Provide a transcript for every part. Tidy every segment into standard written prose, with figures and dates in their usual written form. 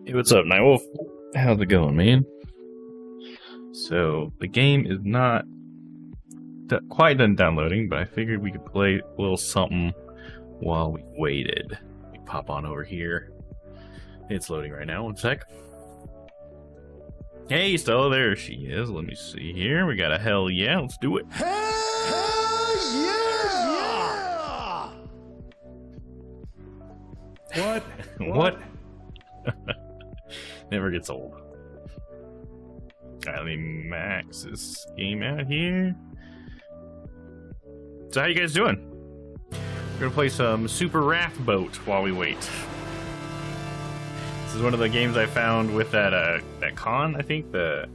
Hey, what's up, Nightwolf? How's it going, man? So, the game is not quite done downloading, but I figured we could play a little something while we waited. Let me pop on over here. It's loading right now, one sec. Hey, Stella, there she is. Let me see here. We got a hell yeah, let's do it. Hell yeah! What? What? Never gets old. Alright, let me max this game out here. So how you guys doing? We're gonna play some Super Raft Boat while we wait. This is one of the games I found with that con, I think, that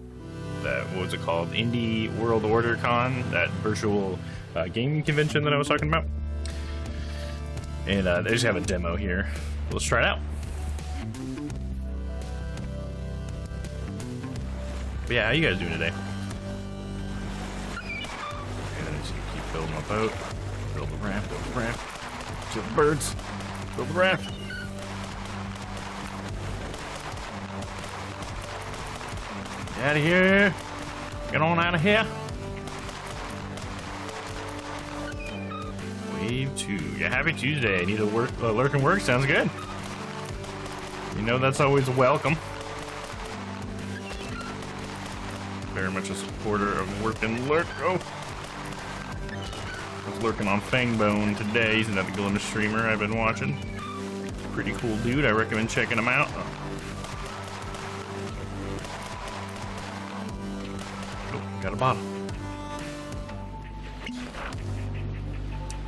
what was it called? Indie World Order Con, that virtual gaming convention that I was talking about. And they just have a demo here. Let's try it out. But yeah, how you guys doing today? Okay, just keep building my boat. Build the raft, build the raft. Kill the birds. Build the raft. Get out of here. Get on out of here. Wave 2. Yeah, happy Tuesday. I need to work, lurk and work. Sounds good. You know that's always welcome. Very much a supporter of Work and Lurk. Oh! I was lurking on Fangbone today. He's another Glimmer streamer I've been watching. Pretty cool dude. I recommend checking him out. Oh, got a bottle.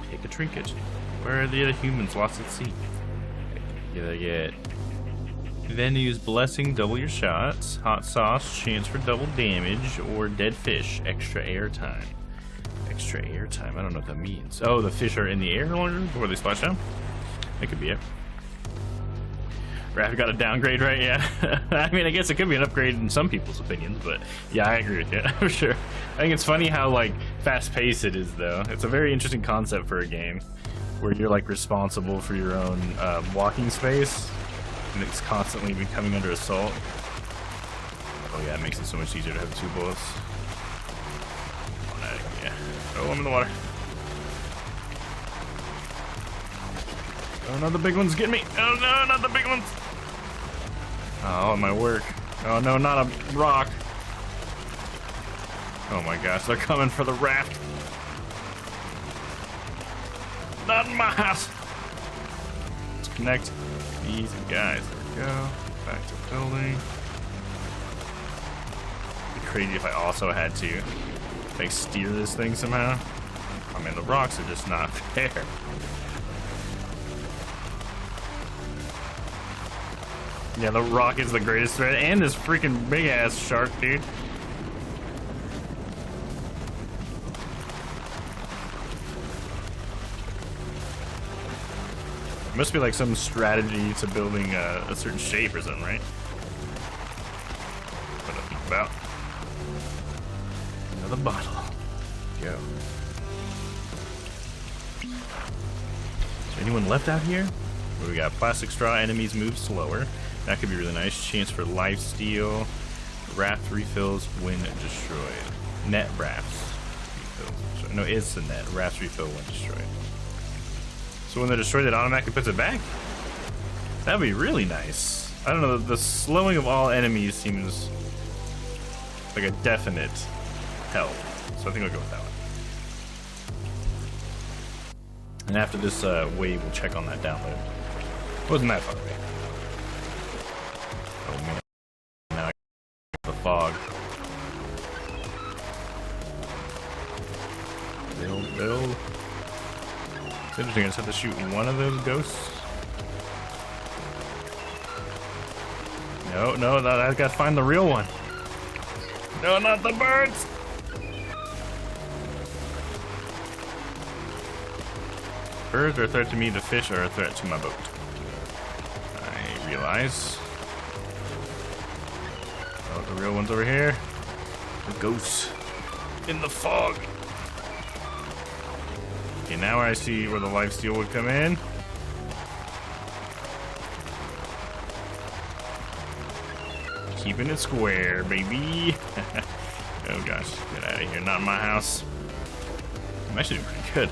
Take a trinket. Where are the other humans lost at sea? Gotta get Venue's Blessing, double your shots. Hot Sauce, chance for double damage. Or Dead Fish, extra airtime. Extra airtime, I don't know what that means. Oh, the fish are in the air longer before they splash down? That could be it. Raft got a downgrade, right? Yeah. I mean, I guess it could be an upgrade in some people's opinions, but yeah, I agree with you, for sure. I think it's funny how, like, fast-paced it is, though. It's a very interesting concept for a game where you're, like, responsible for your own walking space. And it's constantly becoming under assault. Oh yeah, it makes it so much easier to have two bullets. Oh, yeah. Oh, I'm in the water. Oh no, the big one's getting me. Oh no, not the big ones. Oh, my work. Oh no, not a rock. Oh my gosh, they're coming for the raft. Not in my house. Let's connect these guys. There we go. Back to building. It'd be crazy if I also had to like steer this thing somehow. I mean, the rocks are just not there. Yeah, the rock is the greatest threat, and this freaking big ass shark, dude. It must be like some strategy to building a certain shape or something, right? What I think about. Another bottle. Go. Is there anyone left out here? What do we got? Plastic straw, enemies move slower. That could be really nice. Chance for life steal. Raft refills when destroyed. Net rafts refills. No, it's the net. Rafts refill when destroyed. So when they're destroyed, it automatically puts it back? That'd be really nice. I don't know, the slowing of all enemies seems like a definite help. So I think I'll go with that one. And after this wave, we'll check on that download. Wasn't that far away. Oh man. Now I got the fog. Build. It's interesting, I just have to shoot one of those ghosts. No, I gotta find the real one. No, not the birds! birds are a threat to me, the fish are a threat to my boat. I realize. Oh, the real one's over here. The ghosts in the fog. Okay, now I see where the lifesteal would come in. Keeping it square, baby. Oh gosh, get out of here, not in my house. I'm actually doing pretty good.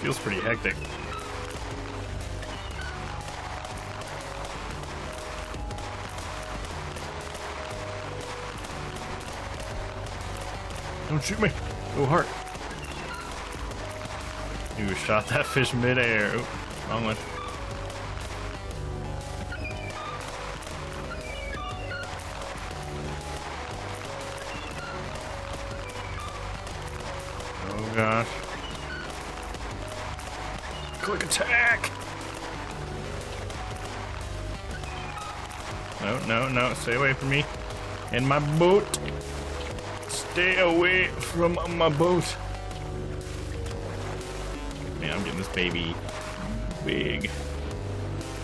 Feels pretty hectic. Don't shoot me. Go hard. You shot that fish mid-air. Oop, wrong one. Oh gosh. Quick attack! No, no, no. Stay away from me. And my boat. Stay away from my boat. Man, I'm getting this baby big.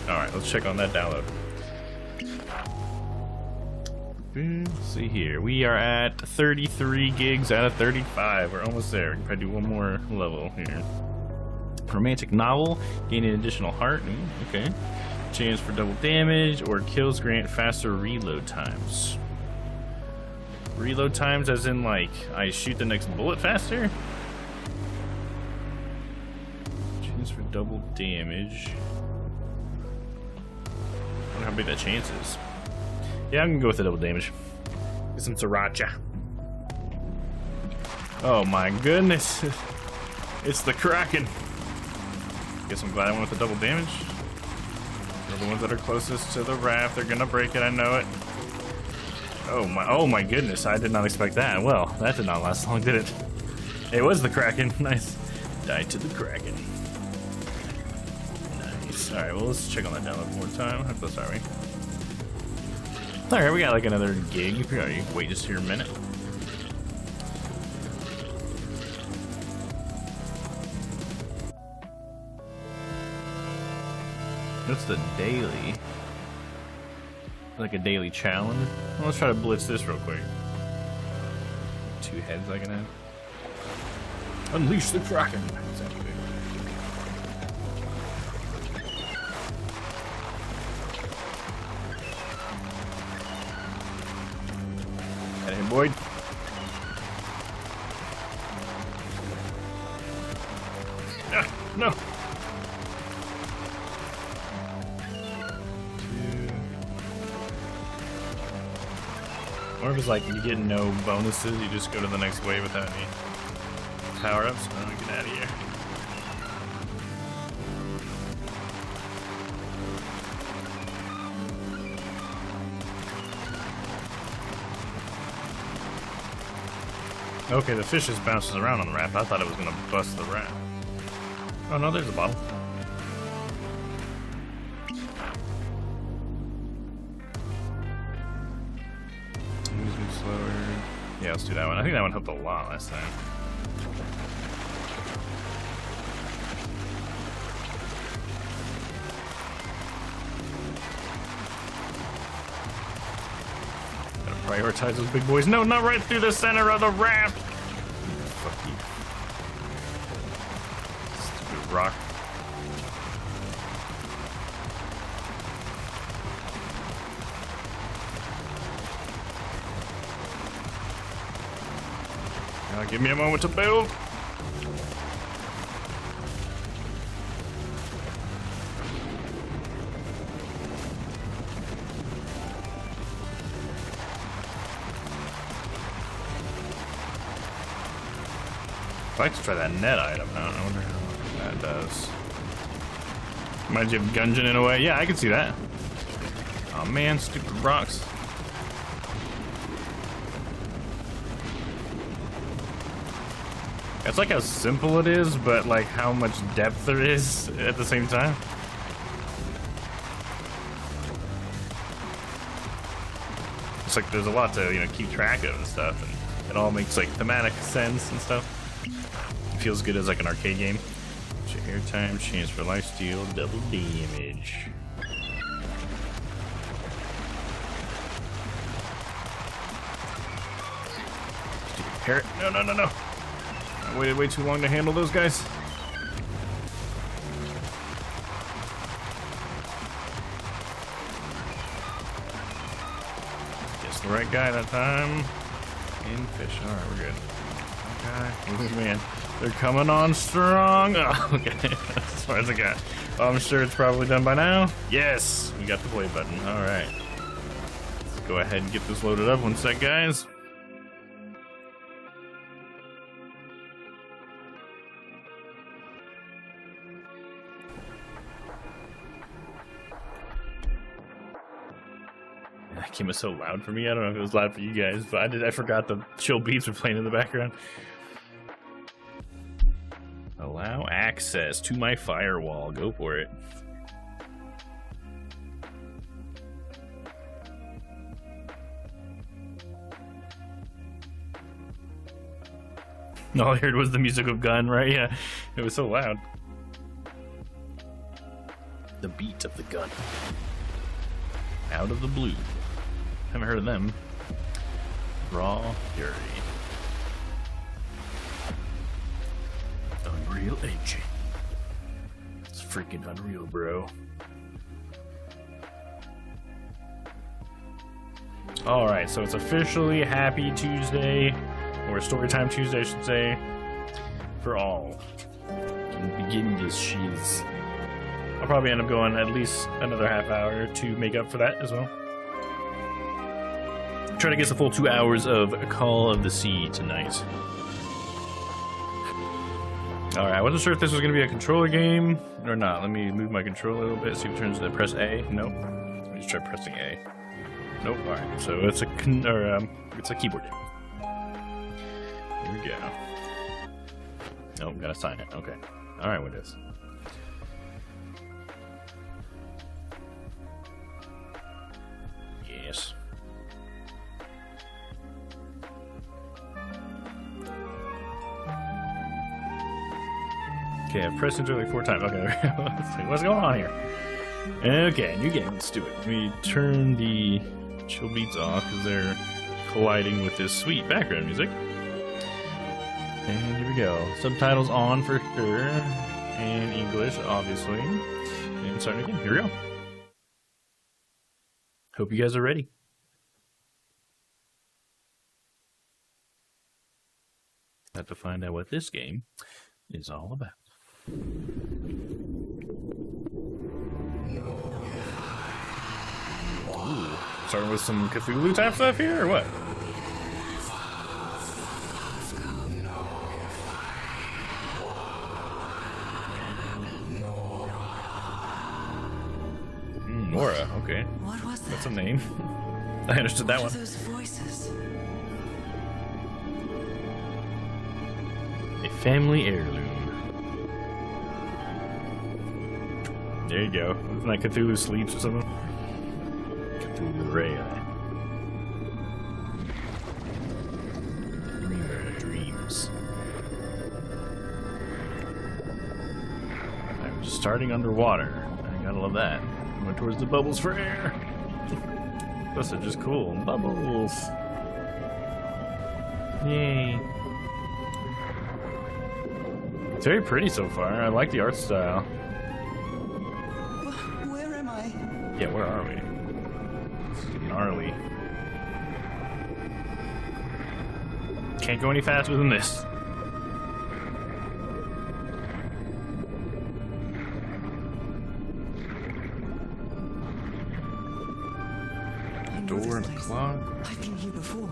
Alright, let's check on that download. Let's see here. We are at 33 gigs out of 35. We're almost there. We can probably do one more level here. Romantic novel. Gain an additional heart. Ooh, okay. Chance for double damage or kills grant faster reload times. Reload times as in like I shoot the next bullet faster? Chance for double damage. I wonder how big that chance is. Yeah, I'm gonna go with the double damage. Get some sriracha. Oh my goodness. It's the Kraken. Guess I'm glad I went with the double damage. They're the ones that are closest to the raft. They're gonna break it, I know it. Oh my goodness, I did not expect that. Well, that did not last long, did it? It was the Kraken. Nice. Died to the Kraken. Nice. Alright, well, let's check on that download one more time. How close are we? Alright, we got like another gig. Wait just here a minute. What's the daily? Like a daily challenge? Well, let's try to blitz this real quick. 2 heads I can have. Unleash the Kraken. Sounds good. Got him, Boyd. Ah, no. Or if it's like you get no bonuses, you just go to the next wave without any power-ups. Oh, get out of here. Okay, the fish just bounces around on the raft. I thought it was gonna bust the raft. Oh no, there's a bottle. Slower. Yeah, let's do that one. I think that one helped a lot last time. Gotta prioritize those big boys. No, not right through the center of the raft! Fuck you. Stupid rock. Give me a moment to build. I'd like to try that net item. I wonder how that does. Reminds you of Gungeon in a way. Yeah, I can see that. Oh man, stupid rocks. It's like how simple it is, but like how much depth there is at the same time. It's like there's a lot to, you know, keep track of and stuff, and it all makes like thematic sense and stuff. It feels good as like an arcade game. Airtime, chance for lifesteal, double damage. Stupid parrot. No, no, no, no. I waited way too long to handle those guys. Guess the right guy that time. And fish. Alright, we're good. Okay. Oh, man. They're coming on strong. Oh, okay. As far as I got. Well, I'm sure it's probably done by now. Yes! We got the play button. Alright. Let's go ahead and get this loaded up. One sec, guys. That game was so loud for me. I don't know if it was loud for you guys, but I forgot the chill beats were playing in the background. Allow access to my firewall. Go for it. All I heard was the music of gun, right? Yeah, it was so loud. The beat of the gun. Out of the blue. Haven't heard of them. Raw Fury. Unreal Engine. It's freaking unreal, bro. Alright, so it's officially Happy Tuesday, or Storytime Tuesday, I should say, for all. Can begin this shiz. I'll probably end up going at least another half hour to make up for that as well. Try to get the full 2 hours of Call of the Sea tonight. Alright, I wasn't sure if this was going to be a controller game or not. Let me move my controller a little bit, see if it turns to press A. Nope. Let me just try pressing A. Nope. Alright, so it's a keyboard game. Here we go. Nope, gotta sign it. Okay. Alright, what is? Yes. Okay, I've pressed enter like 4 times. Okay, what's going on here? Okay, new game. Let's do it. Let me turn the chill beats off because they're colliding with this sweet background music. And here we go. Subtitles on for sure. And English, obviously. And starting again. Here we go. Hope you guys are ready. Have to find out what this game is all about. Ooh, starting with some Cthulhu type stuff here, or what? Nora, okay. What was that? That's a name. I understood that What one. are those voices? A family heirloom. There you go. Isn't that Cthulhu Sleeps or something? Cthulhu Ray. Dreamer dreams. I'm just starting underwater. I gotta love that. Went towards the bubbles for air. Those are just cool. Bubbles. Yay. It's very pretty so far. I like the art style. Where am I? Yeah, where are we? This is gnarly. Can't go any faster than this. I know Door this and place. clock. I've been here before.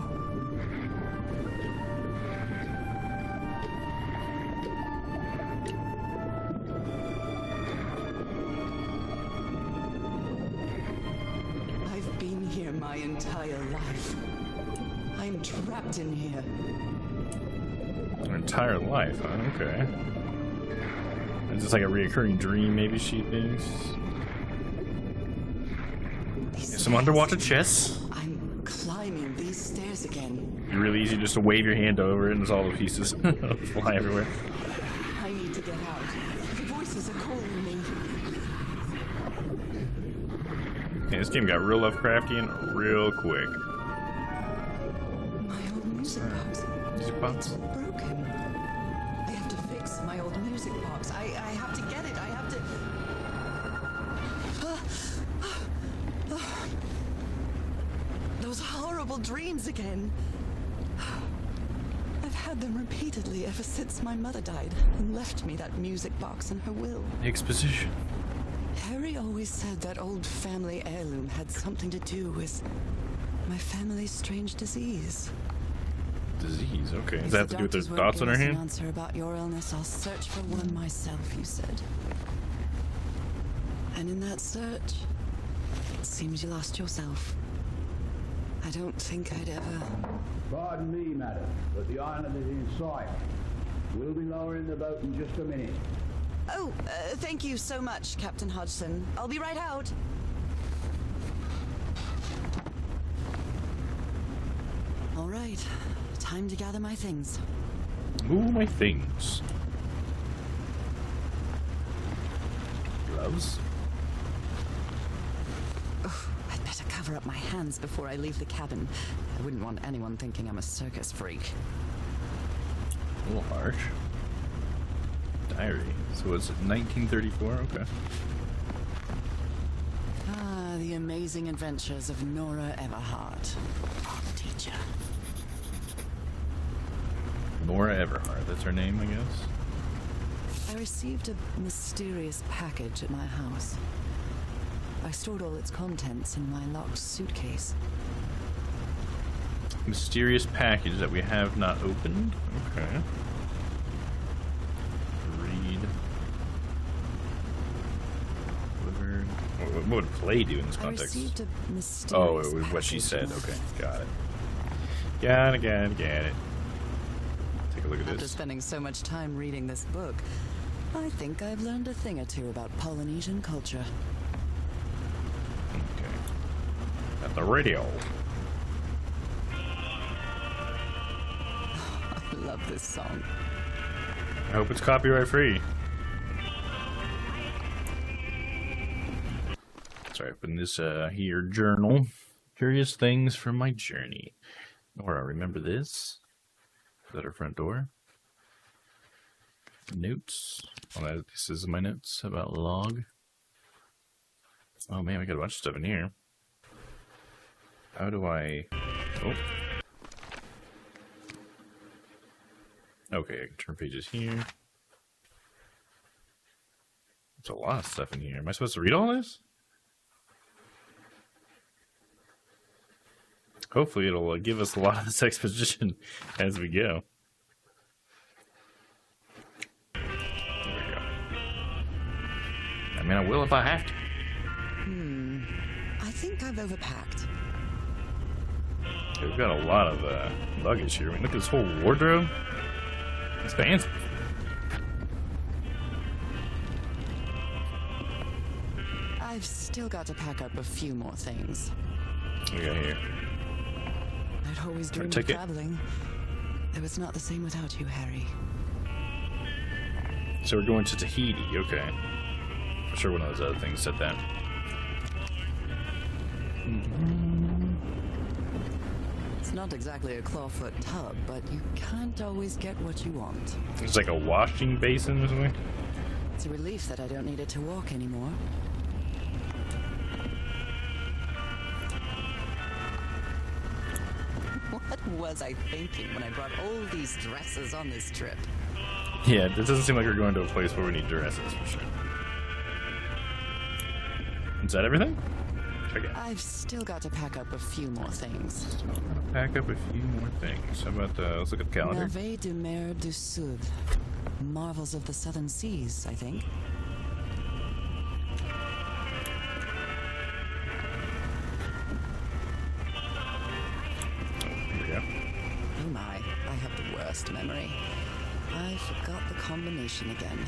I've been here my entire life. I'm trapped in here. Her entire life, huh? Okay. Is this like a reoccurring dream, maybe she thinks? These Some underwater chests. I'm climbing these stairs again. It'd be really easy just to wave your hand over it and it's all the pieces fly everywhere. I need to get out before voices are calling me. Yeah, this game got real Lovecraftian real quick. My old music box. Music box? It's broken. I have to fix my old music box. I have to get it. I have to... Those horrible dreams again. I've had them repeatedly ever since my mother died and left me that music box in her will. Exposition. Harry always said that old family heirloom had something to do with my family's strange disease. Disease, okay. Does If that have the to do with their doctors won't dots on give her us an hand? answer about your illness, I'll search for one myself, you said. And in that search, it seems you lost yourself. I don't think I'd ever... Pardon me, madam, but the island is in sight. We'll be lowering the boat in just a minute. Oh, thank you so much, Captain Hodgson. I'll be right out. All right, time to gather my things. Ooh, my things. Gloves? I'd better cover up my hands before I leave the cabin. I wouldn't want anyone thinking I'm a circus freak. A little harsh. Diary. So it's 1934? Okay. Ah, the amazing adventures of Nora Everhart, art teacher. Nora Everhart, that's her name, I guess. I received a mysterious package at my house. I stored all its contents in my locked suitcase. Mysterious package that we have not opened? Okay. Read. Delivered. What would play do in this I context? received a mysterious Oh, it was what she package. said. Okay, got it. Got it. Take a look at After this. spending so much time reading this book, I think I've learned a thing or two about Polynesian culture. Okay. At the radio. I love this song. I hope it's copyright free. Sorry, open this here journal. Curious things from my journey. Nora, remember this? Is that our front door? Notes. Well, this is my notes about log. Oh man, we got a bunch of stuff in here. How do I... Oh. Okay, I can turn pages here. There's a lot of stuff in here. Am I supposed to read all this? Hopefully it'll give us a lot of this exposition as we go. There we go. I mean, I will if I have to. I think I've overpacked. Okay, we've got a lot of luggage here. I mean, look at this whole wardrobe. It's fancy. I've still got to pack up a few more things. What do we got here? I'd always dreamed of ticket? traveling. It was not the same without you, Harry. So we're going to Tahiti. Okay. I'm sure one of those other things said that. It's not exactly a clawfoot tub, but you can't always get what you want. It's like a washing basin or something. It's a relief that I don't need it to walk anymore. What was I thinking when I brought all these dresses on this trip? Yeah, it doesn't seem like we're going to a place where we need dresses for sure. Is that everything? Check it. I've still got to pack up a few more things. Pack up a few more things. How about let's look at the calendar. Merveilles de Mer du Sud. Marvels of the Southern Seas, I think. Here we go. Oh my, I have the worst memory. I forgot the combination again.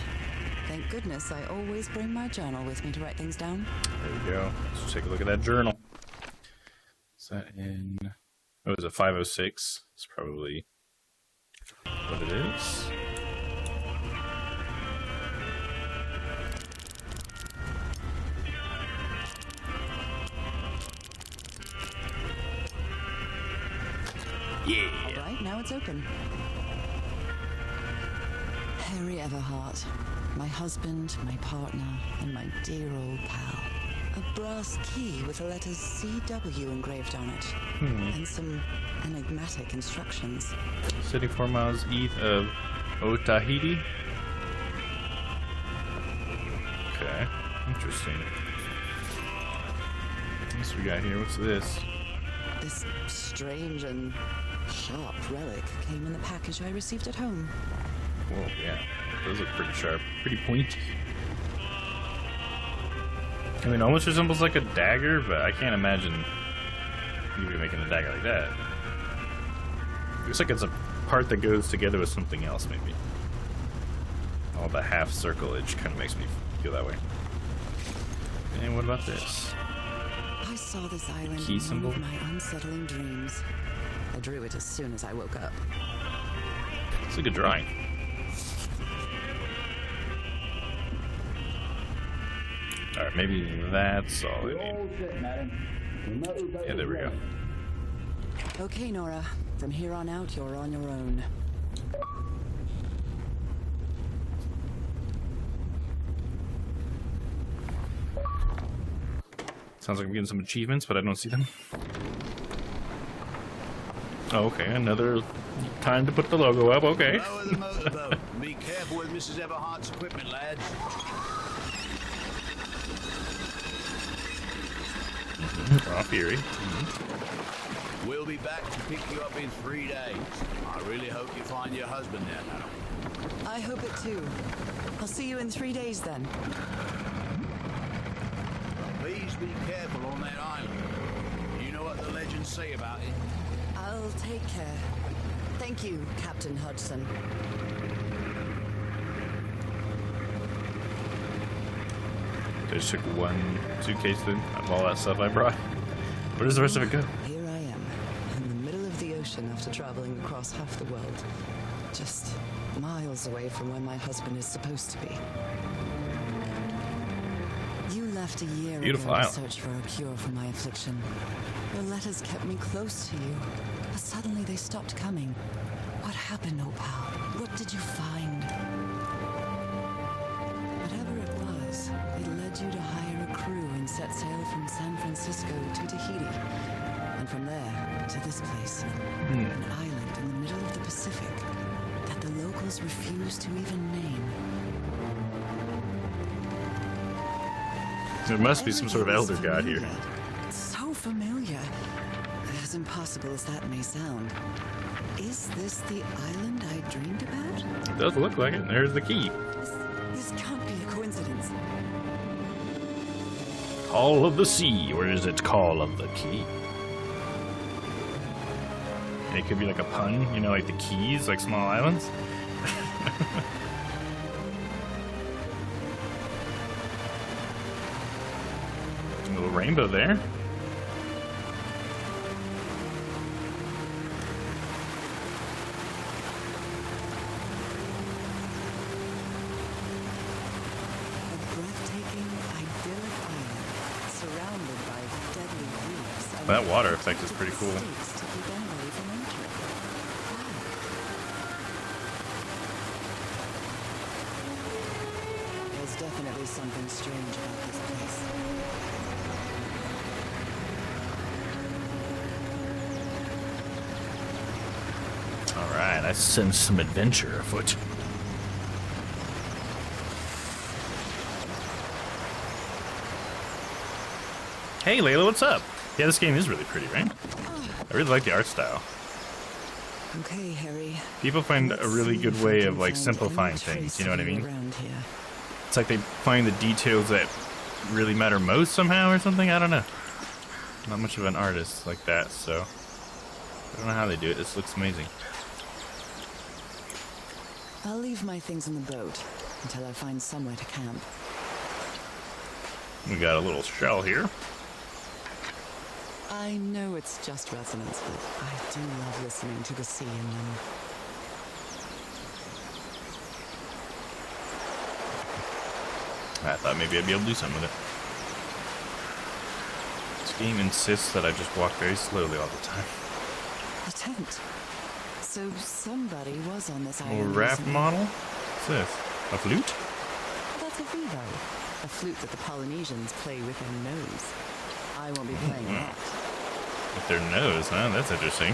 Thank goodness I always bring my journal with me to write things down. There we go. Let's take a look at that journal. Is that in... Oh, is it 506? It's probably what it is. Yeah. All right, now it's open. Harry Everhart, my husband, my partner, and my dear old pal. A brass key with the letters CW engraved on it, and some enigmatic instructions. City 4 miles east of Otahiti. Okay, interesting. What's we got here? What's this? This strange and sharp relic came in the package I received at home. Whoa, yeah. Those look pretty sharp, pretty pointy. I mean, almost resembles like a dagger, but I can't imagine you be making a dagger like that. Looks like it's a part that goes together with something else, maybe. All the half circle edge kind of makes me feel that way. And what about this? I saw this island Key in symbol? one of my unsettling dreams. I drew it as soon as I woke up. It's like a drawing. Alright, maybe that's all I We're need. all set, madam. The motorboat Yeah, there we is go. ready. Okay, Nora. From here on out, you're on your own. Sounds like I'm getting some achievements, but I don't see them. Oh, okay, another time to put the logo up, okay. Lower the motorboat. And be careful with Mrs. Everhart's equipment, lads. Raw Fury. We'll be back to pick you up in 3 days. I really hope you find your husband there, madam. I hope it too. I'll see you in 3 days then. Please be careful on that island. You know what the legends say about it? I'll take care. Thank you, Captain Hudson. I just took one suitcase then of all that stuff I brought. Where does the rest of it go? Here I am, in the middle of the ocean after traveling across half the world. Just miles away from where my husband is supposed to be. You left a year Beautiful ago to island. search for a cure for my affliction. Your letters kept me close to you, but suddenly they stopped coming. What happened, Opal? What did you find? Whatever it was, it led you to hire a crew and set sail from San Francisco to Tahiti. And from there to this place, an island in the middle of the Pacific that the locals refuse to even name. There must be some sort of elder Everything god was here. familiar. So familiar. As impossible as that may sound. Is this the island I dreamed about? It does look like it. There's the key. This can't be a coincidence. Call of the Sea, or is it Call of the Key? It could be like a pun, you know, like the keys, like small islands. A little rainbow there. A breathtaking, idyllic island surrounded by deadly reefs. and That water effect is pretty cool. stakes to keep anybody from entering. Wow. There's definitely something strange about this place. Alright, I sense some adventure afoot. Hey Layla, what's up? Yeah, this game is really pretty, right? I really like the art style. Okay, Harry. People find a Let's really see good if we way can of like find simplifying any things, trace you know what I of you mean? around here. It's like they find the details that really matter most somehow or something, I don't know. Not much of an artist like that, so I don't know how they do it. This looks amazing. I'll leave my things in the boat until I find somewhere to camp. We got a little shell here. I know it's just resonance, but I do love listening to the sea in them. I thought maybe I'd be able to do something with it. This game insists that I just walk very slowly all the time. The tent. So somebody was on this Little island. raft recently. model. What's this? A flute? That's a vivo. A flute that the Polynesians play with their nose. I won't be playing that. With their nose, huh? That's interesting.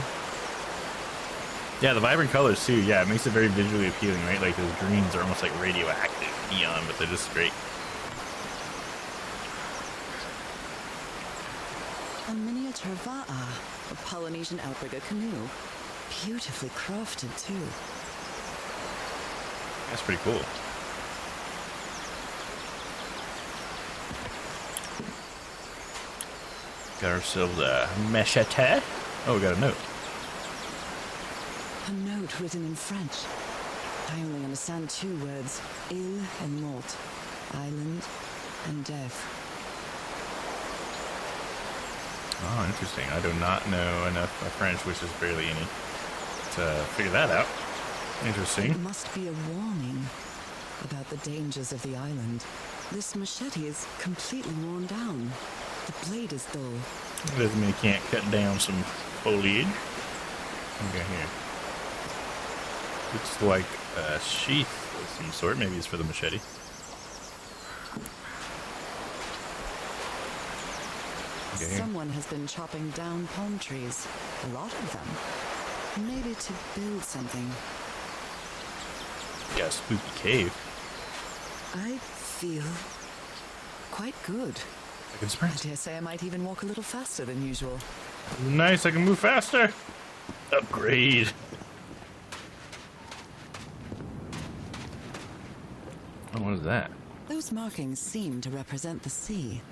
Yeah, the vibrant colors too. Yeah, it makes it very visually appealing, right? Like those greens are almost like radioactive neon, but they're just great. A miniature va'a, a Polynesian outrigger canoe. Beautifully crafted, too. That's pretty cool. Got ourselves a machete. Oh, we got a note. A note written in French. I only understand 2 words. Île et mort. Island and death. Oh, interesting. I do not know enough French, which is barely any, to figure that out. Interesting. It must be a warning about the dangers of the island. This machete is completely worn down. The blade is dull. Doesn't mean you can't cut down some foliage. Okay, here. Looks like a sheath of some sort. Maybe it's for the machete. Okay, here. Someone has been chopping down palm trees. A lot of them. Maybe to build something. Yeah, spooky cave. I feel quite good. I can I sprint. dare say I might even walk a little faster than usual. Nice, I can move faster. Upgrade. Oh, what is that? Those markings seem to represent the sea.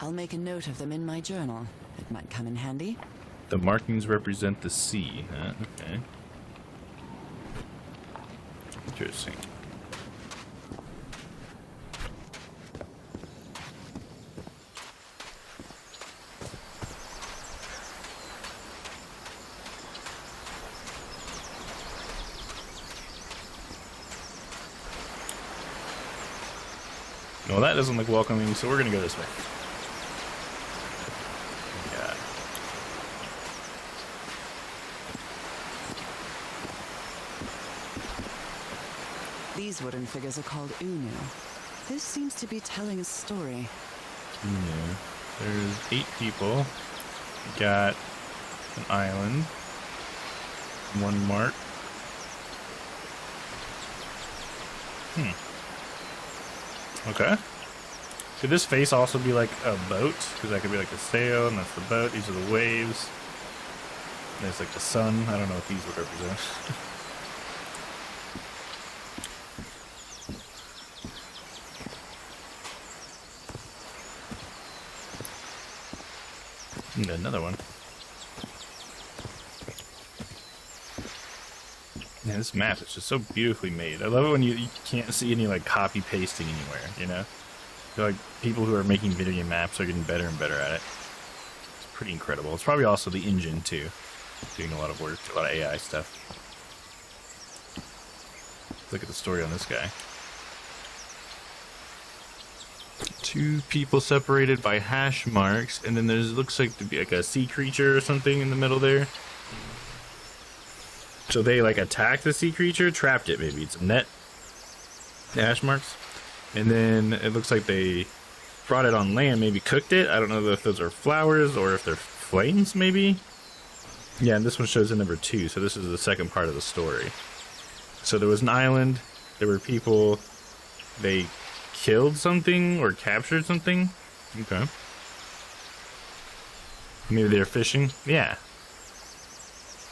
I'll make a note of them in my journal. It might come in handy. The markings represent the sea, huh? Okay. Interesting. Well, that doesn't look welcoming, so we're gonna go this way. Yeah. These wooden figures are called unu. This seems to be telling a story. Yeah. There's 8 people. We got an island. 1 mark. Okay. Could this face also be like a boat? Because that could be like a sail, and that's the boat. These are the waves. And there's like the sun. I don't know what these would represent. And another one. Yeah, this map is just so beautifully made. I love it when you can't see any like copy pasting anywhere, you know? I feel like people who are making video game maps are getting better and better at it. It's pretty incredible. It's probably also the engine too. Doing a lot of work, a lot of AI stuff. Let's look at the story on this guy. 2 people separated by hash marks, and then there's looks like to be like a sea creature or something in the middle there. So they like attacked the sea creature, trapped it maybe. It's a net. Hash marks. And then it looks like they brought it on land, maybe cooked it. I don't know if those are flowers or if they're flames maybe. Yeah, and this one shows in number 2, so this is the second part of the story. So there was an island, there were people, they killed something or captured something. Okay. Maybe they're fishing. Yeah.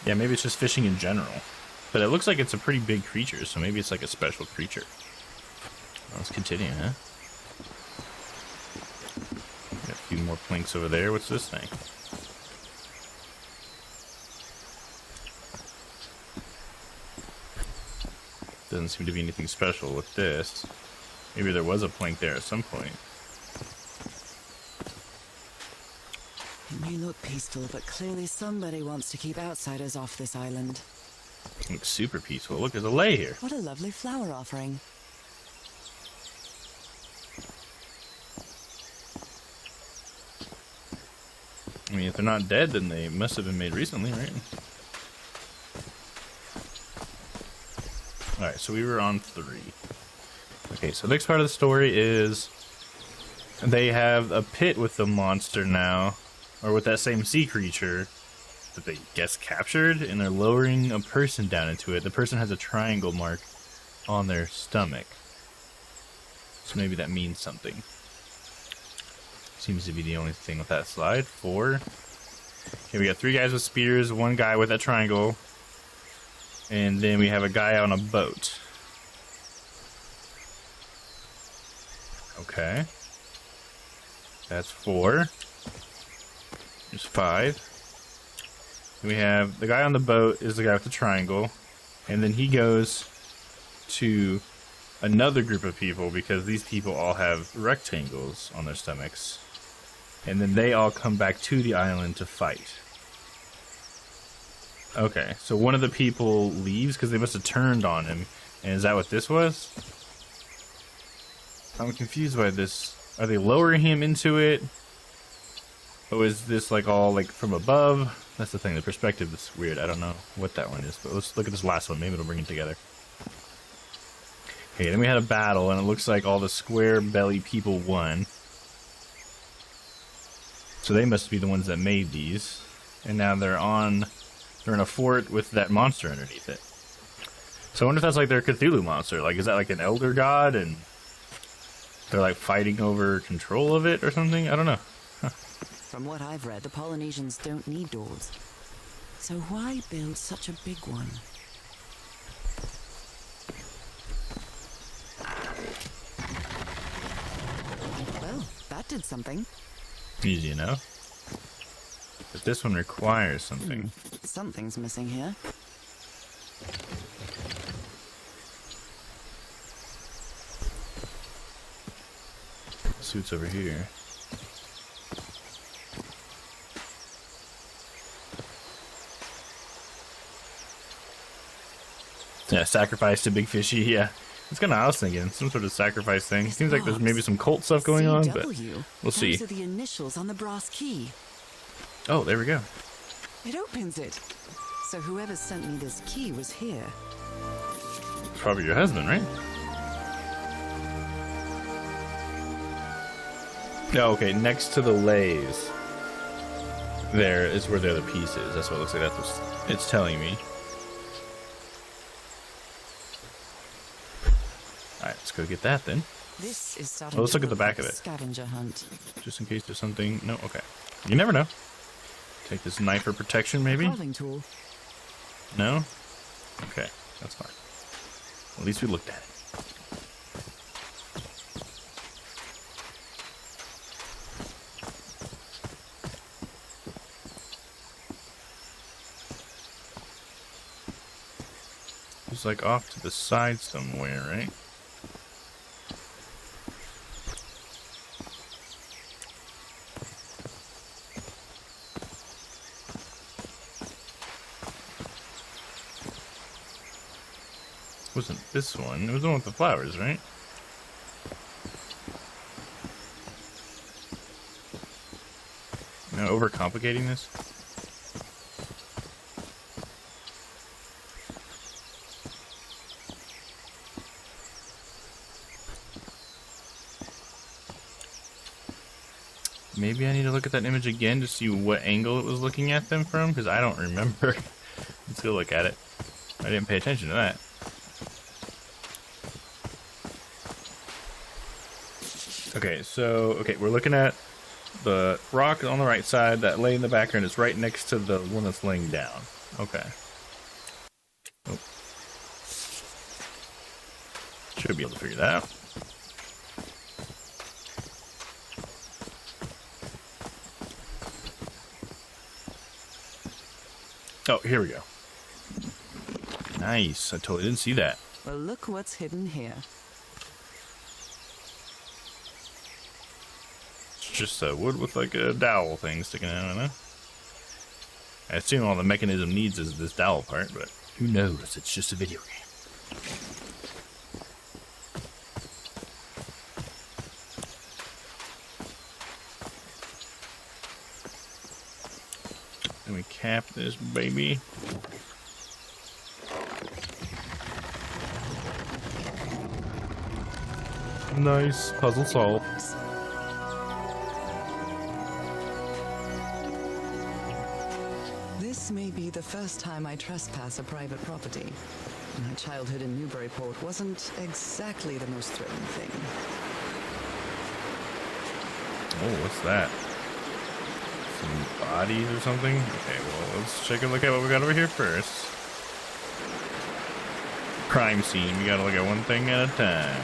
Yeah, maybe it's just fishing in general. But it looks like it's a pretty big creature, so maybe it's like a special creature. Let's continue, huh? Got a few more planks over there. What's this thing? Doesn't seem to be anything special with this. Maybe there was a plank there at some point. It may look peaceful, but clearly somebody wants to keep outsiders off this island. Looks super peaceful. Look, there's a lay here. What a lovely flower offering. I mean, if they're not dead, then they must have been made recently, right? Alright, so we were on 3. Okay, so the next part of the story is they have a pit with the monster now, or with that same sea creature that they guess captured, and they're lowering a person down into it. The person has a triangle mark on their stomach. So maybe that means something. Seems to be the only thing with that slide. 4. Okay, we got 3 guys with spears, 1 guy with that triangle, and then we have a guy on a boat. Okay. That's 4. There's 5. We have the guy on the boat is the guy with the triangle, and then he goes to another group of people because these people all have rectangles on their stomachs, and then they all come back to the island to fight. Okay, so one of the people leaves because they must have turned on him, and is that what this was? I'm confused by this. Are they lowering him into it? Or is this like all like from above? That's the thing, the perspective is weird. I don't know what that one is, but let's look at this last one. Maybe it'll bring it together. Okay, then we had a battle, and it looks like all the square belly people won. So they must be the ones that made these. And now they're in a fort with that monster underneath it. So I wonder if that's like their Cthulhu monster. Like, is that like an elder god, and they're like fighting over control of it or something? I don't know. From what I've read, the Polynesians don't need doors. So why build such a big one? Well, that did something. Easy enough. But this one requires something. Something's missing here. Suit's over here. Yeah, sacrifice to Big Fishy, yeah. That's kind of what I was thinking. Some sort of sacrifice thing. Seems like there's maybe some cult stuff going on, but we'll see. Those are the initials on the brass key. Oh, there we go. It opens it. So whoever sent me this key was here. It's probably your husband, right? Oh, okay, next to the lays. There is where the other piece is. That's what it looks like. That's what it's telling me. Alright, let's go get that then. This is starting let's to look at the back like of a it. Scavenger hunt. Just in case there's something. No, okay. You never know. Take this knife for protection, maybe? Carving tool. No? Okay, that's fine. At least we looked at it. It's like off to the side somewhere, right? Wasn't this one? It was the one with the flowers, right? Am I overcomplicating this? Maybe I need to look at that image again to see what angle it was looking at them from, because I don't remember. Let's go look at it. I didn't pay attention to that. Okay, so, we're looking at the rock on the right side. That lay in the background is right next to the one that's laying down. Okay. Oh. Should be able to figure that out. Oh, here we go. Nice. I totally didn't see that. Well, look what's hidden here. It's just wood with like a dowel thing sticking out, I don't know. I assume all the mechanism needs is this dowel part, but who knows? It's just a video game. Let me cap this baby. Nice. Puzzle solved. This may be the first time I trespass a private property. My childhood in Newburyport wasn't exactly the most thrilling thing. Oh, what's that? Some bodies or something? Okay, well, let's take a look at what we got over here first. Crime scene. We gotta look at one thing at a time.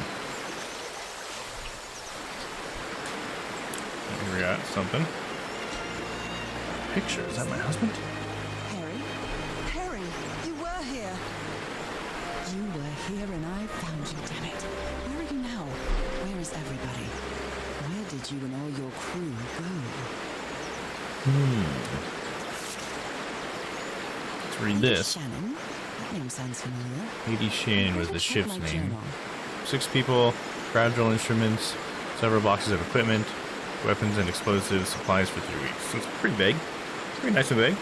Here we got something. Picture. Is that my husband? Harry? Harry, you were here. You were here and I found you, damn it. Where are you now? Where is everybody? Where did you and all your crew go? Let's read this. Shannon? That name sounds familiar. Lady Shannon was Where the did I ship's check my name. journal? 6 people, fragile instruments, several boxes of equipment, weapons and explosives, supplies for 3 weeks. So it's pretty big. Pretty nice and big.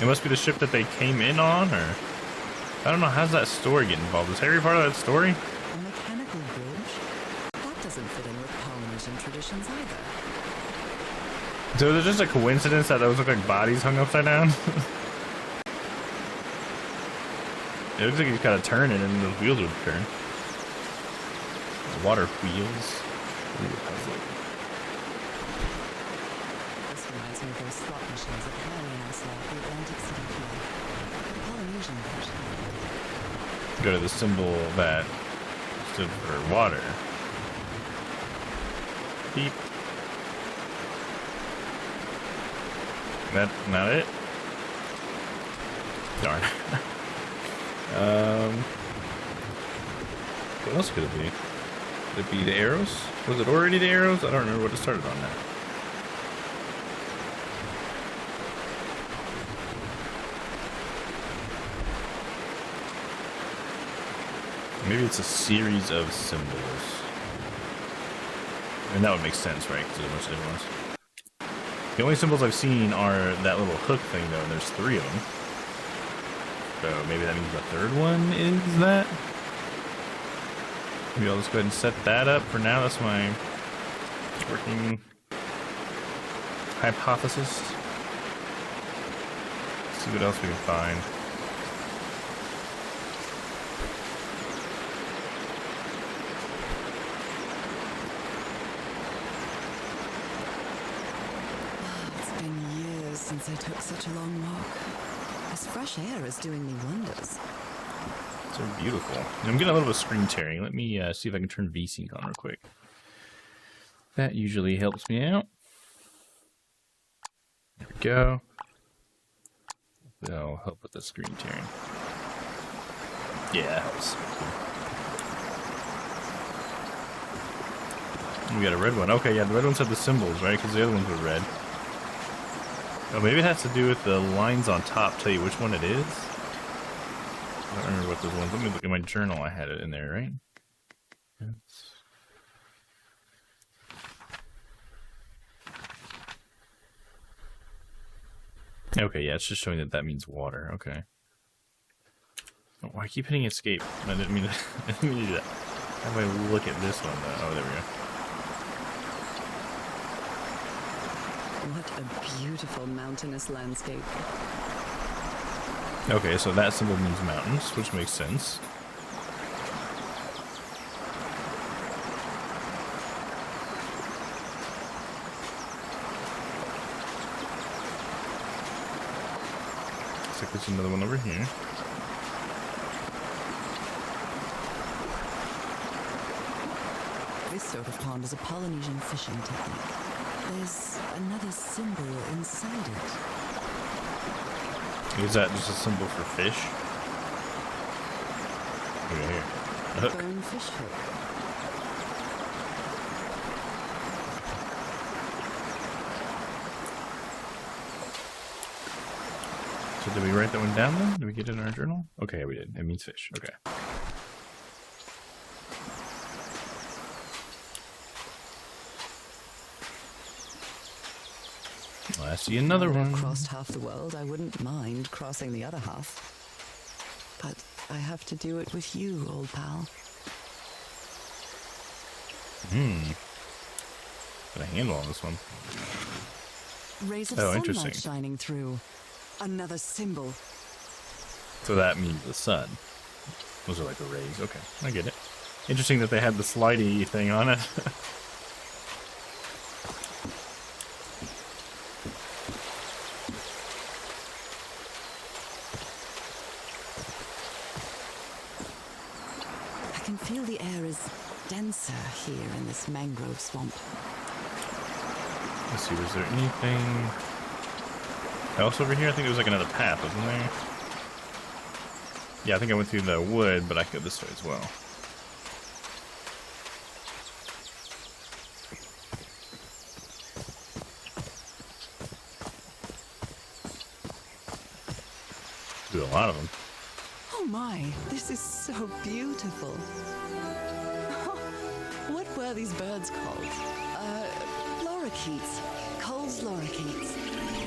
It must be the ship that they came in on, or... I don't know, how's that story get involved? Is Harry part of that story? A mechanical bridge? That doesn't fit in with Polynesian traditions either. So is it just a coincidence that those look like bodies hung upside down? It looks like he's got to turn it and those wheels would turn. Water wheels. Ooh, how's that? This reminds me of those slot machines that Harry and I saw at the Atlantic City Pier. The Polynesian version. Go to the symbol that stood for water. Beep. That's not it? Darn. What else could it be? Could it be the arrows? Was it already the arrows? I don't remember what it started on now. Maybe it's a series of symbols. And that would make sense, right? Because there's a bunch of different ones. The only symbols I've seen are that little hook thing, though, and there's 3 of them. So maybe that means the third one is that? Maybe I'll just go ahead and set that up for now. That's my working hypothesis. See what else we can find. It's been years since I took such a long walk. This fresh air is doing me wonders. So beautiful. I'm getting a little bit of screen tearing. Let me see if I can turn VSync on real quick. That usually helps me out. There we go. That'll help with the screen tearing. Yeah, it helps. We got a red one. Okay, yeah, the red ones have the symbols, right? Because the other ones were red. Oh, maybe it has to do with the lines on top. Tell you which one it is. I don't remember what those ones. Let me look at my journal. I had it in there, right? Okay, yeah, it's just showing that that means water. Okay. Oh, I keep hitting escape. I didn't mean to, I didn't mean to do that. How do I look at this one, though? Oh, there we go. What a beautiful mountainous landscape. Okay, so that symbol means mountains, which makes sense. Looks like there's another one over here. This sort of pond is a Polynesian fishing technique. There's another symbol inside it. Is that just a symbol for fish? Look at here. A hook. Bone fish hook. So did we write that one down then? Did we get it in our journal? Okay, we did. It means fish. Okay. Well, I see another Now that one. I've crossed half the world, I wouldn't mind crossing the other half. But I have to do it with you, old pal. Got a handle on this one. Rays of Oh, sunlight interesting. shining through. Another symbol. So that means the sun. Those are like the rays. Okay, I get it. Interesting that they had the slidey thing on it. I can feel the air is denser here in this mangrove swamp. Let's see, was there anything else over here? I think there was like another path, wasn't there? Yeah, I think I went through the wood, but I could go this way as well. Do a lot of them. Oh my, this is so beautiful. What were these birds called? Lorikeets. Cole's lorikeets.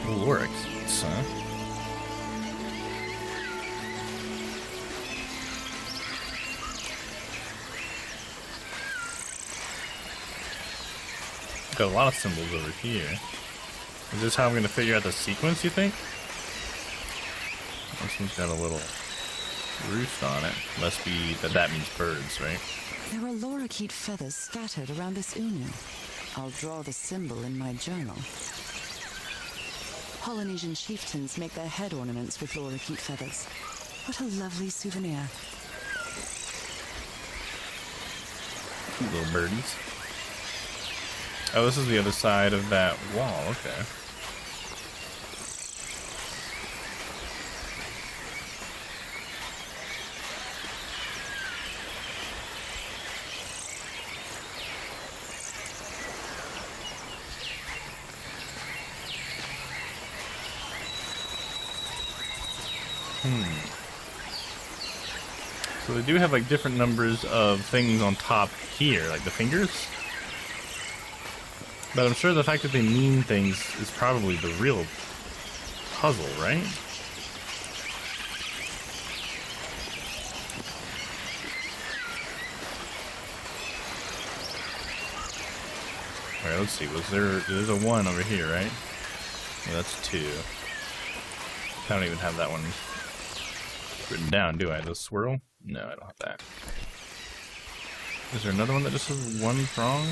Lorikeets, huh? Got a lot of symbols over here. Is this how I'm going to figure out the sequence, you think? This one's got a little roost on it. Must be that means birds, right? There are lorikeet feathers scattered around this unu. I'll draw the symbol in my journal. Polynesian chieftains make their head ornaments with lorikeet feathers. What a lovely souvenir. Cute little birdies. Oh, this is the other side of that wall. Okay. So they do have like different numbers of things on top here, like the fingers. But I'm sure the fact that they mean things is probably the real puzzle, right? Alright, let's see. There's a 1 over here, right? Yeah, that's 2. I don't even have that one written down, do I? The swirl? No, I don't have that. Is there another one that just has 1 prong?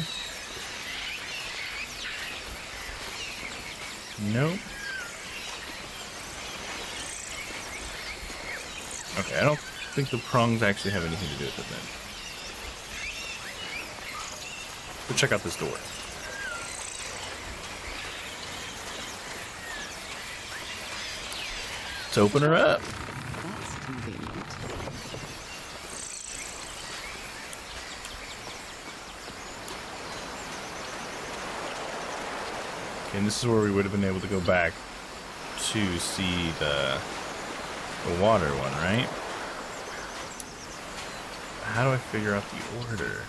Nope. Okay, I don't think the prongs actually have anything to do with it then. Let's check out this door. Let's open her up. That's convenient. And this is where we would have been able to go back to see the water one, right? How do I figure out the order?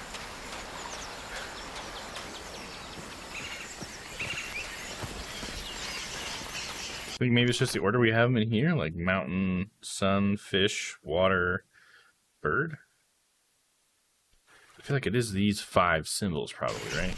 I think maybe it's just the order we have them in here, like mountain, sun, fish, water, bird. I feel like it is these 5 symbols probably, right?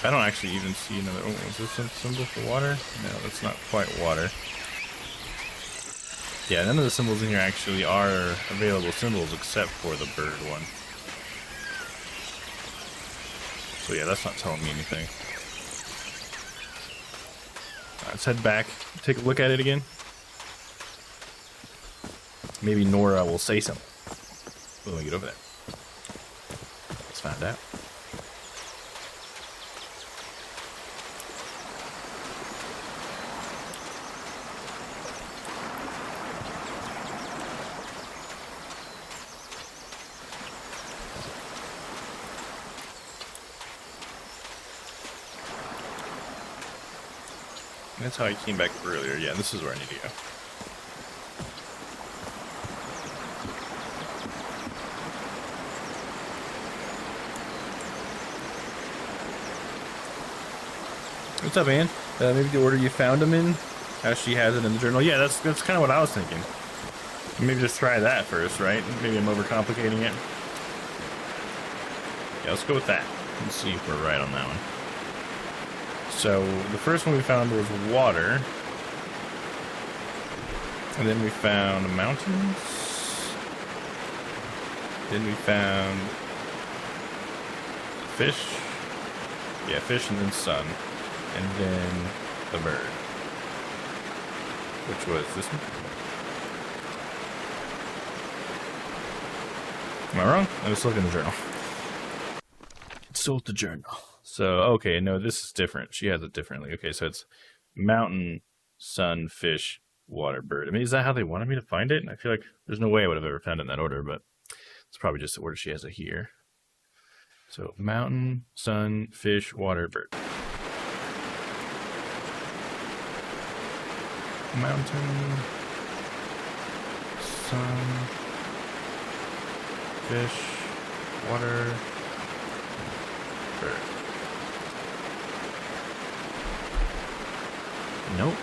I don't actually even see another. Oh, is this a symbol for water? No, that's not quite water. Yeah, none of the symbols in here actually are available symbols except for the bird one. So yeah, that's not telling me anything. Alright, let's head back, take a look at it again. Maybe Nora will say something when we get over there. Let's find out. That's how I came back earlier. Yeah, this is where I need to go. What's up, Ann? Maybe the order you found them in, as she has it in the journal. Yeah, that's kind of what I was thinking. Maybe just try that first, right? Maybe I'm overcomplicating it. Yeah, let's go with that. Let's see if we're right on that one. So the first one we found was water, and then we found mountains. Then we found fish. Yeah, fish and then sun. And then the bird. Which was this one? Am I wrong? I was looking at the journal. Consult the journal. So, okay, no, this is different. She has it differently. Okay, so it's mountain, sun, fish, water, bird. I mean, is that how they wanted me to find it? I feel like there's no way I would have ever found it in that order, but it's probably just the order she has it here. So, mountain, sun, fish, water, bird. Mountain, sun, fish, water, bird. Nope.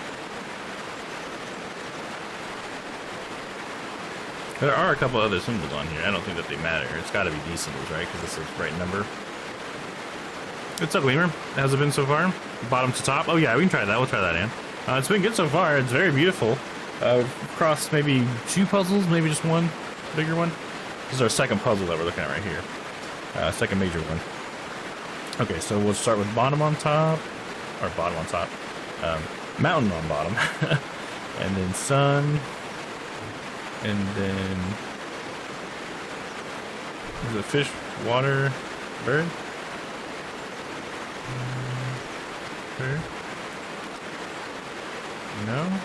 There are a couple other symbols on here. I don't think that they matter. It's got to be these symbols, right? Because it's the right number. What's up, Lemur? How's it been so far? Bottom to top? Oh yeah, we can try that. We'll try that, Ann. It's been good so far. It's very beautiful. We've crossed maybe 2 puzzles, maybe just one bigger one. This is our second puzzle that we're looking at right here. Second major one. Okay, so we'll start with bottom on top. Or bottom on top. Mountain on bottom. And then sun. And then... is it fish, water, bird? Bird? No?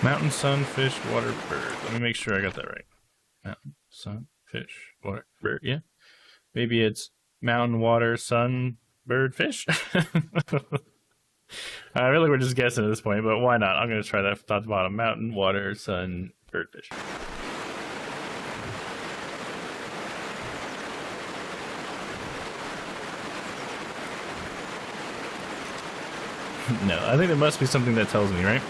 Mountain, sun, fish, water, bird. Let me make sure I got that right. Mountain, sun, fish, water, bird. Yeah. Maybe it's mountain, water, sun, bird, fish. I feel like we're just guessing at this point, but why not? I'm going to try that from top to bottom. Mountain, water, sun, bird, fish. No, I think there must be something that tells me, right?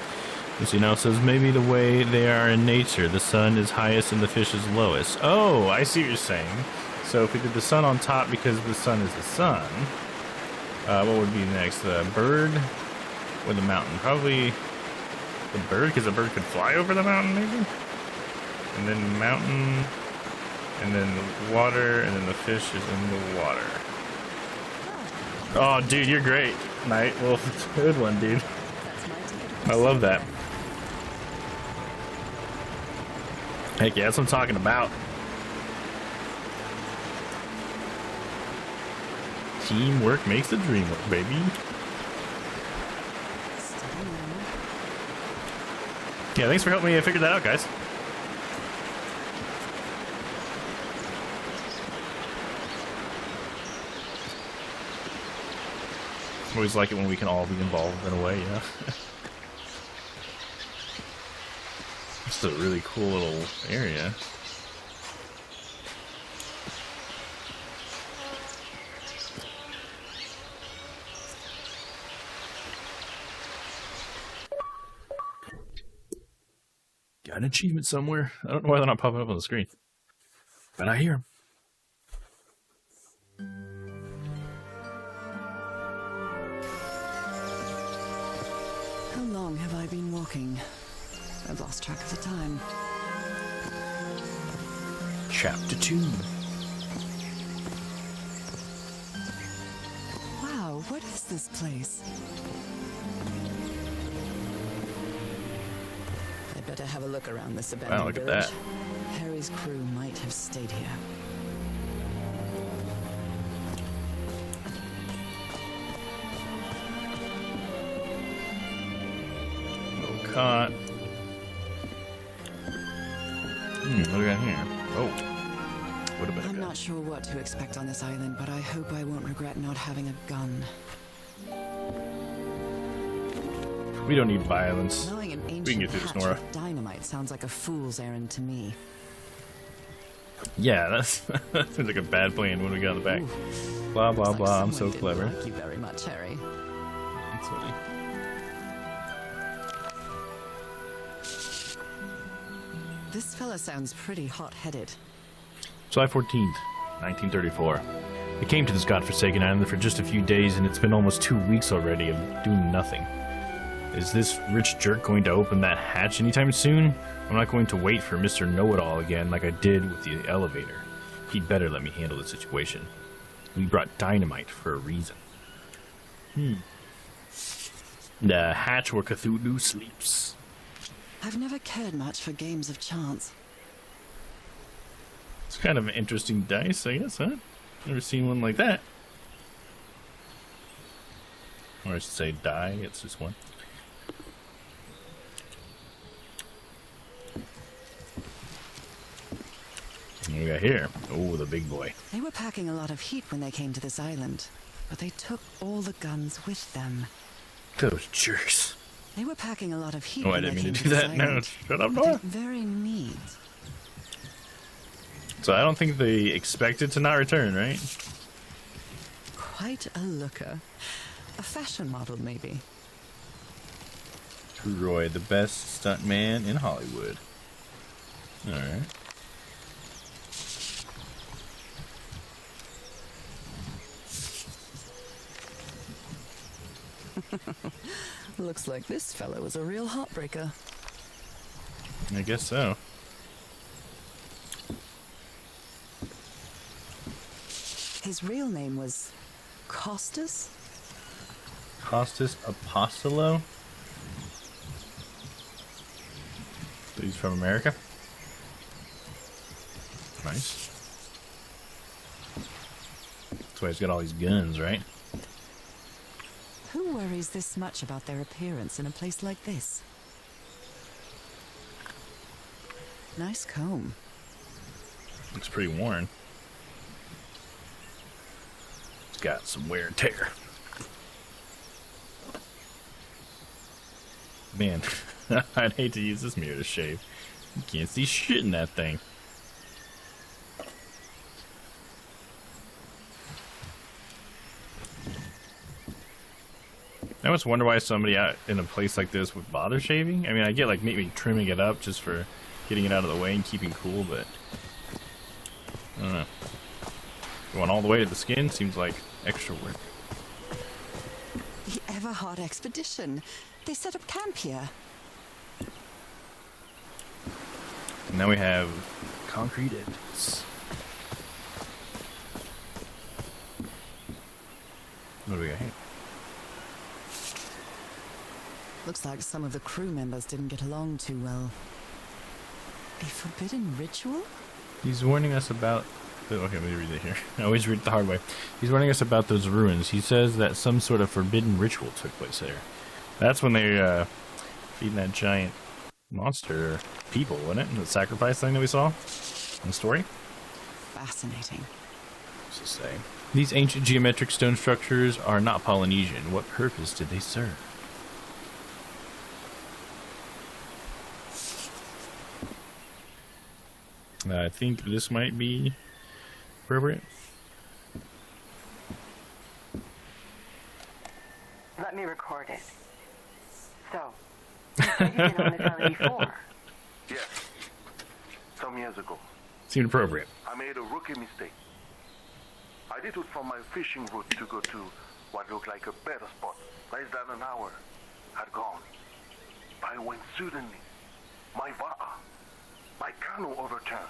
You know, it says maybe the way they are in nature, the sun is highest and the fish is lowest. Oh, I see what you're saying. So if we did the sun on top because the sun is the sun, what would be next? The bird or the mountain? Probably the bird, because the bird could fly over the mountain, maybe? And then mountain, and then the water, and then the fish is in the water. Oh, dude, you're great, Knight. Well, good one, dude. I love that. Heck yeah, that's what I'm talking about. Teamwork makes the dream work, baby. Yeah, thanks for helping me figure that out, guys. Always like it when we can all be involved in a way, you know? It's a really cool little area. Got an achievement somewhere. I don't know why they're not popping up on the screen, but I hear them. How long have I been walking? I've lost track of the time. Chapter 2. Wow, what is this place? I'd better have a look around this abandoned Wow, look at village. that. Harry's crew might have stayed here. No caught. What do we got here? Oh. Would have been a I'm gun. not sure what to expect on this island, but I hope I won't regret not having a gun. We don't need violence. Knowing an ancient We can get through this, hatch Nora. with dynamite sounds like a fool's errand to me. Yeah, that seems like a bad plan. What do we got in the back? Ooh, Blah blah Looks like blah. I'm someone so didn't clever. like you very much, Harry. That's funny. This fella sounds pretty hot-headed. July 14th, 1934. I came to this godforsaken island for just a few days, and it's been almost 2 weeks already of doing nothing. Is this rich jerk going to open that hatch anytime soon? I'm not going to wait for Mr. Know-It-All again like I did with the elevator. He'd better let me handle the situation. We brought dynamite for a reason. The hatch where Cthulhu sleeps. I've never cared much for games of chance. It's kind of an interesting dice, I guess, huh? Never seen one like that. Or I should say die, it's just one. What do we got here? Oh, the big boy. They were packing a lot of heat when they came to this island, but they took all the guns with them. Those jerks. They were packing a lot of heat Oh, I when didn't they mean came to to do this that. No, island. shut up, But Nora. they're very neat. So I don't think they expected to not return, right? Quite a looker. A fashion model, maybe. Roy, the best stuntman in Hollywood. Alright. Looks like this fellow was a real heartbreaker. I guess so. His real name was Costas? Costas Apostolo. So he's from America. Nice. That's why he's got all these guns, right? Who worries this much about their appearance in a place like this? Nice comb. Looks pretty worn. It's got some wear and tear. Man, I'd hate to use this mirror to shave. You can't see shit in that thing. I always wonder why somebody out in a place like this would bother shaving. I mean, I get like maybe trimming it up just for getting it out of the way and keeping cool, but I don't know. Going all the way to the skin seems like extra work. The Everhard expedition. They set up camp here. And now we have concrete edges. What do we got here? Looks like some of the crew members didn't get along too well. A forbidden ritual? He's warning us about... Okay, let me read it here. I always read it the hard way. He's warning us about those ruins. He says that some sort of forbidden ritual took place there. That's when they feeding that giant monster or people, wasn't it? The sacrifice thing that we saw in the story. Fascinating. What's it say? These ancient geometric stone structures are not Polynesian. What purpose did they serve? I think this might be appropriate. Let me record it. So, you said you've been on this island before. Yes. Some years ago, Seemed appropriate. I made a rookie mistake. I did it from my fishing route to go to what looked like a better spot. Less than an hour had gone. But when suddenly, my va'a, my canoe overturned.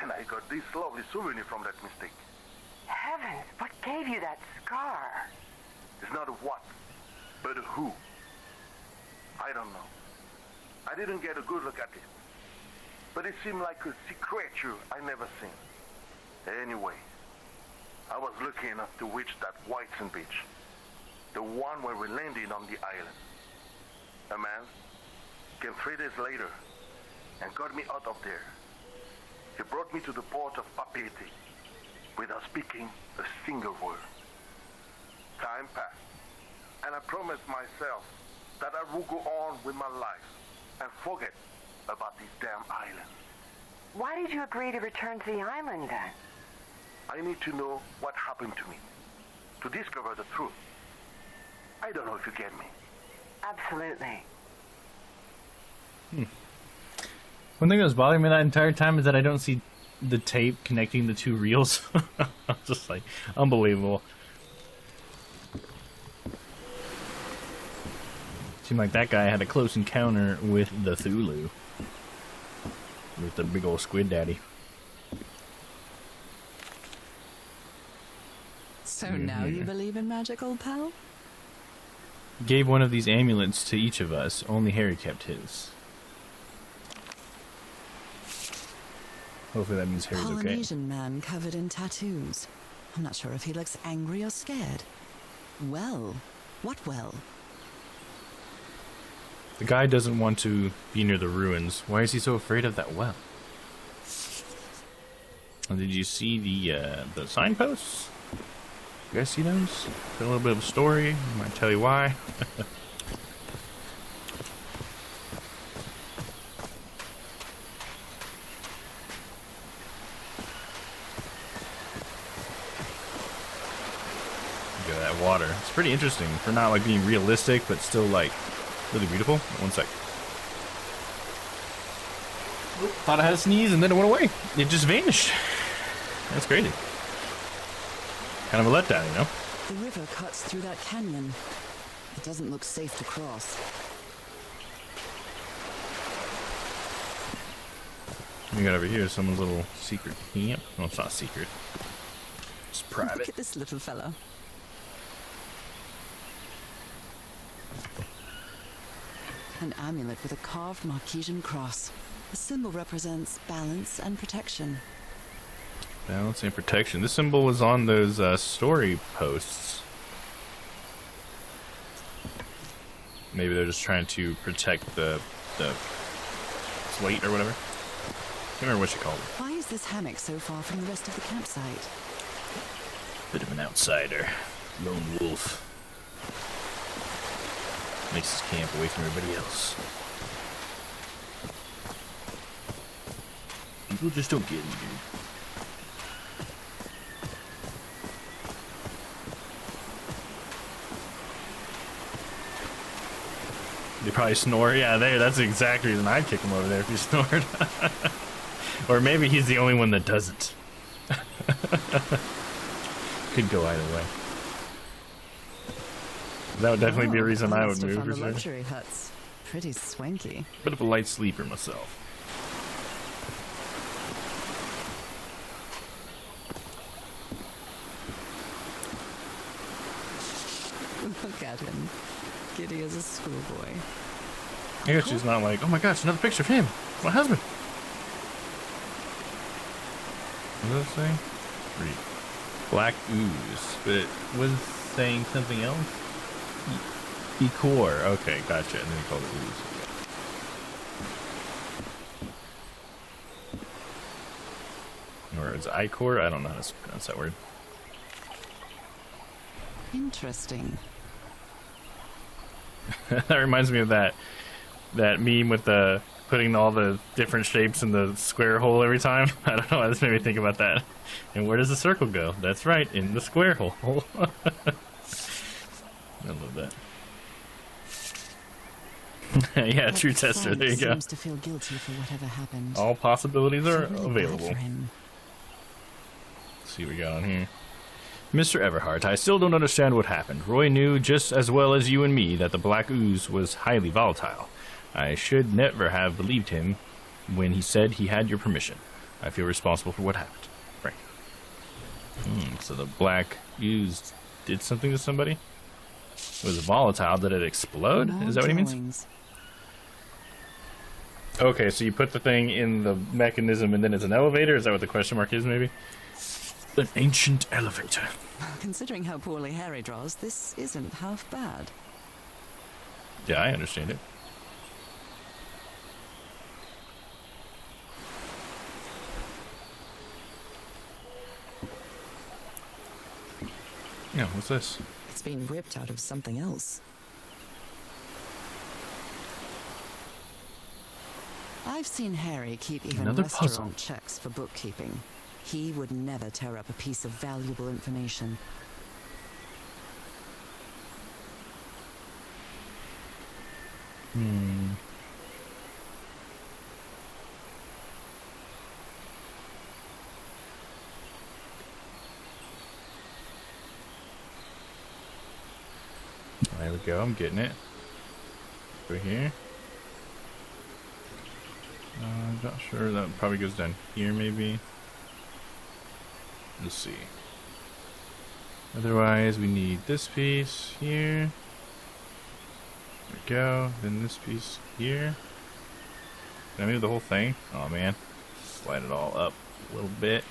And I got this lovely souvenir from that mistake. Heavens, what gave you that scar? It's not a what, but a who. I don't know. I didn't get a good look at it. But it seemed like a sea creature I never seen. Anyway, I was lucky enough to reach that Whitesand beach. The one where we landed on the island. A man came 3 days later and got me out of there. He brought me to the port of Papeete without speaking a single word. Time passed, and I promised myself that I would go on with my life and forget about this damn island. Why did you agree to return to the island then? I need to know what happened to me, to discover the truth. I don't know if you get me. Absolutely. One thing that was bothering me that entire time is that I don't see the tape connecting the two reels. Just like unbelievable. Seemed like that guy had a close encounter with the Thulu. With the big old squid daddy. So now you believe in magic, old pal? Gave one of these amulets to each of us. Only Harry kept his. Hopefully that means Harry's okay. Polynesian man covered in tattoos. I'm not sure if he looks angry or scared. Well, what well? The guy doesn't want to be near the ruins. Why is he so afraid of that well? And did you see the signposts? You guys see those? Got a little bit of a story. I might tell you why. Look at that water. It's pretty interesting for not like being realistic, but still like really beautiful. One sec. Thought I had a sneeze and then it went away. It just vanished. That's crazy. Kind of a letdown, you know? The river cuts through that canyon. It doesn't look safe to cross. We got over here someone's little secret camp. Well, it's not secret. It's Look private. at this little fella. An amulet with a carved Marquesian cross. The symbol represents balance and protection. Balance and protection. This symbol was on those story posts. Maybe they're just trying to protect the slate or whatever. Can't remember what you called it. Why is this hammock so far from the rest of the campsite? Bit of an outsider. Lone wolf. Makes his camp away from everybody else. People just don't get me, dude. They probably snore. Yeah, that's exactly the reason I'd kick him over there if he snored. Or maybe he's the only one that doesn't. Could go either way. That would definitely be a reason I would move for the sure. luxury huts. Pretty swanky. Bit of a light sleeper myself. Look at him. Giddy as a schoolboy. I guess she's not like, oh my gosh, another picture of him, my husband. What does it say? Read. Black ooze, but it was saying something else. Ichor. Okay, gotcha. And then he called it ooze. Or is it Ichor? I don't know how to pronounce that word. Interesting. That reminds me of that meme with the putting all the different shapes in the square hole every time. I don't know why this made me think about that. And where does the circle go? That's right, in the square hole. I love that. Yeah, But true tester. There you go. seems to feel guilty for whatever happened. All possibilities are Feel really bad available. for him. Let's see what we got on here. Mr. Everhart, I still don't understand what happened. Roy knew just as well as you and me that the black ooze was highly volatile. I should never have believed him when he said he had your permission. I feel responsible for what happened. Frank. So the black ooze did something to somebody? It was volatile. Did it explode? More Is that what he means? drawings. Okay, so you put the thing in the mechanism and then it's an elevator? Is that what the question mark is, maybe? An ancient elevator. Considering how poorly Harry draws, this isn't half bad. Yeah, I understand it. Yeah, what's this? It's been ripped out of something else. I've seen Harry keep even Another restaurant puzzle. checks for bookkeeping. He would never tear up a piece of valuable information. There we go, I'm getting it. Over here. I'm not sure, that probably goes down here maybe. Let's see. Otherwise, we need this piece here. There we go. Then this piece here. Can I move the whole thing? Oh man. Slide it all up a little bit.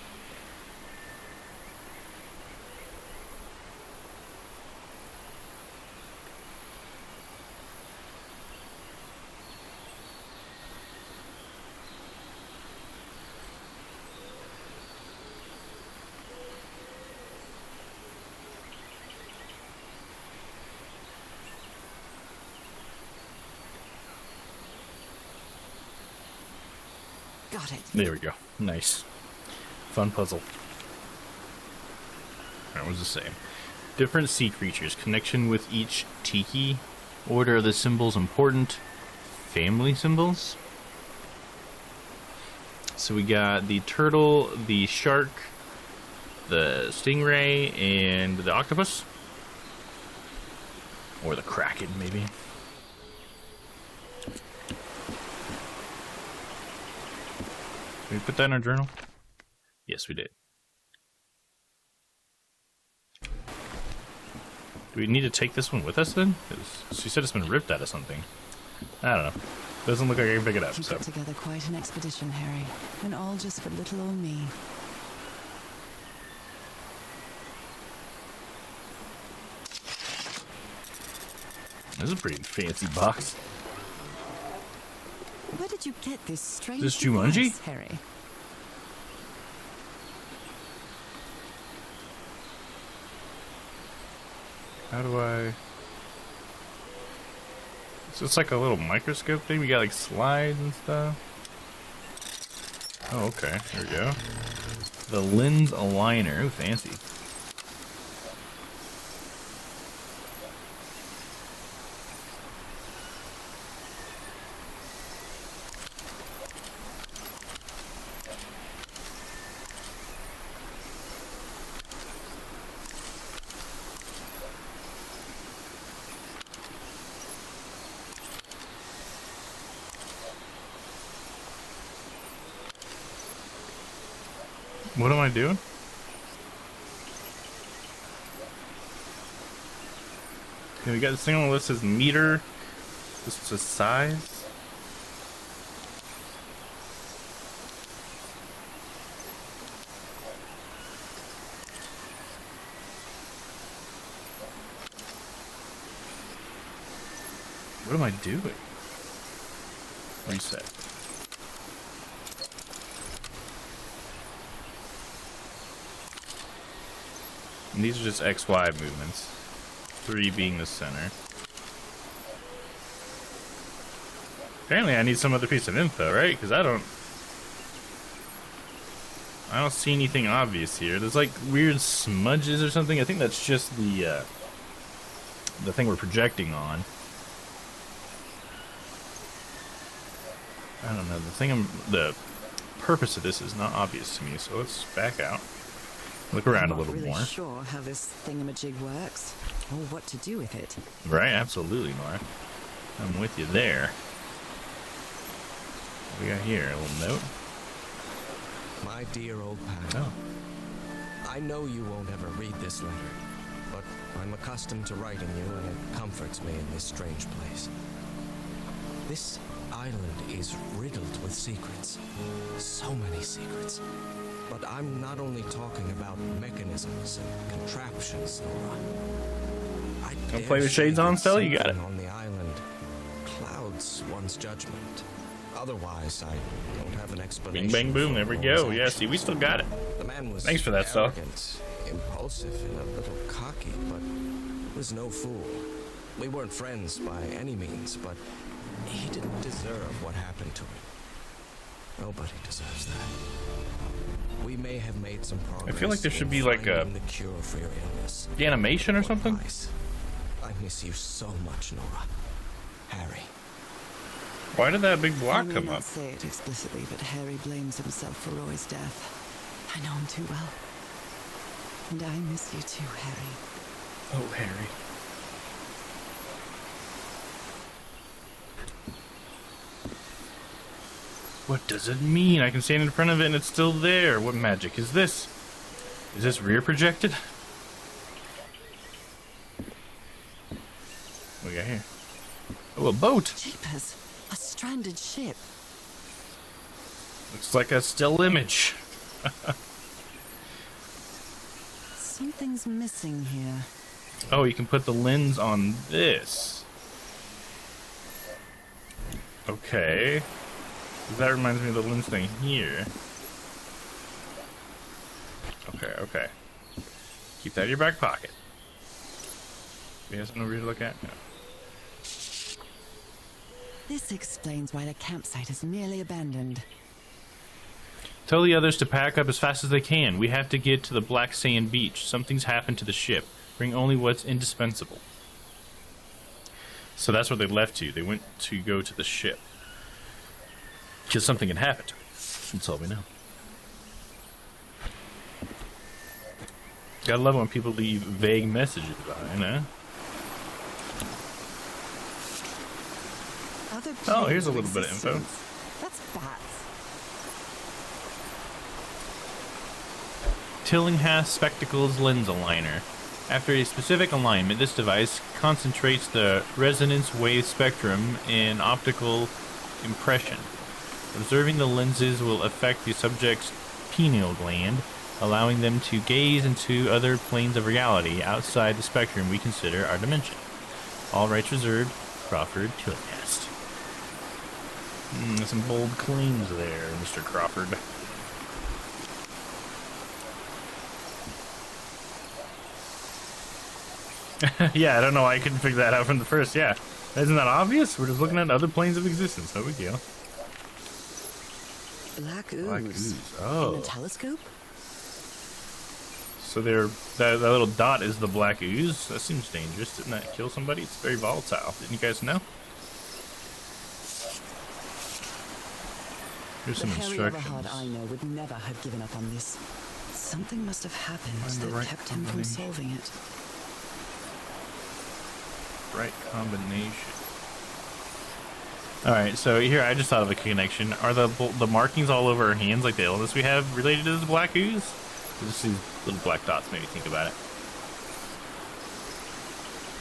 Got it. There we go. Nice. Fun puzzle. That was the same. Different sea creatures. Connection with each tiki. Order of the symbols important. Family symbols. So we got the turtle, the shark, the stingray, and the octopus. Or the kraken, maybe. Did we put that in our journal? Yes, we did. Do we need to take this one with us then? 'Cause she said it's been ripped out of something. I don't know. Doesn't look like I can pick it up. You So put together quite an expedition, Harry. And all just for little old me. this is a pretty fancy box. Where did you get this strange This Jumanji? device, Harry? How do I? So it's like a little microscope thing. We got like slides and stuff. Oh, okay. There we go. The lens aligner. Ooh, fancy. What am I doing? Okay, we got this thing on the list that says meter. This is size. What am I doing? Reset. And these are just XY movements. 3 being the center. Apparently I need some other piece of info, right? Because I don't see anything obvious here. There's like weird smudges or something. I think that's just the thing we're projecting on. I don't know. The purpose of this is not obvious to me, so let's back out. Look around a little I'm not really more. sure how this thingamajig works, or what to do with it. Right, absolutely, Nora. I'm with you there. What we got here? A little note? My dear old pal, Oh. I know you won't ever read this letter, but I'm accustomed to writing you, and it comforts me in this strange place. This island is riddled with secrets. So many secrets. But I'm not only talking about mechanisms and contraptions, Nora. I Don't play with shades on, Stella? You got it. On the island clouds one's judgment. Otherwise, I don't have an explanation. Bing, bang, boom. for There we one's go. Yeah, actions. see, we still got it. The man was Thanks for that, Stella. arrogant, impulsive, and a little cocky, but he was no fool. We weren't friends by any means, but he didn't deserve what happened to him. Nobody deserves that. We may have made some progress. I feel like there should in be like a finding the cure for your illness. animation or something. Price. I miss you so much, Nora. Harry. Why did that big block I may come not up? say it explicitly, but Harry blames himself for Roy's death. I know him too well. And I miss you too, Harry. Oh, Harry. What does it mean? I can stand in front of it and it's still there. What magic is this? Is this rear projected? What we got here? Oh, a boat. Jeepers, a stranded ship. Looks like a still image. Something's missing here. Oh, you can put the lens on this. Okay. That reminds me of the lens thing here. Okay, okay. Keep that in your back pocket. You have something over here to look at? No. This explains why the campsite is nearly abandoned. Tell the others to pack up as fast as they can. We have to get to the Black Sand Beach. Something's happened to the ship. Bring only what's indispensable. So that's where they left to. They went to go to the ship. Because something had happened to it. That's all we know. Gotta love it when people leave vague messages behind, huh? Oh, here's a little bit of info. That's bats. Tillinghast Spectacles Lens Aligner. After a specific alignment, this device concentrates the resonance wave spectrum in optical impression. Observing the lenses will affect the subject's pineal gland, allowing them to gaze into other planes of reality outside the spectrum we consider our dimension. All rights reserved. Crawford Tillinghast. Some bold claims there, Mr. Crawford. Yeah, I don't know why I couldn't figure that out from the first. Yeah, isn't that obvious? We're just looking at other planes of existence. No big deal. Black ooze. Black ooze. In Oh, a telescope? so that little dot is the black ooze. That seems dangerous. Didn't that kill somebody? It's very volatile. Didn't you guys know? Here's The some Harry instructions. Everhard I know would never have given up on this. Something must have happened Find the that right kept him from combination. solving it. Right combination. Alright, so here I just thought of a connection. Are the markings all over our hands, like the illness we have, related to this black ooze? So just these little black dots made me think about it.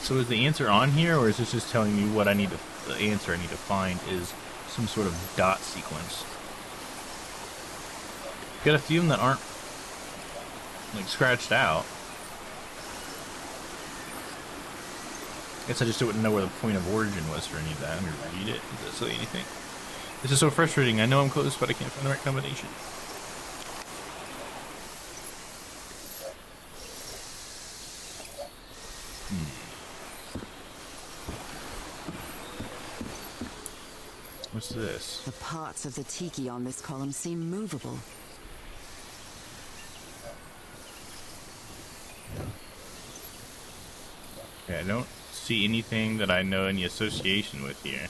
So is the answer on here, or is this just telling me what I need to, the answer I need to find is some sort of dot sequence? Got a few of them that aren't like scratched out. Guess I just wouldn't know where the point of origin was for any of that. Let me read it. Does that say anything? This is so frustrating. I know I'm close, but I can't find the right combination. What's this? The parts of the tiki on this column seem movable. Okay, I don't see anything that I know any association with here.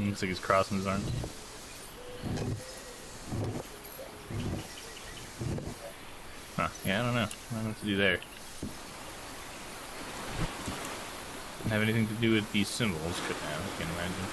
Looks like he's crossing his arms. Huh, yeah, I don't know. I don't know what to do there. Doesn't have anything to do with these symbols, couldn't have, I can't imagine.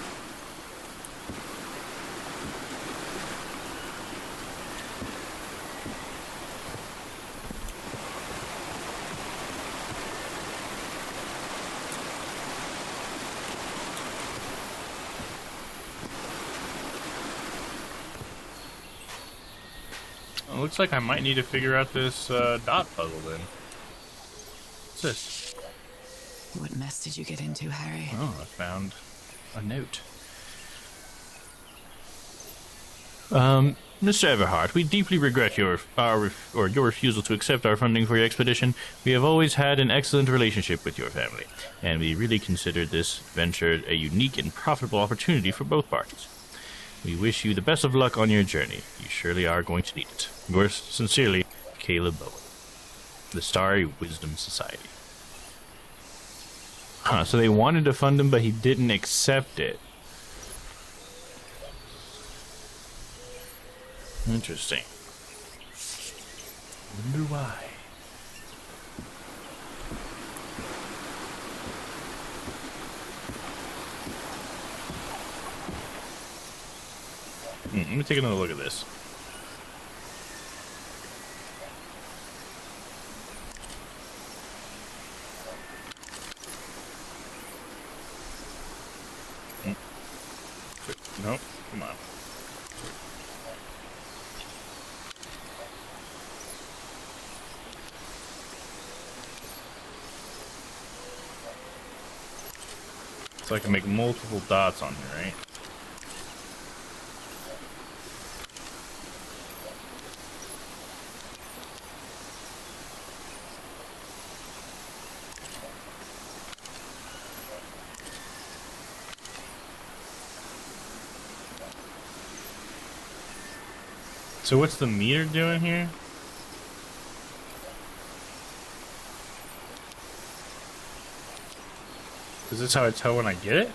It looks like I might need to figure out this dot puzzle then. What's this? What mess did you get into, Harry? Oh, I found a note. Mr. Everhart, we deeply regret your refusal to accept our funding for your expedition. We have always had an excellent relationship with your family, and we really considered this venture a unique and profitable opportunity for both parties. We wish you the best of luck on your journey. You surely are going to need it. Yours sincerely, Caleb Bowen. The Starry Wisdom Society. Huh, so they wanted to fund him, but he didn't accept it. Interesting. Wonder why. Let me take another look at this. Nope, come on. So I can make multiple dots on here, right? So what's the meter doing here? Is this how I tell when I get it?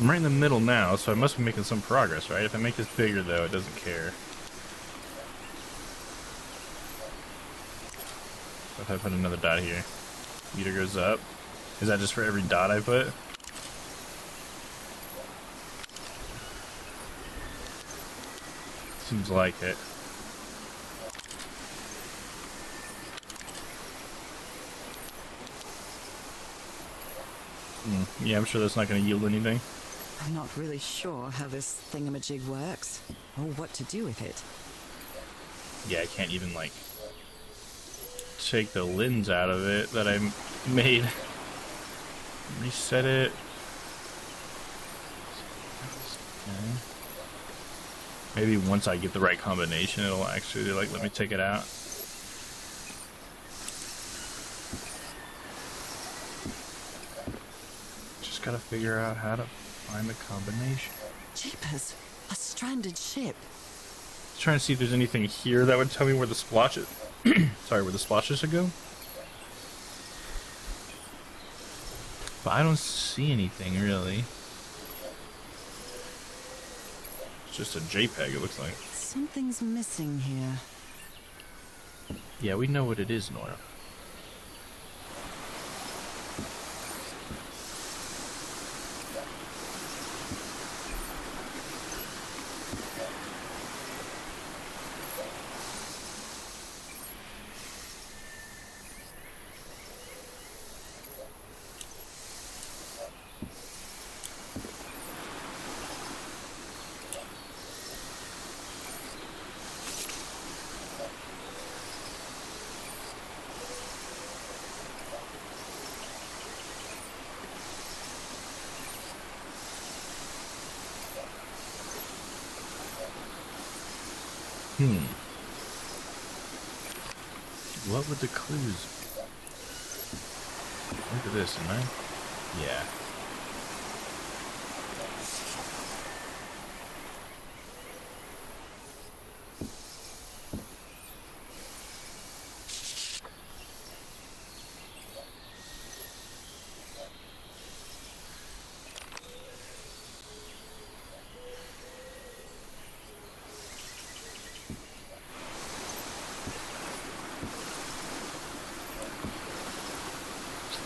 I'm right in the middle now, so I must be making some progress, right? If I make this bigger, though, it doesn't care. What if I put another dot here? Meter goes up. Is that just for every dot I put? Seems like it. Yeah, I'm sure that's not going to yield anything. I'm not really sure how this thingamajig works, or what to do with it. Yeah, I can't even, like, take the lens out of it that I made. Reset it. Okay. Maybe once I get the right combination, it'll actually, like, let me take it out. Just gotta figure out how to find the combination. Jeepers, a stranded ship. Trying to see if there's anything here that would tell me where the splotches sorry, where the splotches should go. But I don't see anything really. It's just a JPEG, it looks like. Something's missing here. Yeah, we know what it is, Nora. What would the clues be? Look at this, am I? Yeah.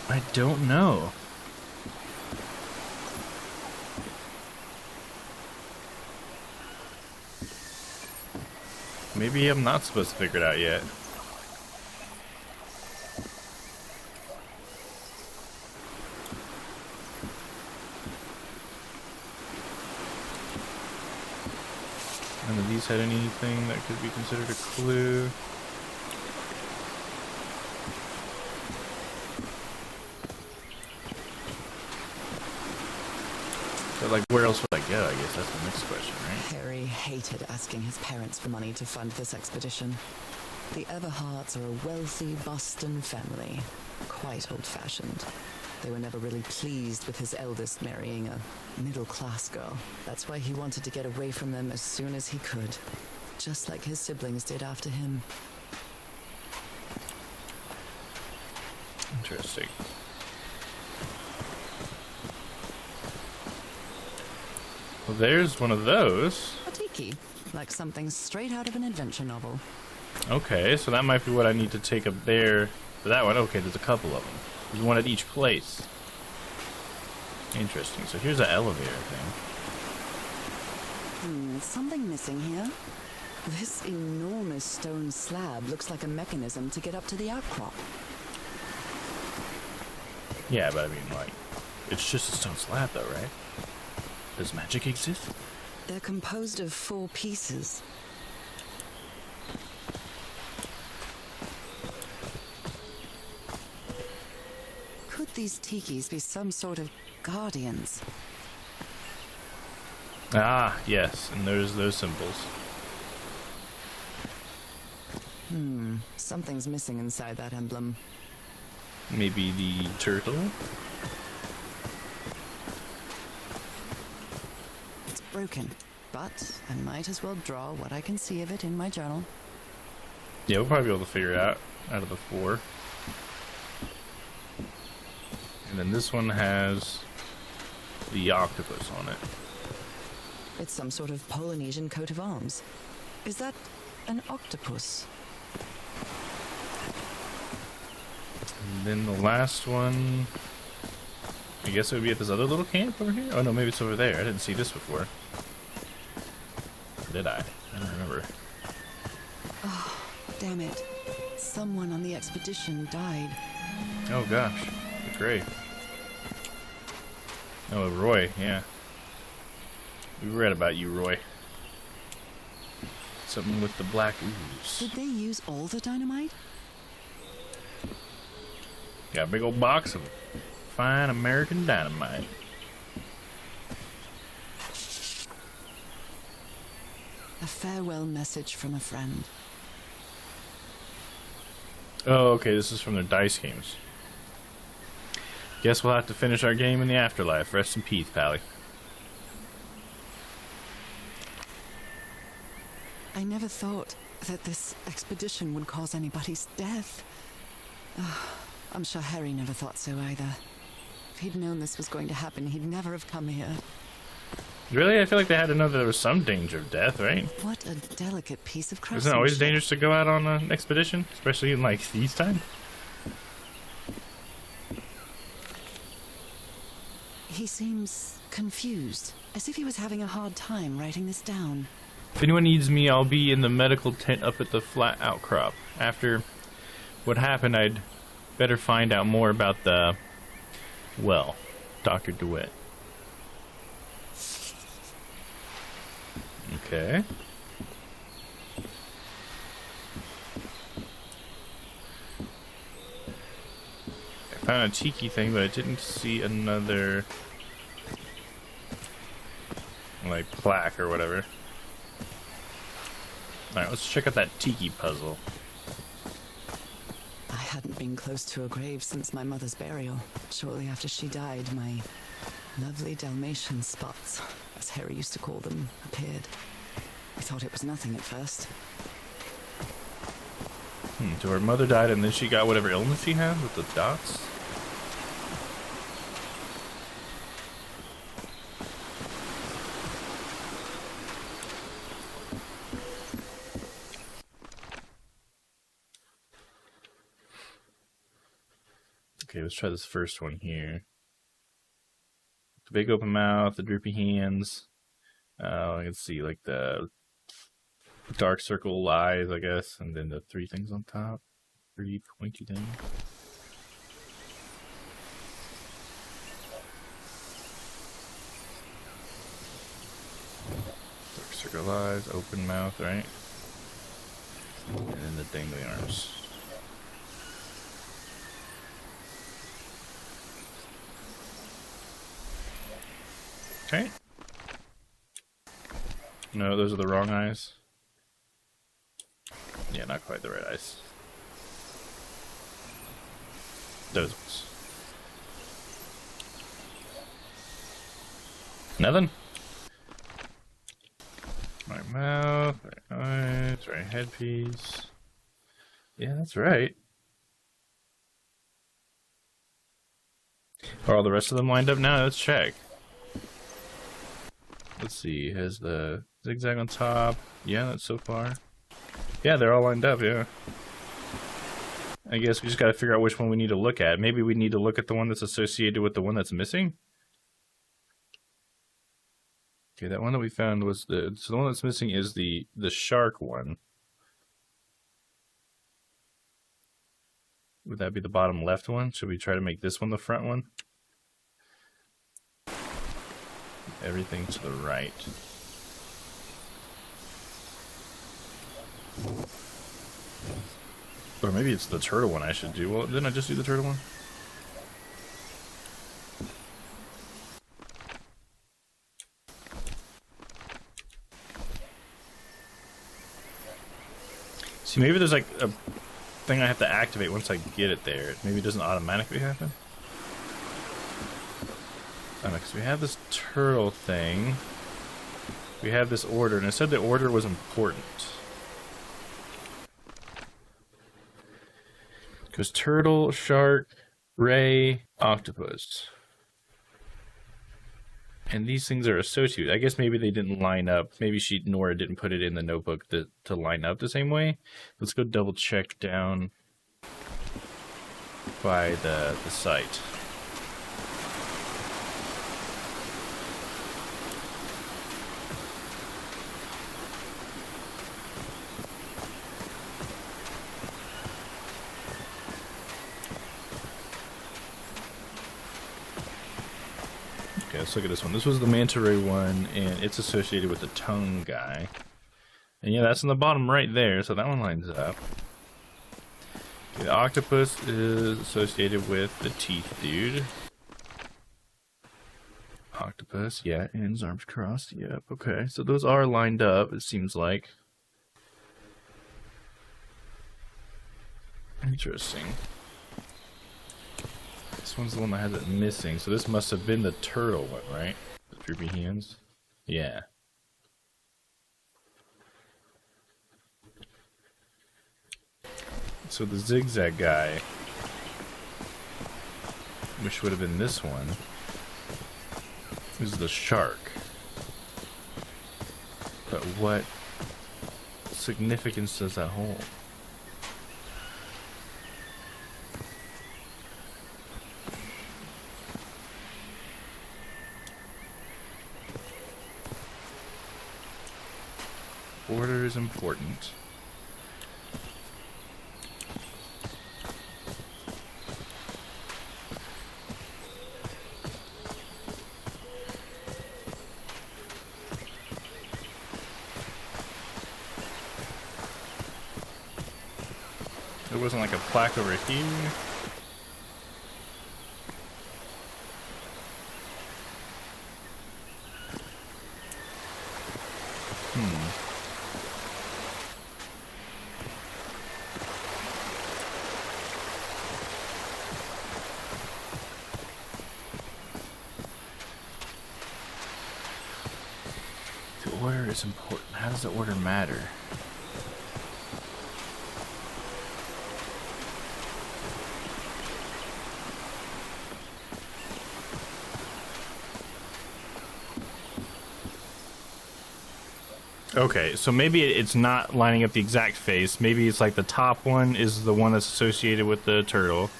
I don't know. Maybe I'm not supposed to figure it out yet. None of these had anything that could be considered a clue. But like, where else would I go? I guess that's the next question, right? Harry hated asking his parents for money to fund this expedition. The Everharts are a wealthy Boston family, quite old-fashioned. They were never really pleased with his eldest marrying a middle-class girl. That's why he wanted to get away from them as soon as he could, just like his siblings did after him. Interesting. Well, there's one of those. A tiki, like something straight out of an adventure novel. Okay, so that might be what I need to take up there for that one. Okay, there's a couple of them. There's one at each place. Interesting. So here's an elevator thing. Something missing here. This enormous stone slab looks like a mechanism to get up to the outcrop. Yeah, but I mean, like, it's just a stone slab, though, right? Does magic exist? They're composed of 4 pieces. Could these tikis be some sort of guardians? Ah, yes, and there's those symbols. Something's missing inside that emblem. Maybe the turtle? It's broken, but I might as well draw what I can see of it in my journal. Yeah, we'll probably be able to figure it out of the 4. And then this one has the octopus on it. It's some sort of Polynesian coat of arms. Is that an octopus? And then the last one, I guess it would be at this other little camp over here? Oh no, maybe it's over there. I didn't see this before. Did I? I don't remember. Oh, damn it. Someone on the expedition died. Oh gosh, the grave. Oh, Roy, yeah. We read about you, Roy. Something with the black ooze. Did they use all the dynamite? Got a big old box of fine American dynamite. A farewell message from a friend. Oh, okay, this is from their dice games. Guess we'll have to finish our game in the afterlife. Rest in peace, Pally. I never thought that this expedition would cause anybody's death. I'm sure Harry never thought so either. If he'd known this was going to happen, he'd never have come here. Really? I feel like they had to know that there was some danger of death, right? What a delicate piece of craftsmanship. Isn't it always dangerous to go out on an expedition? Especially in, like, these times? He seems confused, as if he was having a hard time writing this down. If anyone needs me, I'll be in the medical tent up at the flat outcrop. After what happened, I'd better find out more about the, well, Dr. DeWitt. Okay. I found a tiki thing, but I didn't see another, like, plaque or whatever. Alright, let's check out that tiki puzzle. I hadn't been close to a grave since my mother's burial. Shortly after she died, my lovely Dalmatian spots, as Harry used to call them, appeared. I thought it was nothing at first. So her mother died and then she got whatever illness she had with the dots? Okay, let's try this first one here. The big open mouth, the droopy hands. I can see like the dark circle eyes, I guess, and then the 3 things on top. 3 pointy things. Dark circle eyes, open mouth, right? And then the dangly arms. Okay. No, those are the wrong eyes. Yeah, not quite the right eyes. Those ones. Nothing? Right mouth, right eyes, right headpiece. Yeah, that's right. Are all the rest of them lined up now? Let's check. Let's see, has the zigzag on top? Yeah, that's so far. Yeah, they're all lined up, yeah. I guess we just gotta figure out which one we need to look at. Maybe we need to look at the one that's associated with the one that's missing? Okay, that one that we found was so the one that's missing is the shark one. Would that be the bottom left one? Should we try to make this one the front one? Everything to the right. Or maybe it's the turtle one I should do. Well, didn't I just do the turtle one? See, maybe there's like a thing I have to activate once I get it there. Maybe it doesn't automatically happen. Oh, no, because we have this turtle thing. We have this order, and it said the order was important. Because turtle, shark, ray, octopus. And these things are associated. I guess maybe they didn't line up. Maybe Nora didn't put it in the notebook to line up the same way. Let's go double check down by the site. Okay, let's look at this one. This was the manta ray one, and it's associated with the tongue guy. And yeah, that's in the bottom right there, so that one lines up. Okay, the octopus is associated with the teeth dude. Octopus, yeah, ends, arms crossed, yep, okay. So those are lined up, it seems like. Interesting. This one's the one that has it missing, so this must have been the turtle one, right? The droopy hands? Yeah. So the zigzag guy, which would have been this one, is the shark. But what significance does that hold? Order is important. There wasn't like a plaque over here. The order is important. How does the order matter? Okay, so maybe it's not lining up the exact face. Maybe it's like the top one is the one that's associated with the turtle,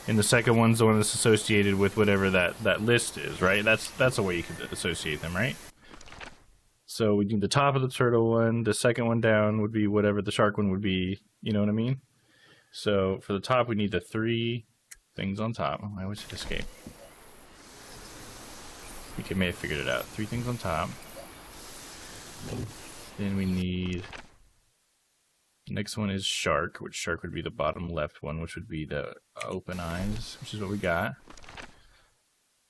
and the second one's the one that's associated with whatever that list is, right? That's a way you could associate them, right? So we need the top of the turtle one, the second one down would be whatever the shark one would be, you know what I mean? So for the top, we need the 3 things on top. Oh, I always hit escape. We may have figured it out. 3 things on top. Then we need, next one is shark, which shark would be the bottom left one, which would be the open eyes, which is what we got.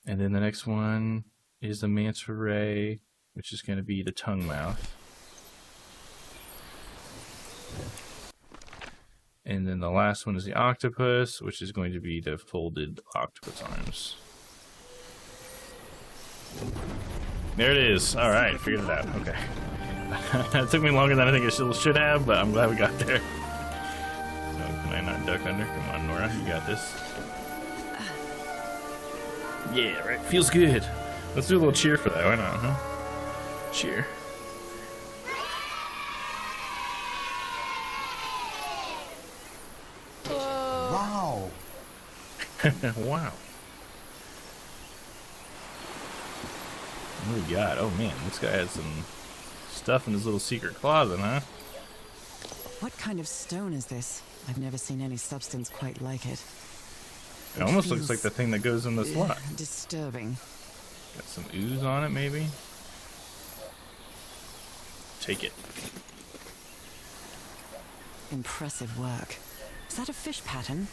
And then the next one is the manta ray, which is going to be the tongue mouth. And then the last one is the octopus, which is going to be the folded octopus arms. There it is. All right, figured it out. Okay. It took me longer than I think it should have, but I'm glad we got there. So can I not duck under? Come on, Nora, you got this. Yeah, right. Feels good. Let's do a little cheer for that. Why not, huh? Cheer. Wow. Wow. What do we got? Oh man, this guy has some stuff in his little secret closet, huh? What kind of stone is this? I've never seen any substance quite like it. It almost looks like the thing that goes in the slot. Disturbing. Got some ooze on it, maybe? Take it. Impressive work. Is that a fish pattern?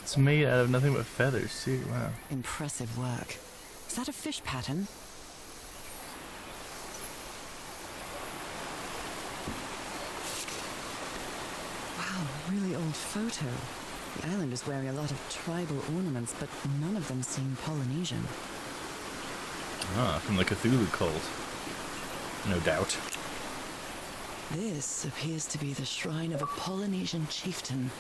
It's made out of nothing but feathers, see? Wow. Impressive work. Is that a fish pattern? Wow, really old photo. The island is wearing a lot of tribal ornaments, but none of them seem Polynesian. Ah, from the Cthulhu cult. No doubt. This appears to be the shrine of a Polynesian chieftain.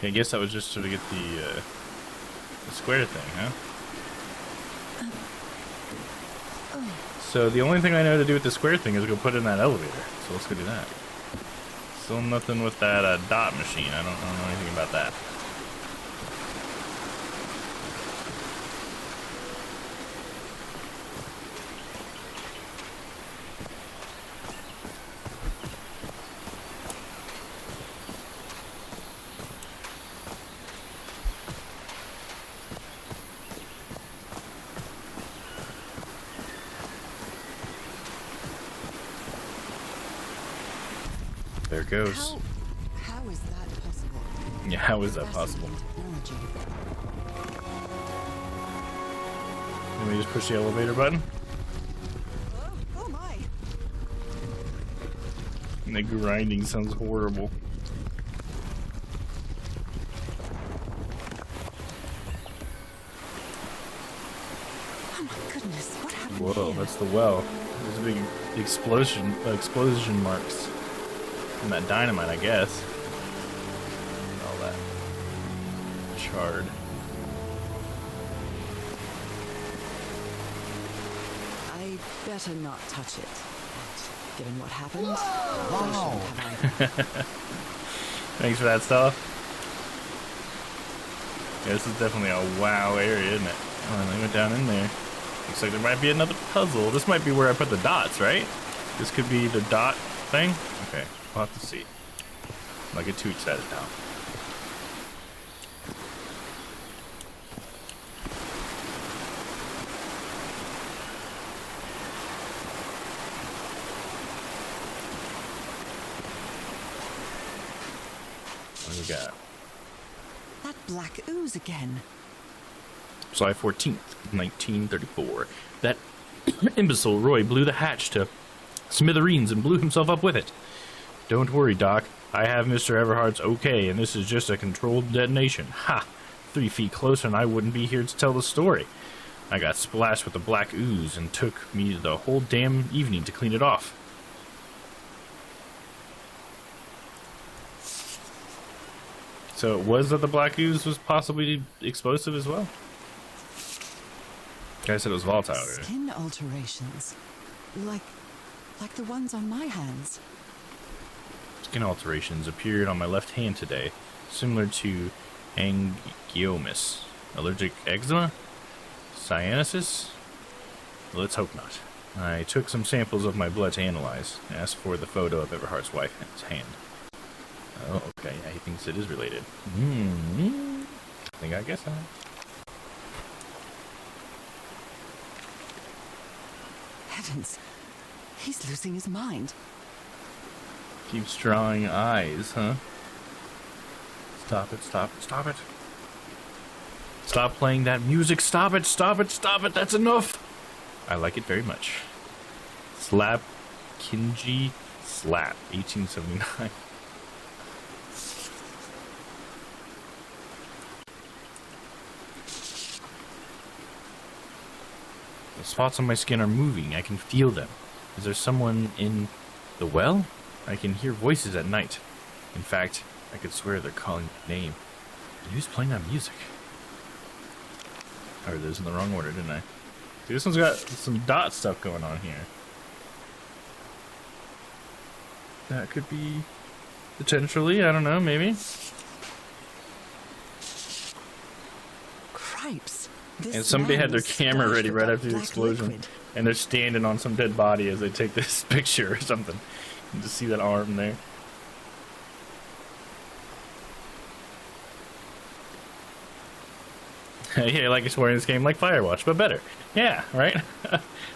I guess that was just to get the square thing, huh? So the only thing I know to do with the square thing is go put it in that elevator. So let's go do that. Still nothing with that dot machine. I don't know anything about that. There it goes. How is that possible? Yeah, how is that possible? Technology. Let me just push the elevator button. Oh my! And the grinding sounds horrible. Oh my goodness, what happened Whoa, here? that's the well. There's a big explosion marks from that dynamite, I guess. All that charred. I better not touch it. Given what happened, Wow. I shouldn't have either. Thanks for that stuff. Yeah, this is definitely a wow area, isn't it? Oh, they went down in there. Looks like there might be another puzzle. This might be where I put the dots, right? This could be the dot thing? Okay, we'll have to see. Like a to each side of town. What do we got? That black ooze again. July 14th, 1934. That imbecile Roy blew the hatch to smithereens and blew himself up with it. Don't worry, Doc. I have Mr. Everhart's okay, and this is just a controlled detonation. Ha! 3 feet closer and I wouldn't be here to tell the story. I got splashed with the black ooze and took me the whole damn evening to clean it off. So it was that the black ooze was possibly explosive as well? I said it was volatile. Right? Skin alterations. Like the ones on my hands. Skin alterations appeared on my left hand today, similar to angiomas. Allergic eczema? Cyanosis? Let's hope not. I took some samples of my blood to analyze, and asked for the photo of Everhart's wife's hand. Oh, okay, yeah, he thinks it is related. I guess so. Heavens, he's losing his mind. Keeps drawing eyes, huh? Stop it, stop it, stop it. Stop playing that music. Stop it, stop it, stop it. That's enough. I like it very much. Slap Kinji Slap, 1879. The spots on my skin are moving. I can feel them. Is there someone in the well? I can hear voices at night. In fact, I could swear they're calling my name. And who's playing that music? I read those in the wrong order, didn't I? Dude, this one's got some dot stuff going on here. That could be potentially, I don't know, maybe. Cripes. This And somebody had their man camera ready splashed right with after the black explosion. liquid. And they're standing on some dead body as they take this picture or something. You just see that arm there. Yeah, like exploring this game like Firewatch, but better. Yeah, right?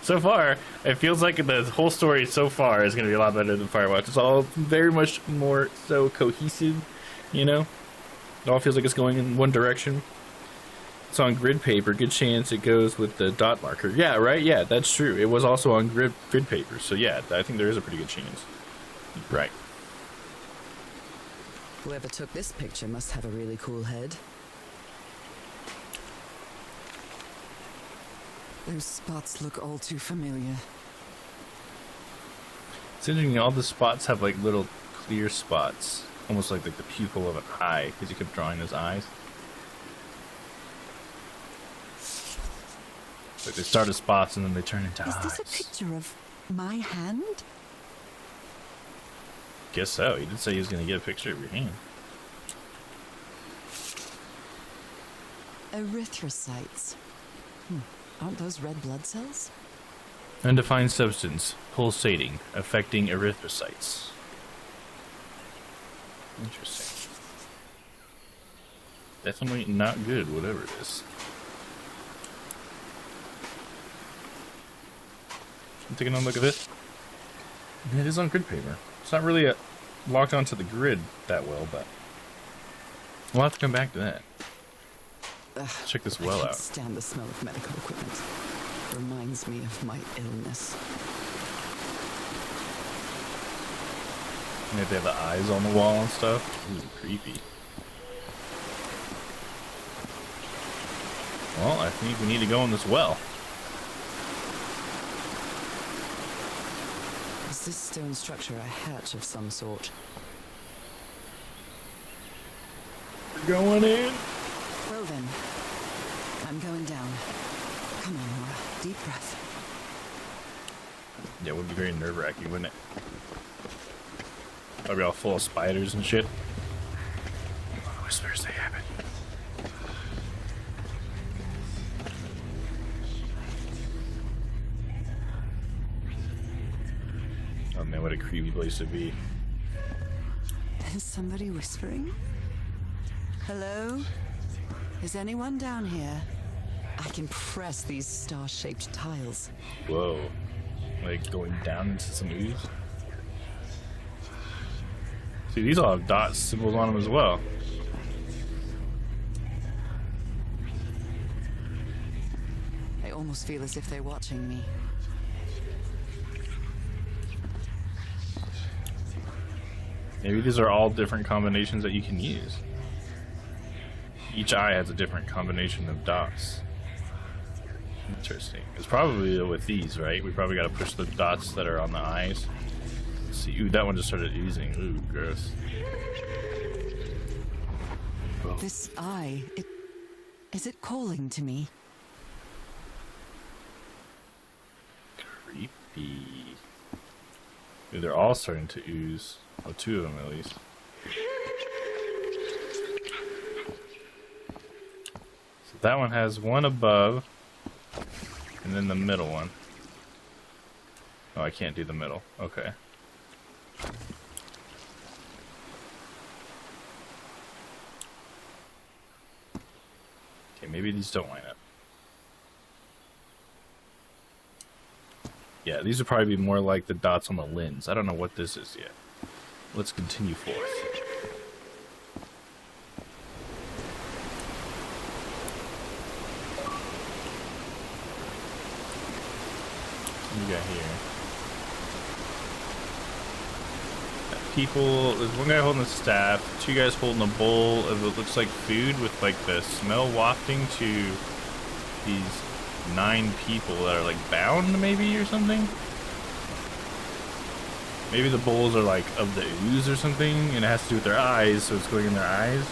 So far, it feels like the whole story so far is going to be a lot better than Firewatch. It's all very much more so cohesive, you know? It all feels like it's going in one direction. It's on grid paper. Good chance it goes with the dot marker. Yeah, right? Yeah, that's true. It was also on grid paper. So yeah, I think there is a pretty good chance. Right. Whoever took this picture must have a really cool head. Those spots look all too familiar. It's interesting, all the spots have like little clear spots. Almost like the pupil of an eye, because you kept drawing those eyes. Like they start as spots and then they turn into Is eyes. this a picture of my hand? Guess so. He did say he was going to get a picture of your hand. Erythrocytes. Aren't those red blood cells? Undefined substance, pulsating, affecting erythrocytes. Interesting. Definitely not good, whatever it is. I'm taking a look at this. It is on grid paper. It's not really locked onto the grid that well, but we'll have to come back to that. Check this well I can't out. stand the smell of medical equipment. Reminds me of my illness. Maybe they have the eyes on the wall and stuff. Ooh, creepy. Well, I think we need to go in this well. Is this stone structure a hatch of some sort? We're going in. Well then, I'm going down. Come on, Nora. Deep breath. Yeah, it would be very nerve-wracking, wouldn't it? Probably all full of spiders and shit. Oh, the whispers, they happen. Oh man, what a creepy place to be. Is somebody whispering? Hello? Is anyone down here? I can press these star-shaped tiles. Whoa. Like going down into some ooze? See, these all have dot symbols on them as well. I almost feel as if they're watching me. Maybe these are all different combinations that you can use. Each eye has a different combination of dots. Interesting. It's probably with these, right? We probably got to push the dots that are on the eyes. Let's see. Ooh, that one just started oozing. Ooh, gross. Whoa. This eye, is it calling to me? Creepy. Ooh, they're all starting to ooze. Well, two of them at least. So that one has one above, and then the middle one. Oh, I can't do the middle. Okay. Okay, maybe these don't line up. Yeah, these would probably be more like the dots on the lens. I don't know what this is yet. let's continue forth. What do we got here? People, there's one guy holding a staff, two guys holding a bowl of what looks like food with like the smell wafting to these 9 people that are like bound maybe or something. Maybe the bowls are like of the ooze or something and it has to do with their eyes, so it's going in their eyes.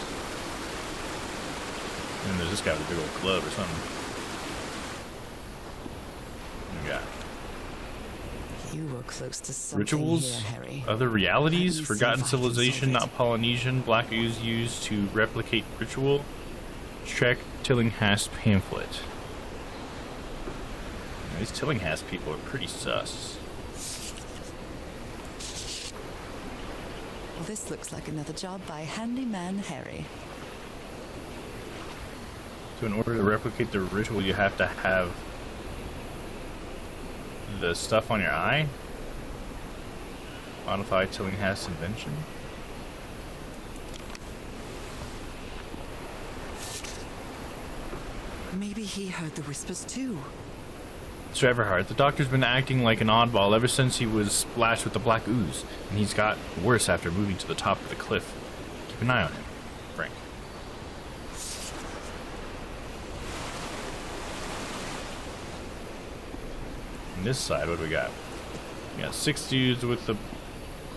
And then there's this guy with a big old club or something. What do we got? You were close to something Rituals, here, Harry. other realities, How do you forgotten see if I can civilization, solve not it? Polynesian, black ooze used to replicate ritual. Check Tillinghast pamphlet. Now, these Tillinghast people are pretty sus. Well, this looks like another job by Handyman Harry. So in order to replicate the ritual, you have to have the stuff on your eye. Modify Tillinghast invention. Maybe he heard the whispers too. Mr. Everhart, the doctor's been acting like an oddball ever since he was splashed with the black ooze, and he's got worse after moving to the top of the cliff. Keep an eye on him, Frank. On this side, what do we got? We got 6 dudes with the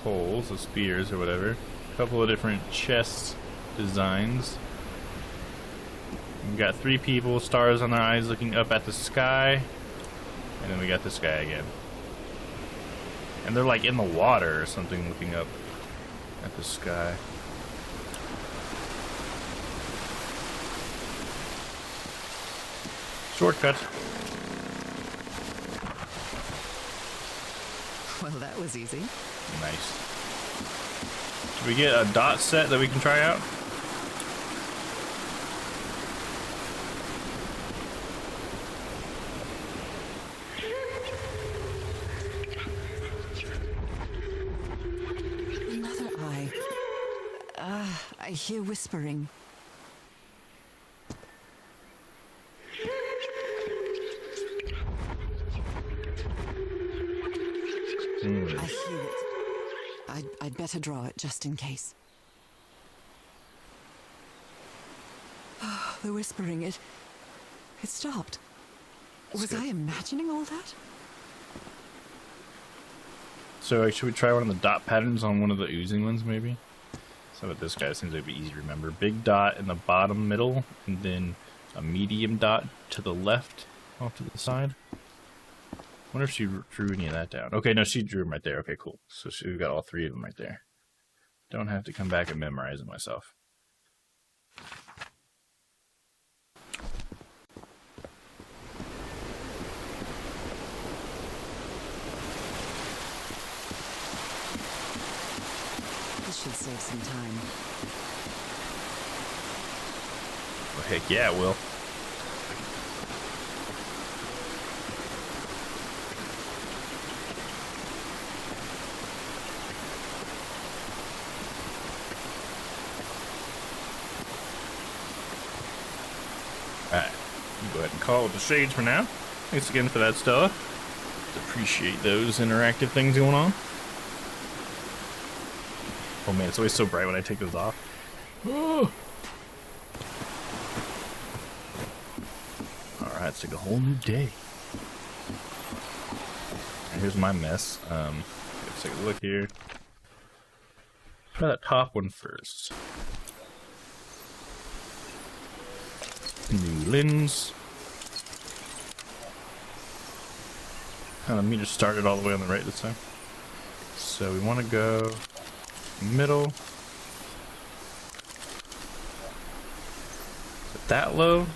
poles, the spears or whatever. A couple of different chest designs. We got 3 people, stars on their eyes looking up at the sky. And then we got this guy again. And they're like in the water or something looking up at the sky. Shortcut. Well, that was easy. Nice. Should we get a dot set that we can try out? Another eye. I hear whispering. I hear it. I'd better draw it just in case. The whispering, it stopped. Was I imagining all that? So should we try one of the dot patterns on one of the oozing ones maybe? So with this guy seems like it'd be easy to remember. Big dot in the bottom middle, and then a medium dot to the left off to the side. Wonder if she drew any of that down. Okay, no, she drew them right there. Okay, cool. So we got all 3 of them right there. Don't have to come back and memorize it myself. This should save some time. Oh, heck yeah, it will. Alright, go ahead and call it the shades for now. Thanks again for that, Stella. Appreciate those interactive things going on. Oh man, it's always so bright when I take those off. Oh. Alright, it's like a whole new day. And here's my mess. Let's take a look here. Try that top one first. New lens. The meter started all the way on the right this time. So we want to go middle. Is it that low?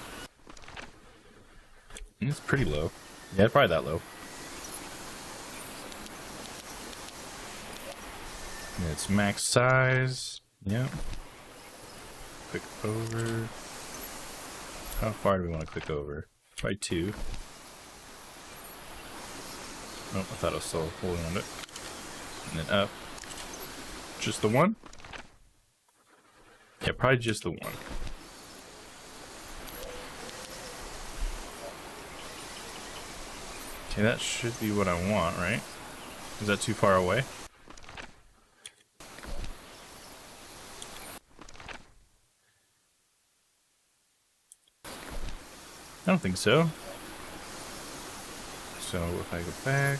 It's pretty low. Yeah, probably that low. And it's max size. Yep. Click over. How far do we want to click over? Probably 2. Oh, I thought I was still holding on it. And then up. Just the one? Yeah, probably just the one. Okay, that should be what I want, right? Is that too far away? I don't think so. So if I go back...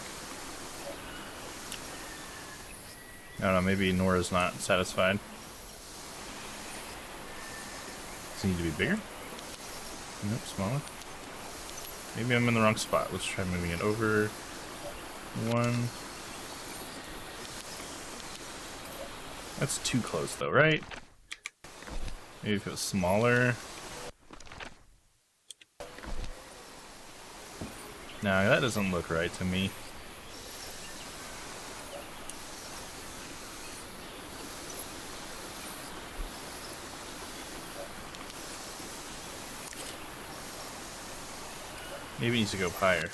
I don't know, maybe Nora's not satisfied. Does it need to be bigger? Nope, smaller. Maybe I'm in the wrong spot. Let's try moving it over. 1. That's too close though, right? Maybe if it was smaller. No, that doesn't look right to me. Maybe it needs to go up higher.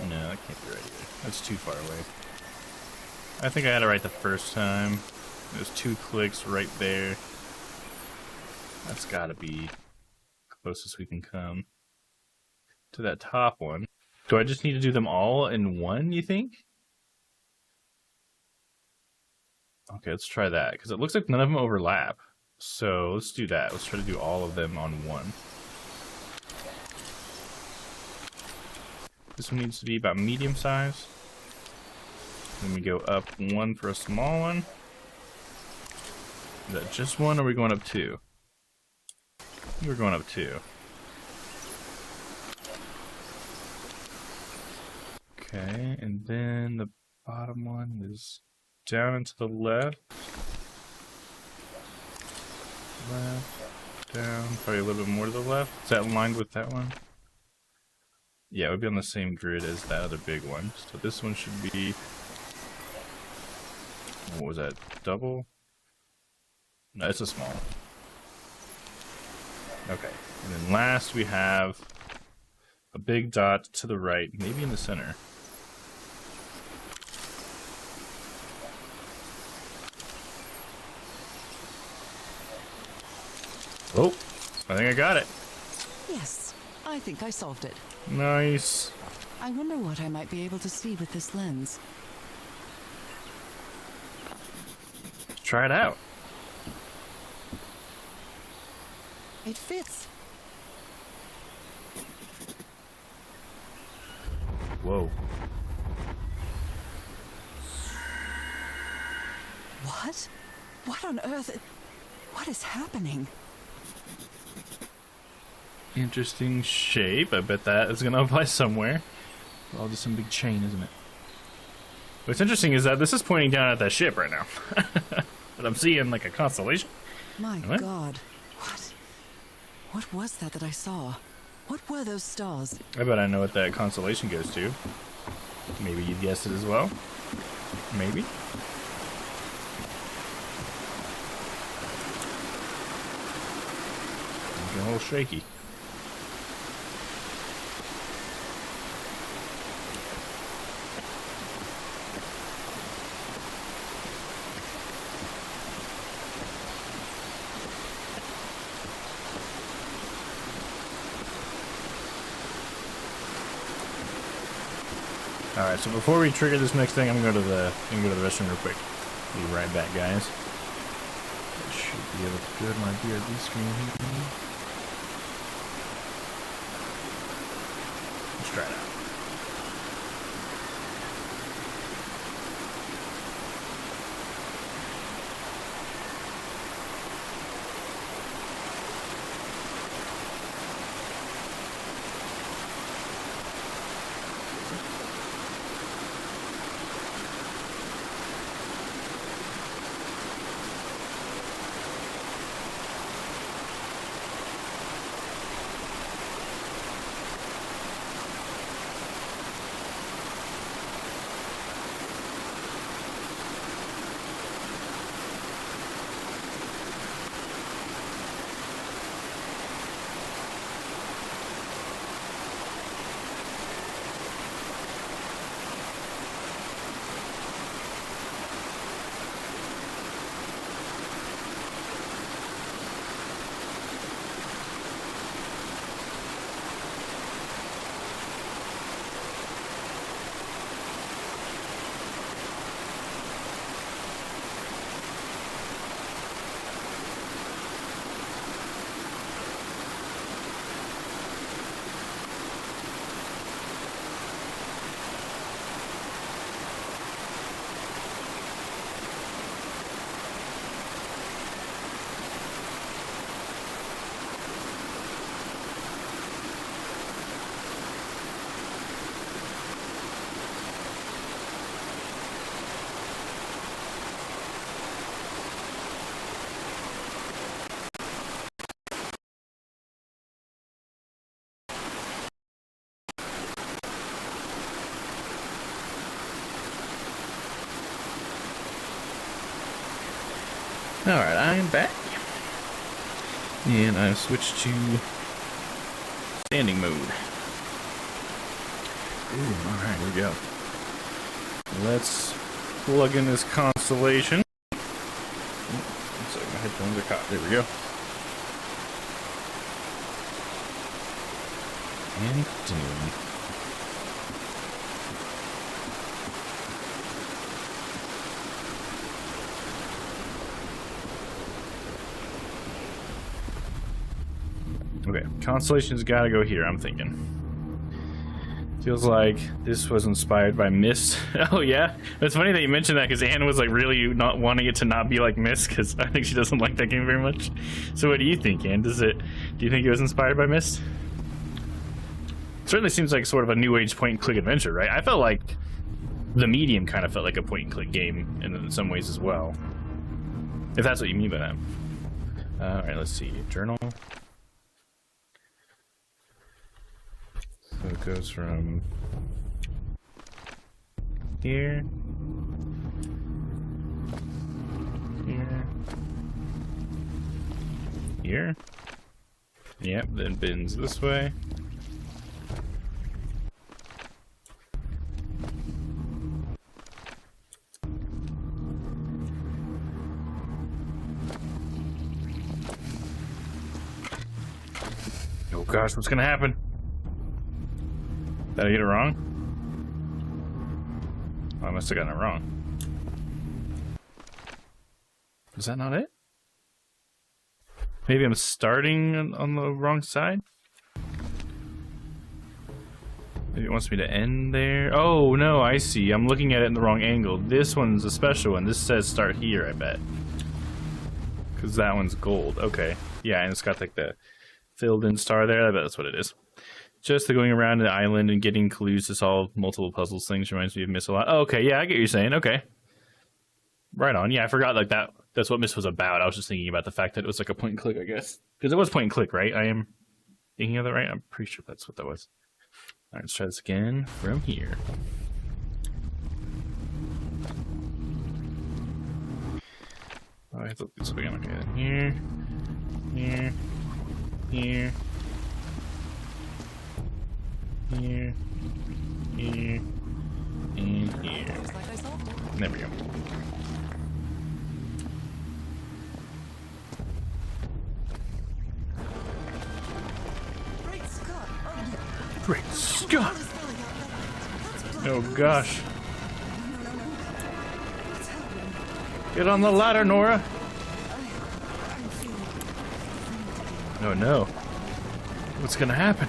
No, that can't be right either. That's too far away. I think I had it right the first time. There's 2 clicks right there. That's gotta be closest we can come to that top one. Do I just need to do them all in one, you think? Okay, let's try that, because it looks like none of them overlap. So let's do that. Let's try to do all of them on one. This one needs to be about medium size. Then we go up 1 for a small one. Is that just 1, or are we going up 2? I think we're going up 2. Okay, and then the bottom one is down and to the left. Left, down, probably a little bit more to the left. Is that aligned with that one? Yeah, it would be on the same grid as that other big one. So this one should be... What was that? Double? No, it's a small one. Okay. And then last we have a big dot to the right, maybe in the center. Oh, I think I got it. Yes, I think I solved it. Nice. I wonder what I might be able to see with this lens. Try it out. It fits. Whoa. What? What on earth? What is happening? Interesting shape. I bet that is going to apply somewhere. All just some big chain, isn't it? What's interesting is that this is pointing down at that ship right now. But I'm seeing like a constellation. My What? God. What was that I saw? What were those stars? I bet I know what that constellation goes to. Maybe you guessed it as well. Maybe. I'm getting a little shaky. Alright, so before we trigger this next thing, I'm gonna go to the restroom real quick. Be right back, guys. I should be able to go to my BRB screen here. Let's try it out. Alright, I am back. And I've switched to standing mode. Ooh, alright, here we go. Let's plug in this constellation. So my headphones are caught. There we go. And continuing. Okay, Constellation's gotta go here, I'm thinking. Feels like this was inspired by Myst. Oh yeah? It's funny that you mentioned that because Anne was like really not wanting it to not be like Myst because I think she doesn't like that game very much. So what do you think, Anne? Do you think it was inspired by Myst? Certainly seems like sort of a new age point and click adventure, right? I felt like The Medium kind of felt like a point and click game in some ways as well. If that's what you mean by that. Alright, let's see. Journal. So it goes from here, here. Yep, then bins this way. Oh gosh, what's gonna happen? Did I get it wrong? Oh, I must have gotten it wrong. Is that not it? Maybe I'm starting on the wrong side? Maybe it wants me to end there. Oh, no, I see. I'm looking at it in the wrong angle. This one's a special one. This says start here, I bet. Because that one's gold. Okay. Yeah, and it's got like the filled in star there. I bet that's what it is. Just the going around the island and getting clues to solve multiple puzzles things reminds me of Myst a lot. Oh, okay, yeah, I get what you're saying. Okay. Right on. Yeah, I forgot like that. That's what Myst was about. I was just thinking about the fact that it was like a point and click, I guess. Because it was point and click, right? I am thinking of that right? I'm pretty sure that's what that was. Alright, let's try this again from here. Alright, so this way. Okay, here, here, here. Here, here, and here. There we go. Great Scott! Oh gosh. Get on the ladder, Nora! Oh no. What's gonna happen?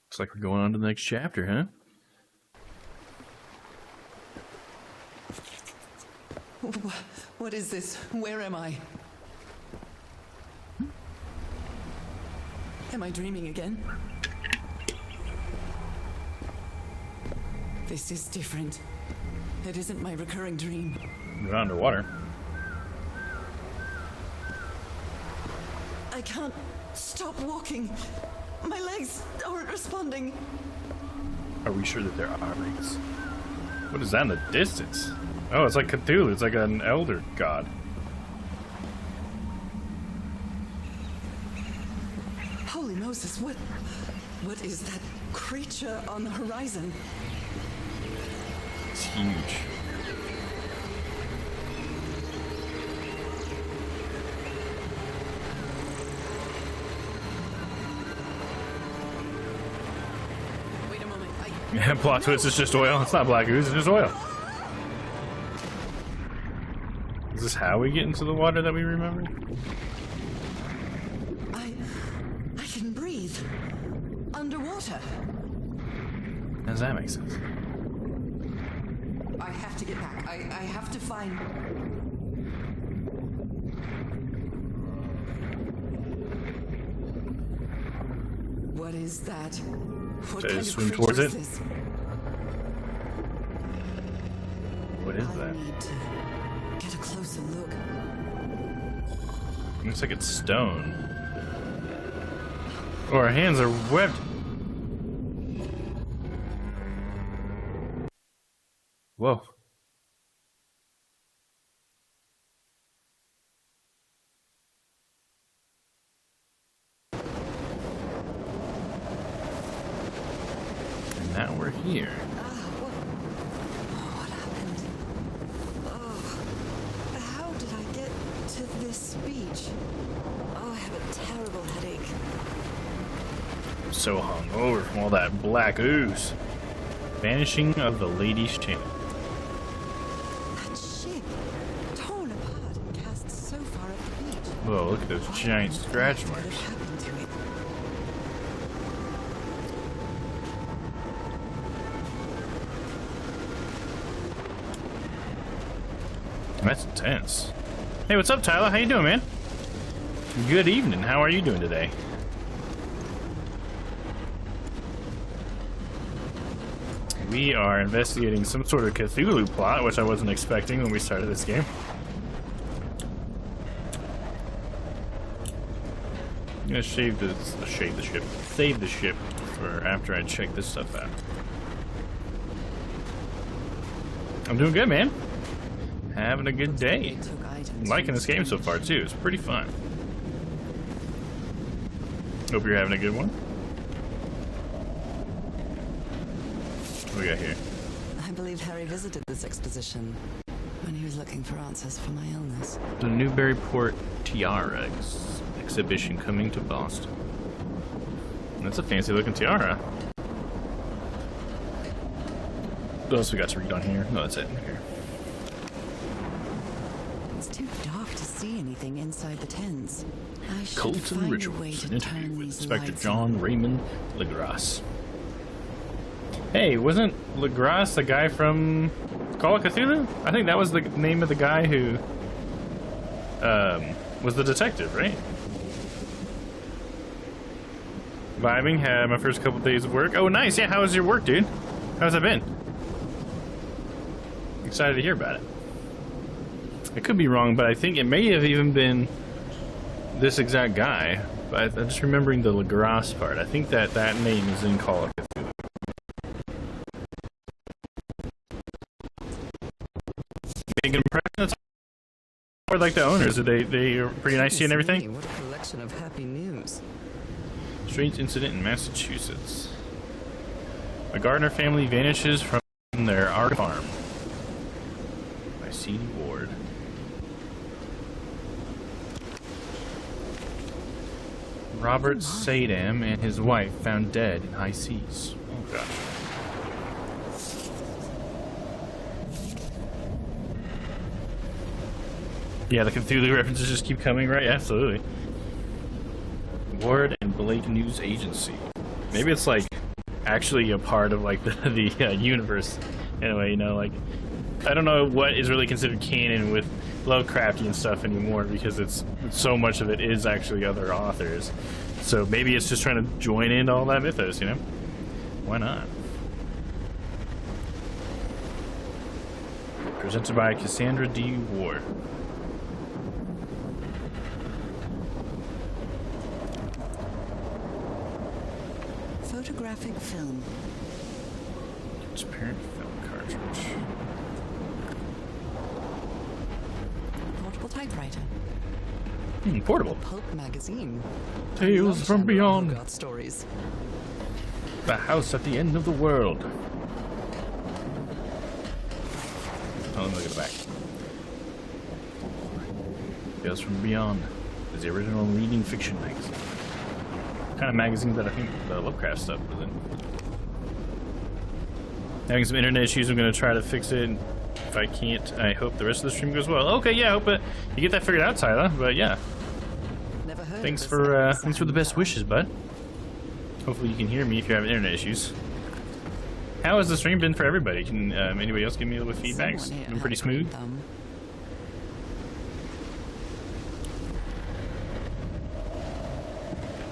Looks like we're going on to the next chapter, huh? What is this? Where am I? Am I dreaming again? This is different. It isn't my recurring dream. We're underwater. I can't stop walking. My legs aren't responding. Are we sure that there are rings? What is that in the distance? Oh, it's like Cthulhu. It's like an elder god. Holy Moses, what is that creature on the horizon? It's huge. Wait a moment. Yeah, plot twist, it's just oil. It's not black ooze, it's just oil. Is this how we get into the water that we remember? I can breathe underwater. How does that make sense? I have to get back. I have to find. What is that? What Should I kind just of swim towards creature it? is this? What is I that? need to get a closer look. Looks like it's stone. Oh, our hands are webbed. Whoa. And now we're here. What happened? Oh, how did I get to this beach? Oh, I have a terrible headache. I'm so hungover from all that black ooze. Vanishing of the Lady's Chain. That ship, torn apart and cast so far up the beach. Whoa, look at those giant scratch What marks. happened to it? That's intense. Hey, what's up, Tyler? How you doing, man? Good evening. How are you doing today? We are investigating some sort of Cthulhu plot, which I wasn't expecting when we started this game. I'm gonna save the ship for after I check this stuff out. I'm doing good, man. Having a good day. It took items I'm liking from this game so far too. It's pretty fun. Hope you're having a good one. What we got here? I believe Harry visited this exposition when he was looking for answers for my illness. The Newburyport Tiara exhibition coming to Boston. That's a fancy looking tiara. What else we got to read on here? No, that's it. Here. It's too dark to see anything inside the tents. I should Cult find and a way Rituals, to an interview turn with these Inspector lights John on. Raymond Legrasse. Hey, wasn't Legrasse the guy from Call of Cthulhu? I think that was the name of the guy who was the detective, right? Vibing, had my first couple days of work. Oh, nice. Yeah, how was your work, dude? How's it been? Excited to hear about it. I could be wrong, but I think it may have even been this exact guy. But I'm just remembering the Legrasse part. I think that name is in Call of Cthulhu. Make an impression. That's like the owners. They are pretty nice to you and Goodness everything. me, what a collection of happy news. Strange incident in Massachusetts. A Gardner family vanishes from their art farm. By C.D. Ward. Robert Sadam and his wife found dead in high seas. Oh gosh. Yeah, the Cthulhu references just keep coming, right? Absolutely. Ward and Blake News Agency. Maybe it's like actually a part of like the universe. Anyway, you know, like I don't know what is really considered canon with Lovecraftian stuff anymore because it's so much of it is actually other authors. So maybe it's just trying to join into all that mythos, you know? Why not? Presented by Cassandra D. Ward. Photographic film. Transparent film cartridge. Portable typewriter. Portable. Pulp magazine. Tales from Love Beyond. Shamrock stories. The house at the end of the world. Oh, let me look at the back. Tales from Beyond is the original reading fiction magazine. Kind of magazine that I think the Lovecraft stuff was in. Having some internet issues, I'm going to try to fix it. If I can't, I hope the rest of the stream goes well. Okay, yeah, I hope you get that figured out, Tyler. But yeah, Never heard thanks of for this thanks for the best wishes, bud. Hopefully you can hear me if you're having internet issues. How has the stream been for everybody? Can anybody else give me a little feedback? It's Someone here been pretty had green smooth. thumb.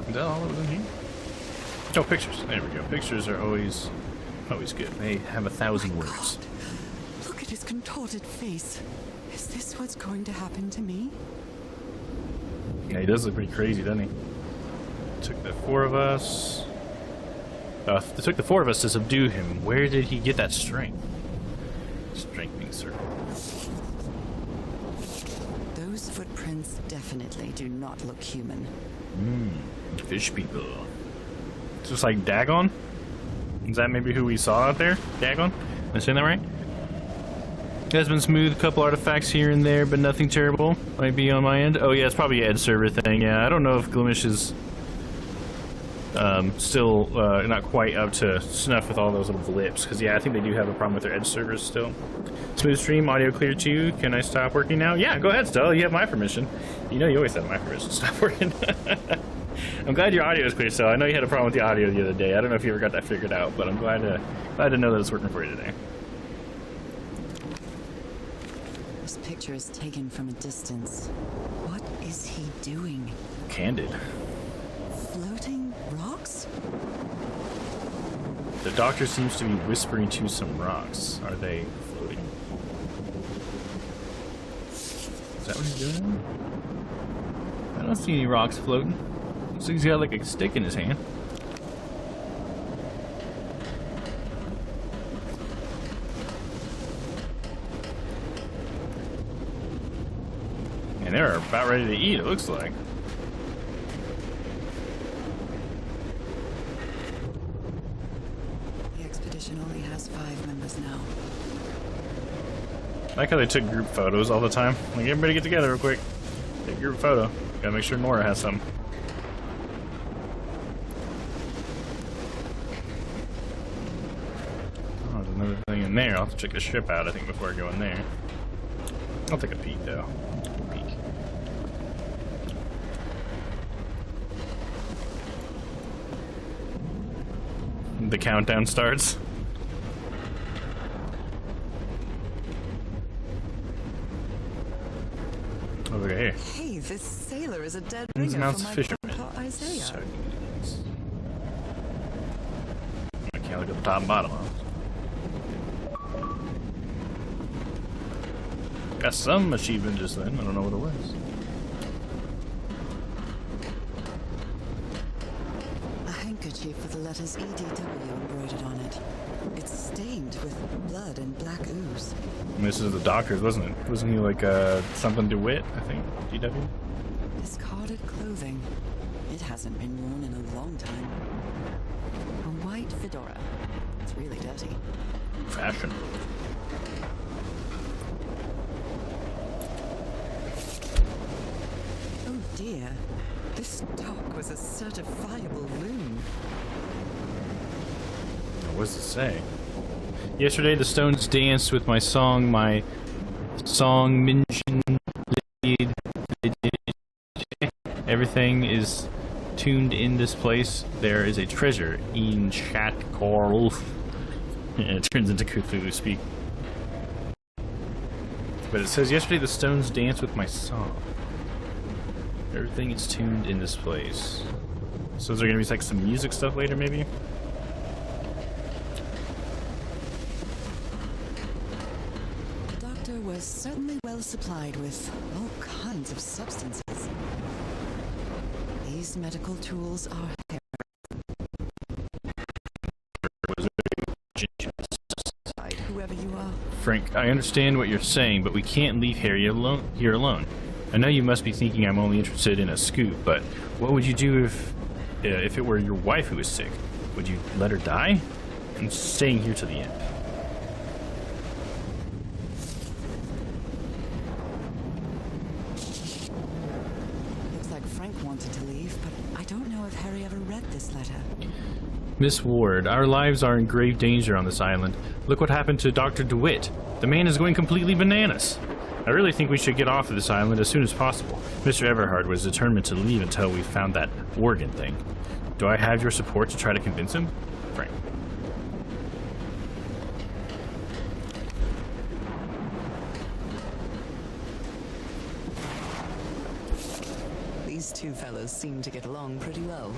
Is that all that was in here? Oh, pictures. There we go. Pictures are always good. They have 1,000 words. Look at his contorted face. Is this what's going to happen to me? Yeah, he does look pretty crazy, doesn't he? Took the 4 of us. It took the 4 of us to subdue him. Where did he get that strength? Strengthening circle. Those footprints definitely do not look human. Fish people. It's just like Dagon? Is that maybe who we saw out there? Dagon? Am I saying that right? It has been smooth, a couple artifacts here and there, but nothing terrible. Might be on my end. Oh yeah, it's probably an Ed server thing. Yeah, I don't know if Glimish is still not quite up to snuff with all those little blips, because yeah, I think they do have a problem with their Edge servers still. Smooth stream, audio clear to you. Can I stop working now? Yeah, go ahead, Stella. You have my permission. You know you always have my permission to stop working. I'm glad your audio is clear, Stella. I know you had a problem with the audio the other day. I don't know if you ever got that figured out, but I'm glad to know that it's working for you today. This picture is taken from a distance. What is he doing? Candid. Floating rocks? The doctor seems to be whispering to some rocks. Are they floating? Is that what he's doing? I don't see any rocks floating. Looks like he's got like a stick in his hand. And they're about ready to eat, it looks like. The expedition only has 5 members now. I like how they took group photos all the time. Like, everybody get together real quick. Take a group photo. Gotta make sure Nora has some. Oh, there's another thing in there. I'll have to check the ship out, I think, before I go in there. I'll take a peek, though. Peek. The countdown starts. Over here. Hey, this sailor is a dead Ins and ringer outs for my fisherman. grandpa Isaiah. Sardines. I can't look at the top and bottom. Got some achievement just then. I don't know what it was. A handkerchief with the letters EDW embroidered on it. It's stained with blood and black ooze. And this is the doctor's, wasn't it? Wasn't he like something DeWitt, I think? DW? Discarded clothing. It hasn't been worn in a long time. A white fedora. It's really dirty. Fashion. Oh dear. This dock was a certifiable loon. What does it say? Yesterday the Stones danced with my song mentioned. Everything is tuned in this place. There is a treasure in chat coral. Yeah, it turns into Cthulhu speak. But it says yesterday the Stones danced with my song. Everything is tuned in this place. So is there gonna be like some music stuff later maybe? Was certainly well supplied with all kinds of substances. These medical tools are whoever you are. Frank, I understand what you're saying, but we can't leave Harry here alone. I know you must be thinking I'm only interested in a scoop, but what would you do if it were your wife who was sick? Would you let her die? I'm staying here to the end. Miss Ward, our lives are in grave danger on this island. Look what happened to Dr. DeWitt. The man is going completely bananas. I really think we should get off of this island as soon as possible. Mr. Everhard was determined to leave until we found that organ thing. Do I have your support to try to convince him? Frank. These two fellows seem to get along pretty well.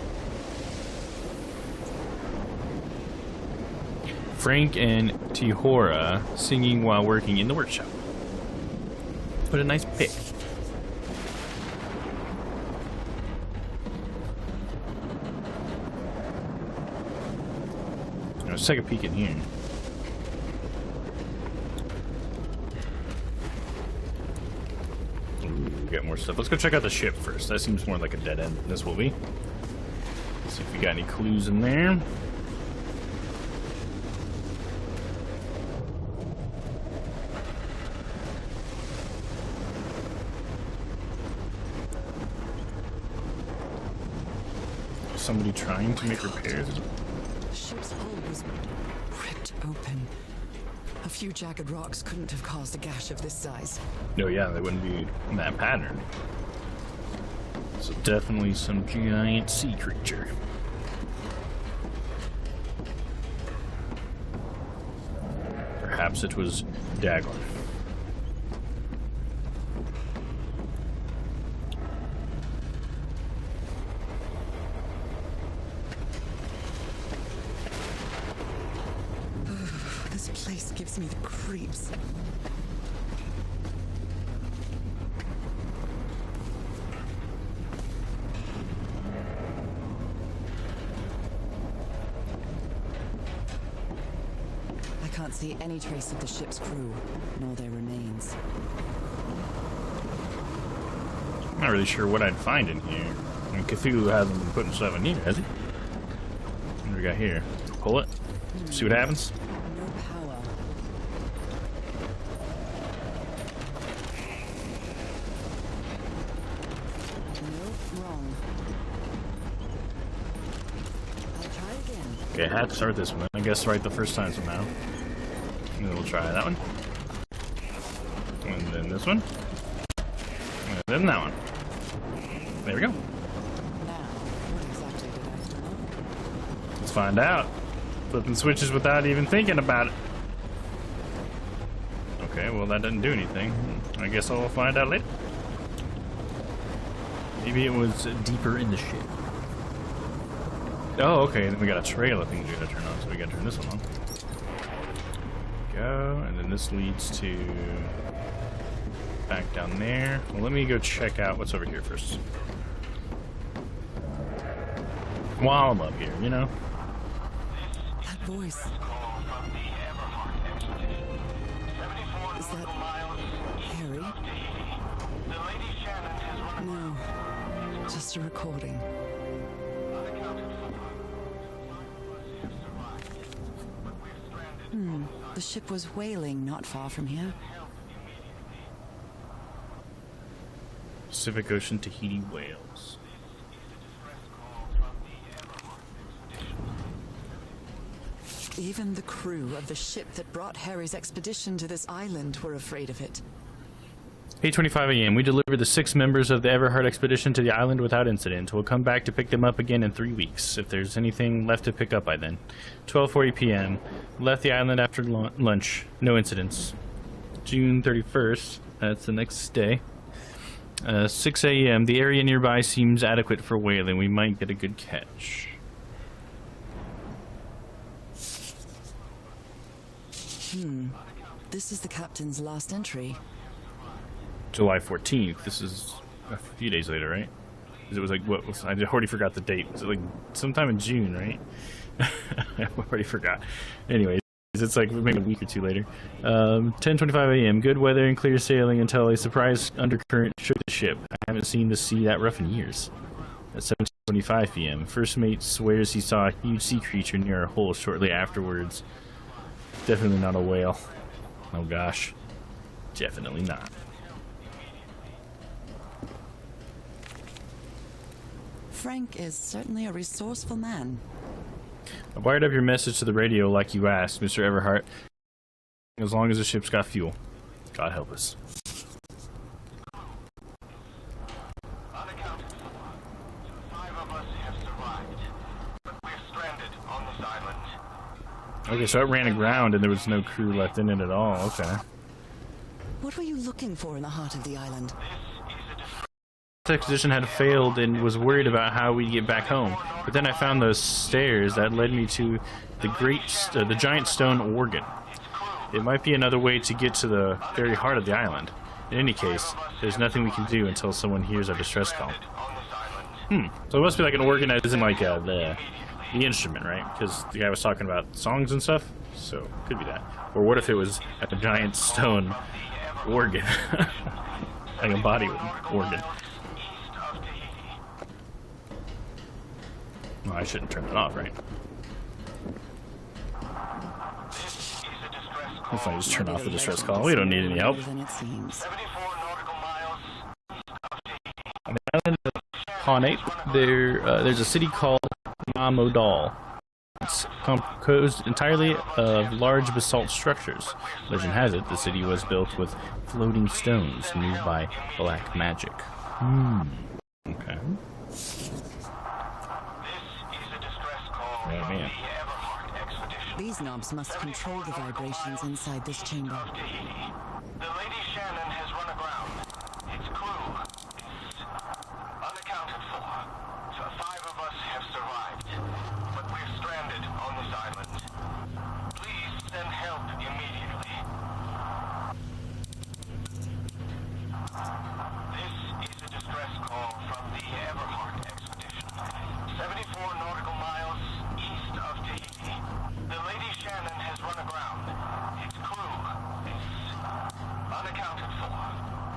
Frank and Tihora singing while working in the workshop. What a nice pic. Let's take a peek in here. we'll get more stuff. Let's go check out the ship first. That seems more like a dead end than this will be. Let's see if we got any clues in there. Somebody trying to make repairs? The ship's hull was ripped open. A few jagged rocks couldn't have caused a gash of this size. No, yeah, they wouldn't be in that pattern. So definitely some giant sea creature. Perhaps it was Dagon. This place gives me the creeps. I can't see any trace of the ship's crew, nor their remains. I'm not really sure what I'd find in here. I mean, Cthulhu hasn't been putting stuff in here, has he? What do we got here? Pull it. See what happens. No power. Nope, wrong. I'll try again. Okay, I had to start this one. I guess right the first time somehow. And then we'll try that one. And then this one. And then that one. There we go. Now, what exactly did I turn on? Let's find out. Flipping switches without even thinking about it. Okay, well that didn't do anything. I guess I'll find out later. Maybe it was deeper in the ship. Oh, okay, then we got a trail of things we gotta turn on, so we gotta turn this one on. Go, and then this leads to back down there. Well, let me go check out what's over here first. While I'm up here, you know? That voice. Is that Harry? No, just a recording. The ship was whaling not far from here. Pacific Ocean, Tahiti, Wales. Even the crew of the ship that brought Harry's expedition to this island were afraid of it. 8:25 a.m. We delivered the 6 members of the Everhart expedition to the island without incident. We'll come back to pick them up again in 3 weeks, if there's anything left to pick up by then. 12:40 p.m. Left the island after lunch. No incidents. June 31st. That's the next day. 6 a.m. The area nearby seems adequate for whaling. We might get a good catch. This is the captain's last entry. July 14th. This is a few days later, right? 'Cause it was like, what was, I already forgot the date. Was it like sometime in June, right? I already forgot. Anyways, it's like maybe a week or two later. 10:25 a.m. Good weather and clear sailing until a surprise undercurrent shook the ship. I haven't seen the sea that rough in years. At 7:25 p.m. First mate swears he saw a huge sea creature near our hull shortly afterwards. Definitely not a whale. Oh gosh. Definitely not. Frank is certainly a resourceful man. I wired up your message to the radio like you asked, Mr. Everhart. As long as the ship's got fuel. God help us. Unaccounted for. 5 of us have survived, but we're stranded on this island. Okay, so it ran aground and there was no crew left in it at all. Okay. What were you looking for in the heart of the island? The expedition had failed and was worried about how we'd get back home. But then I found those stairs that led me to the giant stone organ. It might be another way to get to the very heart of the island. In any case, there's nothing we can do until someone hears our distress call. So it must be like an organ that isn't like the instrument, right? Because the guy was talking about songs and stuff. So could be that. Or what if it was a giant stone organ? like a body organ. Well, I shouldn't turn it off, right? If I just turn off the distress call, we don't need any help. Than it seems. On the island of Pawnate, there's a city called Namodal. It's composed entirely of large basalt structures. Legend has it, the city was built with floating stones moved by black magic. Okay. Oh man. These knobs must control the vibrations inside this chamber. The Lady Shannon has run aground. Its crew is unaccounted for. So 5 of us have survived, but we're stranded on this island. Please send help immediately. This is a distress call from the Everhart expedition. 74 nautical miles east of Tahiti. The Lady Shannon has run aground. Its crew is unaccounted for.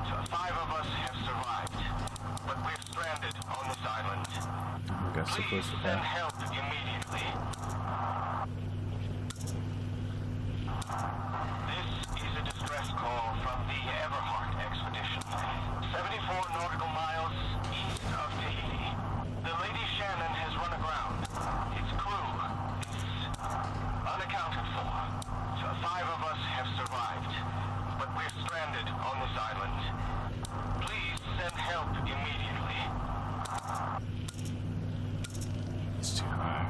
So 5 of us have survived, but we're stranded on this island. We got so close to Send that. help immediately. This is a distress call from the Everhart expedition. 74 nautical miles east of Tahiti. The Lady Shannon has run aground. Its crew is unaccounted for. So 5 of us have survived, but we're stranded on this island. Please send help immediately. It's too high.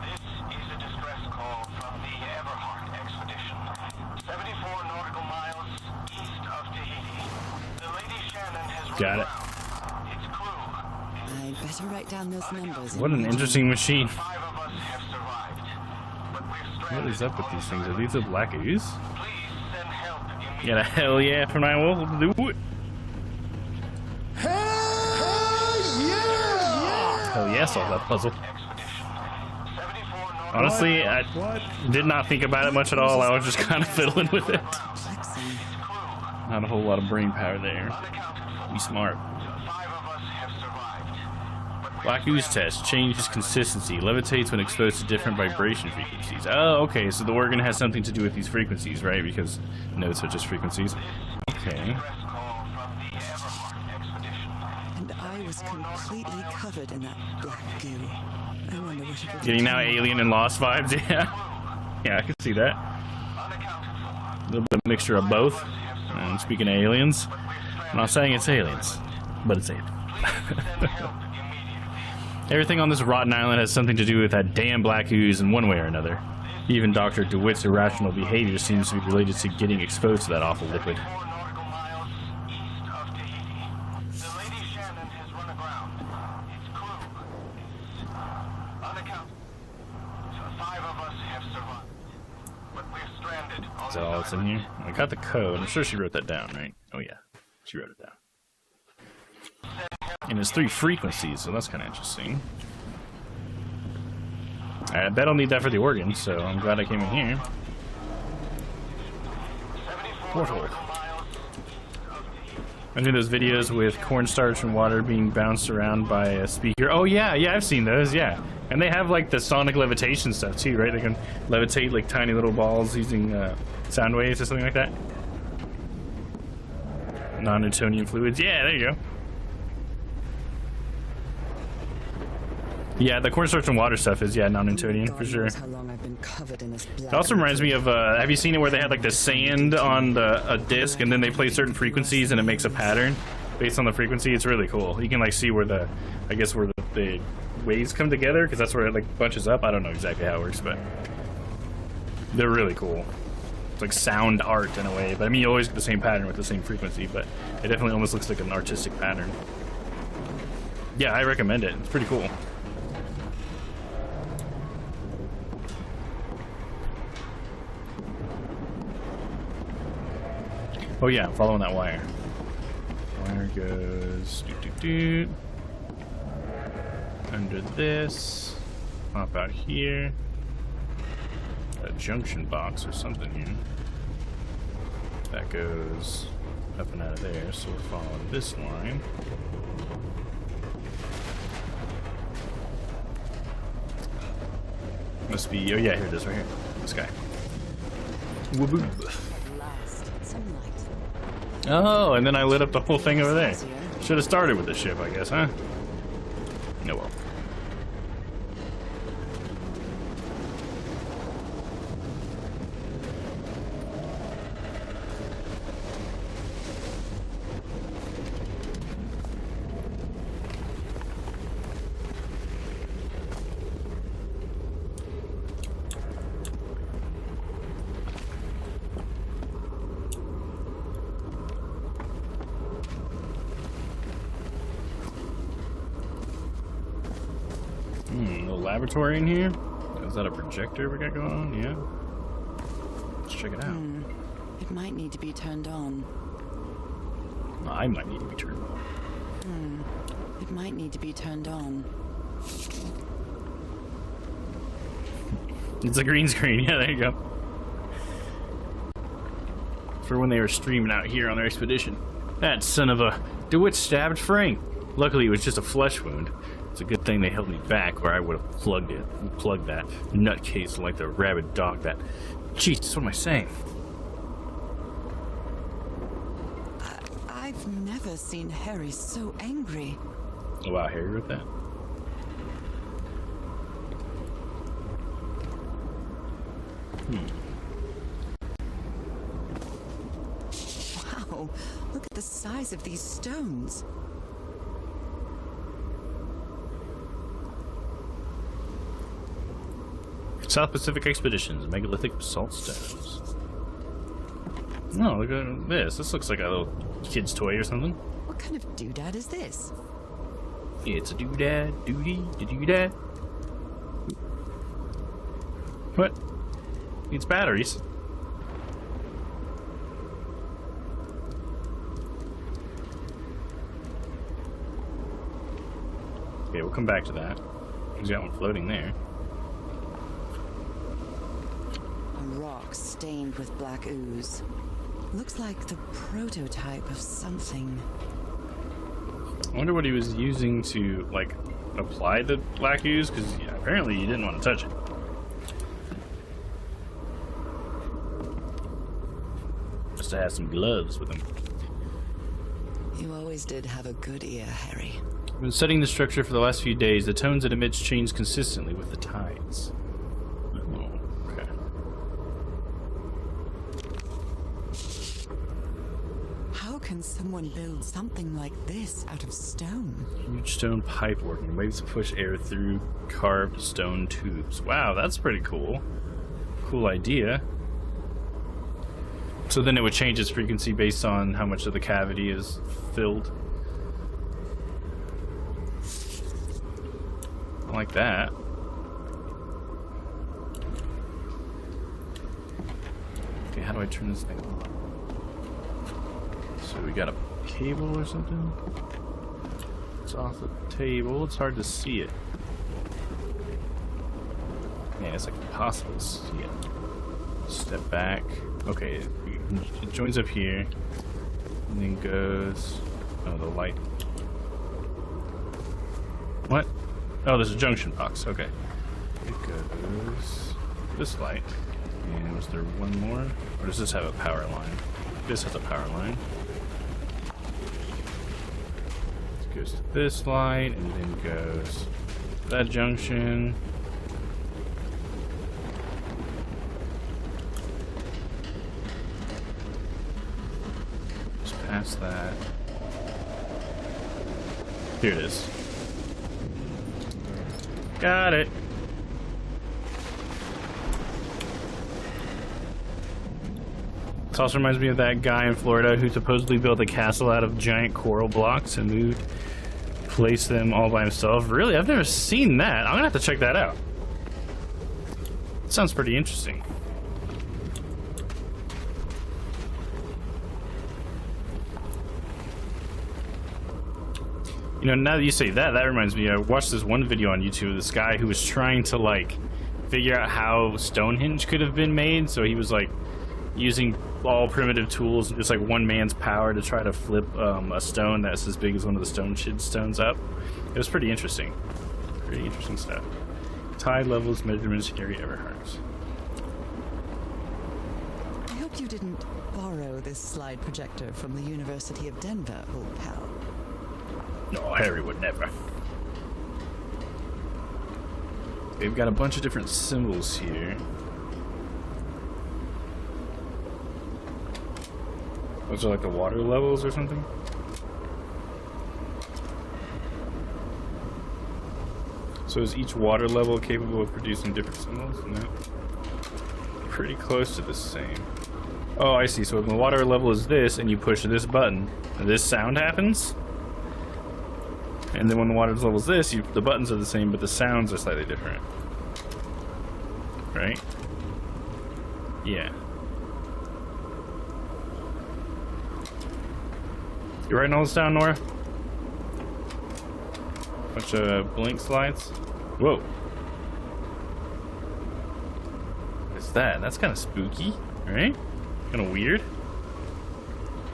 This is a distress call from the Everhart expedition. 74 nautical miles east of Tahiti. The Lady Shannon has run Got it. aground. Its crew I'd better write down those numbers. What an interesting machine. 5 of us have survived, but we're What stranded is up with on these this things? Are island. these a black ooze? Please send help immediately. Yeah, hell yeah, for 9 wolf, we'll do it. Hell yeah, solve that puzzle. Expedition. 74 nautical Honestly, I did not think about it much at all. I was just kind of fiddling with it. Flexing. Not a whole lot of brain power there. unaccounted for. Be smart. 5 of us have survived, but we're Black ooze test. Changes consistency. Levitates when exposed to different vibration frequencies. Oh, okay. So the organ has something to do with these frequencies, right? Because notes are just frequencies. Okay. distress call from the Everhart expedition. And I was completely covered in that black goo. I wonder what it would Getting now Alien and Lost vibes. Yeah. Yeah, I can see that. Unaccounted for. A little bit of mixture of both. And speaking of aliens, I'm not saying it's aliens, but it's aliens. Send help immediately. Everything on this rotten island has something to do with that damn black ooze in one way or another. Even Dr. DeWitt's irrational behavior seems to be related to getting exposed to that awful liquid. 4 nautical miles east of Tahiti. The Lady Shannon has run aground. Its crew is unaccounted. So 5 of us have survived, but we're stranded on Is that all that's in here? I got the code. I'm sure she wrote that down, right? Oh yeah, she wrote it down. And it's 3 frequencies, so that's kind of interesting. I bet I'll need that for the organ, so I'm glad I came in here. Portal. I'm doing those videos with cornstarch and water being bounced around by a speaker. Oh yeah, I've seen those, yeah. And they have like the sonic levitation stuff too, right? They can levitate like tiny little balls using sound waves or something like that. Non-Newtonian fluids. Yeah, there you go. Yeah, the cornstarch and water stuff is, yeah, non-Newtonian for God sure. knows how long I've been covered in this black It also reminds me of, have you seen it where they had like the sand on a disc and then they play certain frequencies and it makes a pattern based on the frequency? It's really cool. You can like see where the, I guess where the waves come together, because that's where it like bunches up. I don't know exactly how it works, but they're really cool. It's like sound art in a way, but I mean you always get the same pattern with the same frequency, but it definitely almost looks like an artistic pattern. Yeah, I recommend it. It's pretty cool. Oh yeah, I'm following that wire. Wire goes under this. Hop out here. A junction box or something here. That goes up and out of there, so we'll follow this line. Must be, oh yeah, here it is, right here. This guy. Woo-boo. Last, some light. Oh, and then I lit up the whole thing over there. Should have started with the ship, I guess, huh? No, well. Little laboratory in here. Is that a projector we got going on? Yeah. Let's check it out. It might need to be turned on. I might need to be turned on. It might need to be turned on. It's a green screen. Yeah, there you go. For when they were streaming out here on their expedition. That son of a DeWitt stabbed Frank. Luckily, it was just a flesh wound. It's a good thing they held me back, or I would have plugged that nutcase like the rabid dog. That, Jesus, what am I saying? I've never seen Harry so angry. Oh wow, Harry wrote that. Wow, look at the size of these stones. South Pacific Expeditions, megalithic basalt stones. Oh, look at this. This looks like a little kid's toy or something. What kind of doodad is this? It's a doodad, doodad. What? Needs batteries. Okay, we'll come back to that. He's got one floating there. A rock stained with black ooze. Looks like the prototype of something. I wonder what he was using to, like, apply the black ooze, because apparently he didn't want to touch it. Must have had some gloves with him. You always did have a good ear, Harry. I've been studying the structure for the last few days. The tones it emits change consistently with the tides. Oh, okay. How can someone build something like this out of stone? Huge stone pipe working. Waves push air through carved stone tubes. Wow, that's pretty cool. Cool idea. So then it would change its frequency based on how much of the cavity is filled. I like that. Okay, how do I turn this thing on? So we got a cable or something? It's off the table. It's hard to see it. Yeah, it's like impossible to see it. Step back. Okay, it joins up here. And then goes... Oh, the light. What? Oh, there's a junction box. Okay. It goes... This light. And was there one more? Or does this have a power line? This has a power line. It goes to this light, and then goes to that junction. Just past that. Here it is. Got it. This also reminds me of that guy in Florida who supposedly built a castle out of giant coral blocks and placed them all by himself. Really? I've never seen that. I'm gonna have to check that out. Sounds pretty interesting. You know, now that you say that, that reminds me, I watched this one video on YouTube of this guy who was trying to, like, figure out how Stonehenge could have been made. So he was, like, using all primitive tools, just like one man's power to try to flip a stone that's as big as one of the stones up. It was pretty interesting. Pretty interesting stuff. Tide levels, measurements, Harry Everhart's. I hope you didn't borrow this slide projector from the University of Denver, old pal. No, Harry would never. They've got a bunch of different symbols here. Those are like the water levels or something? So is each water level capable of producing different symbols? No. Pretty close to the same. Oh, I see. So when the water level is this and you push this button, this sound happens? And then when the water level is this, the buttons are the same, but the sounds are slightly different. Right? Yeah. You writing all this down, Nora? Bunch of blink slides. Whoa. What's that? That's kind of spooky, right? Kind of weird.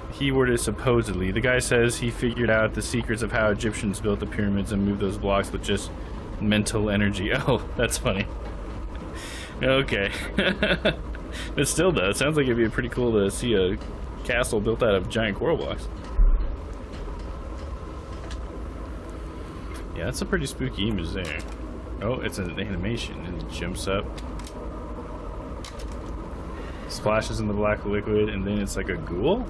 The keyword is supposedly. The guy says he figured out the secrets of how Egyptians built the pyramids and moved those blocks with just mental energy. Oh, that's funny. Okay. It still does. Sounds like it'd be pretty cool to see a castle built out of giant coral blocks. Yeah, that's a pretty spooky image there. Oh, it's an animation and it jumps up. Splashes in the black liquid and then it's like a ghoul?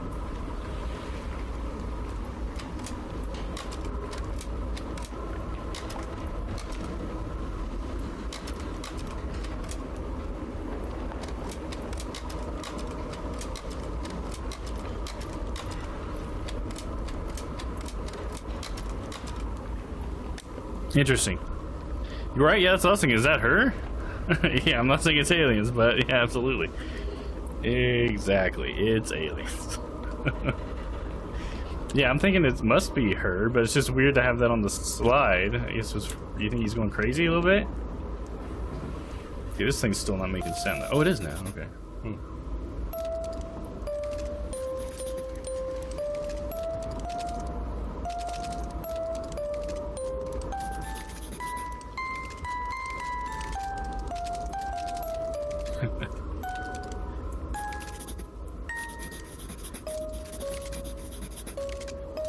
Interesting. You're right, yeah, that's what I was thinking. Is that her? Yeah, I'm not saying it's aliens, but yeah, absolutely. Exactly, it's aliens. Yeah, I'm thinking it must be her, but it's just weird to have that on the slide. I guess you think he's going crazy a little bit? Okay, this thing's still not making sound. Oh, it is now, okay.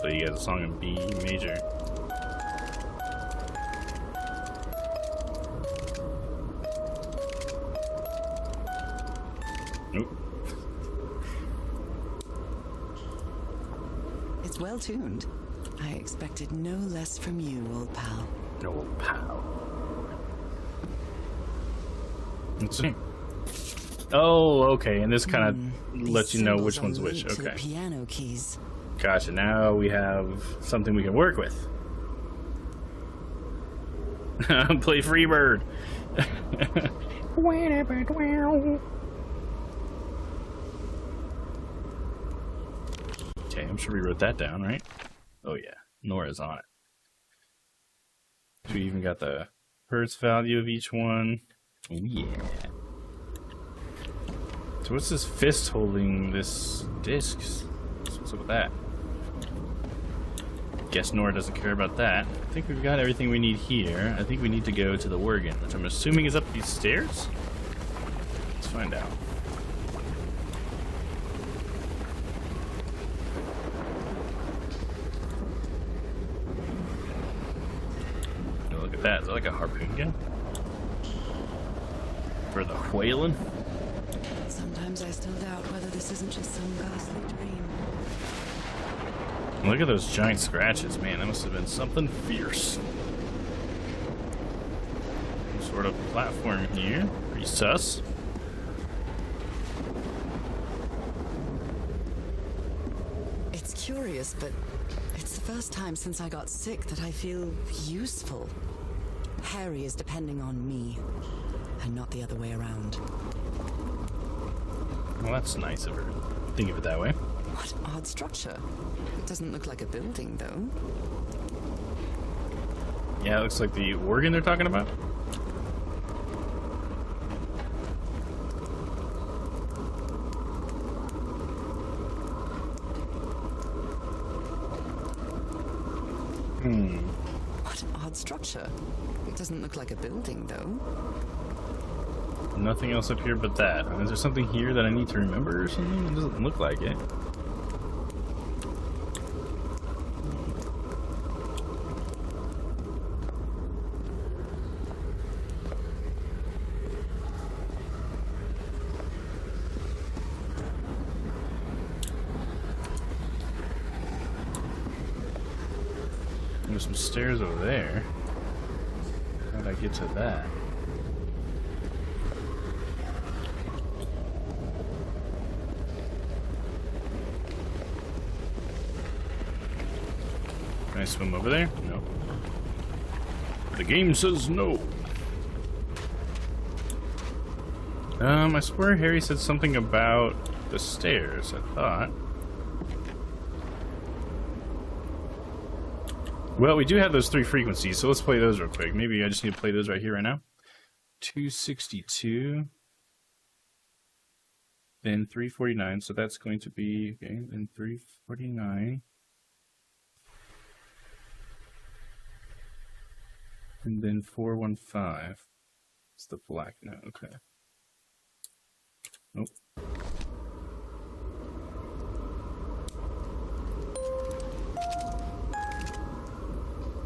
So you got a song in B major. Nope. It's well tuned. I expected no less from you, old pal. Old pal. Let's see. Oh, okay, and this kind of lets you know which one's which. Okay. Piano keys. Gotcha, now we have something we can work with. Play Freebird. Okay, I'm sure we wrote that down, right? Oh yeah, Nora's on it. So we even got the hertz value of each one. Oh yeah. So what's this fist holding this disc? What's up with that? Guess Nora doesn't care about that. I think we've got everything we need here. I think we need to go to the Worgen, which I'm assuming is up these stairs? Let's find out. Oh, look at that. Is that like a harpoon gun? For the whaling? Sometimes I still doubt whether this isn't just some ghastly dream. Look at those giant scratches, man. That must have been something fierce. Some sort of platform here. Pretty sus. It's curious, but it's the first time since I got sick that I feel useful. Harry is depending on me, and not the other way around. Well, that's nice of her. Think of it that way. What odd structure. It doesn't look like a building, though. Yeah, it looks like the organ they're talking about. What an odd structure. It doesn't look like a building, though. Nothing else up here but that. Is there something here that I need to remember or something? It doesn't look like it. There's some stairs over there. How'd I get to that? Can I swim over there? No. The game says no. I swear Harry said something about the stairs, I thought. Well, we do have those 3 frequencies, so let's play those real quick. Maybe I just need to play those right here, right now. 262. Then 349, so that's going to be, okay, then 349. And then 415. It's the black note, okay. Nope.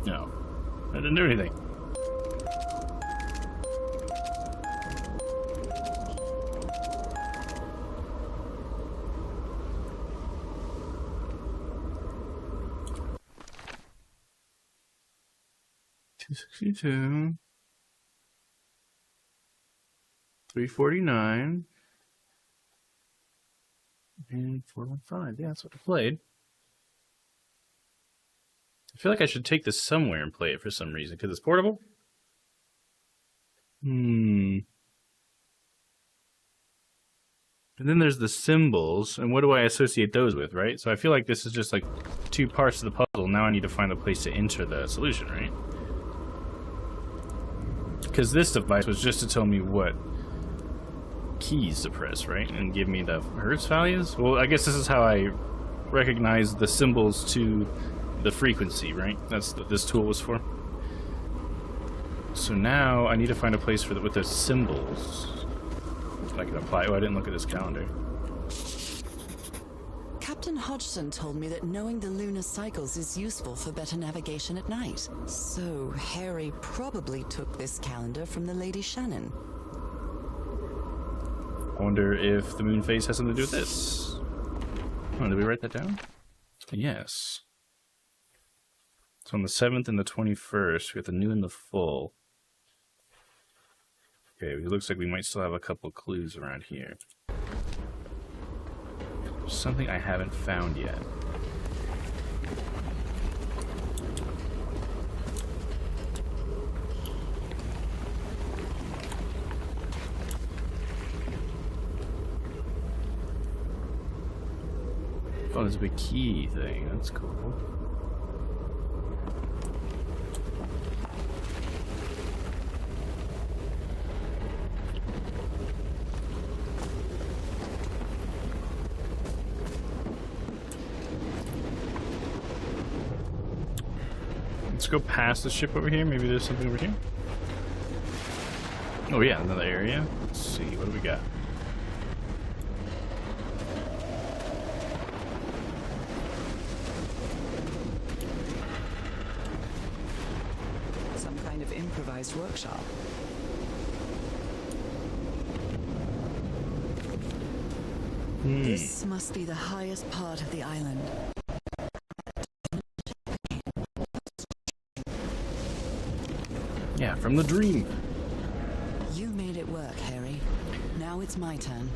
No, I didn't do anything. $262, $349, and 415. Yeah, that's what I played. I feel like I should take this somewhere and play it for some reason, because it's portable. And then there's the symbols, and what do I associate those with, right? So I feel like this is just like 2 parts of the puzzle. Now I need to find a place to enter the solution, right? Because this device was just to tell me what keys to press, right? And give me the hertz values. Well, I guess this is how I recognize the symbols to the frequency, right? That's what this tool was for. So now I need to find a place for with the symbols that I can apply. Oh, I didn't look at this calendar. Captain Hodgson told me that knowing the lunar cycles is useful for better navigation at night. So Harry probably took this calendar from the Lady Shannon. I wonder if the moon phase has something to do with this. Oh, did we write that down? Yes. So on the 7th and the 21st, we have the new and the full. Okay, it looks like we might still have a couple clues around here. There's something I haven't found yet. Oh, there's a big key thing. That's cool. Let's go past the ship over here. Maybe there's something over here. Oh yeah, another area. Let's see, what do we got? Some kind of improvised workshop. This must be the highest part of the island. Yeah, from the dream. You made it work, Harry. Now it's my turn.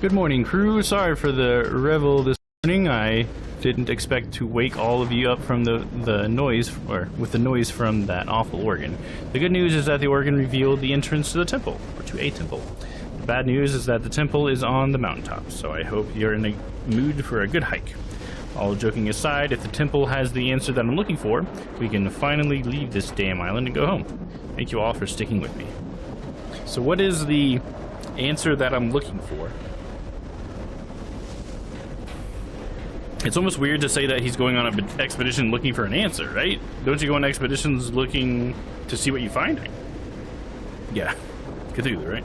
Good morning, crew. Sorry for the revel this morning. I didn't expect to wake all of you up from the noise, or with the noise from that awful organ. The good news is that the organ revealed the entrance to the temple, or to a temple. The bad news is that the temple is on the mountaintop, so I hope you're in the mood for a good hike. All joking aside, if the temple has the answer that I'm looking for, we can finally leave this damn island and go home. Thank you all for sticking with me. So what is the answer that I'm looking for? It's almost weird to say that he's going on an expedition looking for an answer, right? Don't you go on expeditions looking to see what you find? Yeah, Cthulhu, right?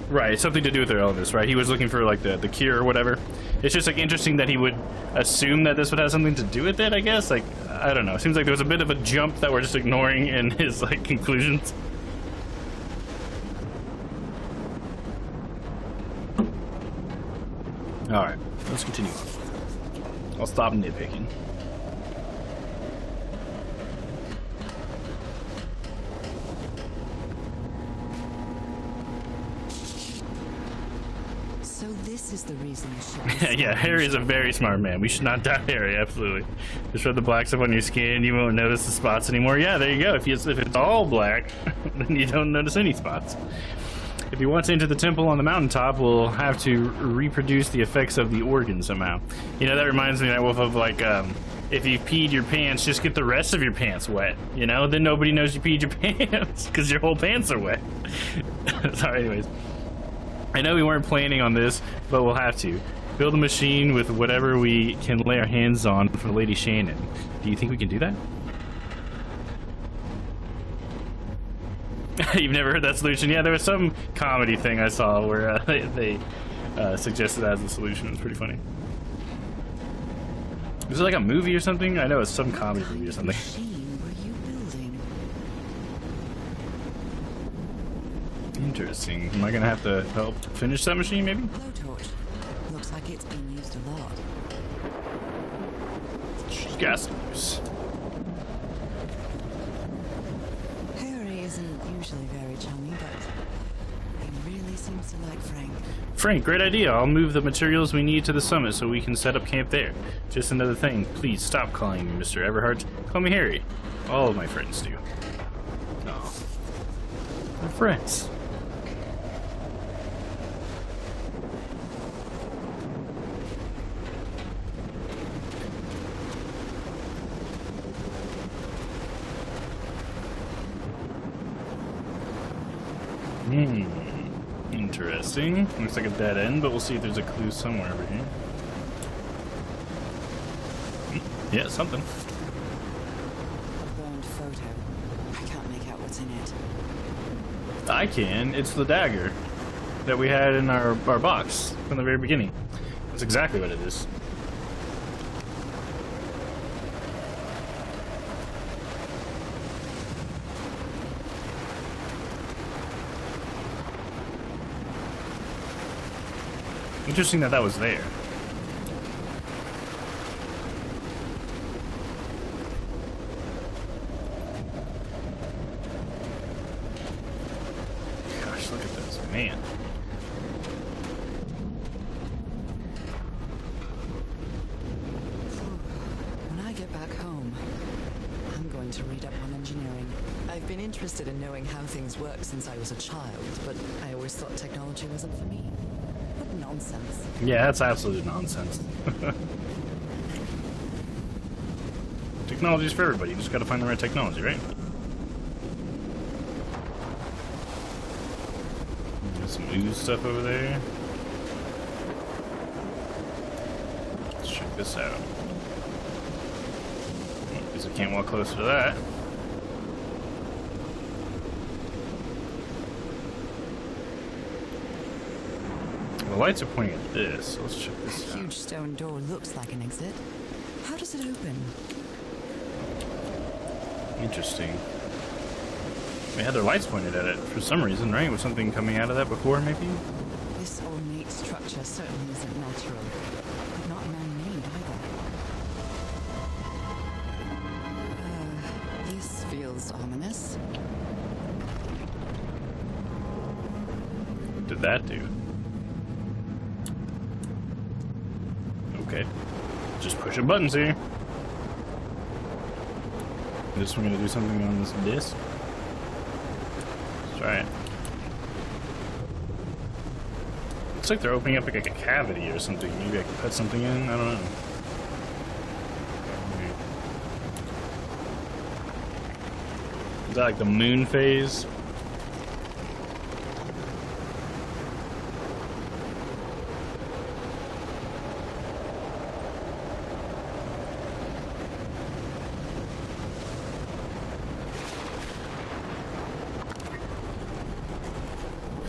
Right, it's something to do with their Elvis, right? He was looking for like the cure or whatever. It's just like interesting that he would assume that this would have something to do with it, I guess. Like, I don't know. It seems like there was a bit of a jump that we're just ignoring in his like conclusions. Alright, let's continue on. I'll stop nitpicking. So this is the reason the ship is Yeah, Harry is a very smart man. We should not doubt Harry, absolutely. Just rub the black stuff on your skin, you won't notice the spots anymore. Yeah, there you go. If it's all black, then you don't notice any spots. If you want to enter the temple on the mountaintop, we'll have to reproduce the effects of the organ somehow. You know, that reminds me, that Wolf, of like, if you peed your pants, just get the rest of your pants wet. You know, then nobody knows you peed your pants because your whole pants are wet. Sorry, anyways. I know we weren't planning on this, but we'll have to. Build a machine with whatever we can lay our hands on for Lady Shannon. Do you think we can do that? You've never heard that solution? Yeah, there was some comedy thing I saw where they suggested that as a solution. It was pretty funny. Was it like a movie or something? I know it's some comedy movie or something. machine were you building? Interesting. Am I gonna have to help finish that machine, maybe? Blowtorch. Looks like it's been used a lot. Gas use. Harry isn't usually very chummy, but he really seems to like Frank. Frank, great idea. I'll move the materials we need to the summit so we can set up camp there. Just another thing. Please stop calling me Mr. Everhart. Call me Harry. All of my friends do. Oh. We're friends. Interesting. Looks like a dead end, but we'll see if there's a clue somewhere over here. Yeah, something. Burned photo. I can't make out what's in it. I can. It's the dagger that we had in our box from the very beginning. That's exactly what it is. Interesting that was there. Gosh, look at this, man. When I get back home, I'm going to read up on engineering. I've been interested in knowing how things work since I was a child, but I always thought technology wasn't for me. What nonsense. Yeah, that's absolute nonsense. Technology's for everybody. You just gotta find the right technology, right? There's some ooze stuff over there. Let's check this out. Because I can't walk closer to that. The lights are pointing at this, so let's check this The out. huge stone door looks like an exit. How does it open? Interesting. They had their lights pointed at it for some reason, right? Was something coming out of that before, maybe? This ornate structure certainly isn't natural, but not man-made either. This feels ominous. What did that do? Okay. Just pushing buttons here. This one gonna do something on this disc? Let's try it. Looks like they're opening up like a cavity or something. Maybe I can put something in? I don't know. Is that like the moon phase?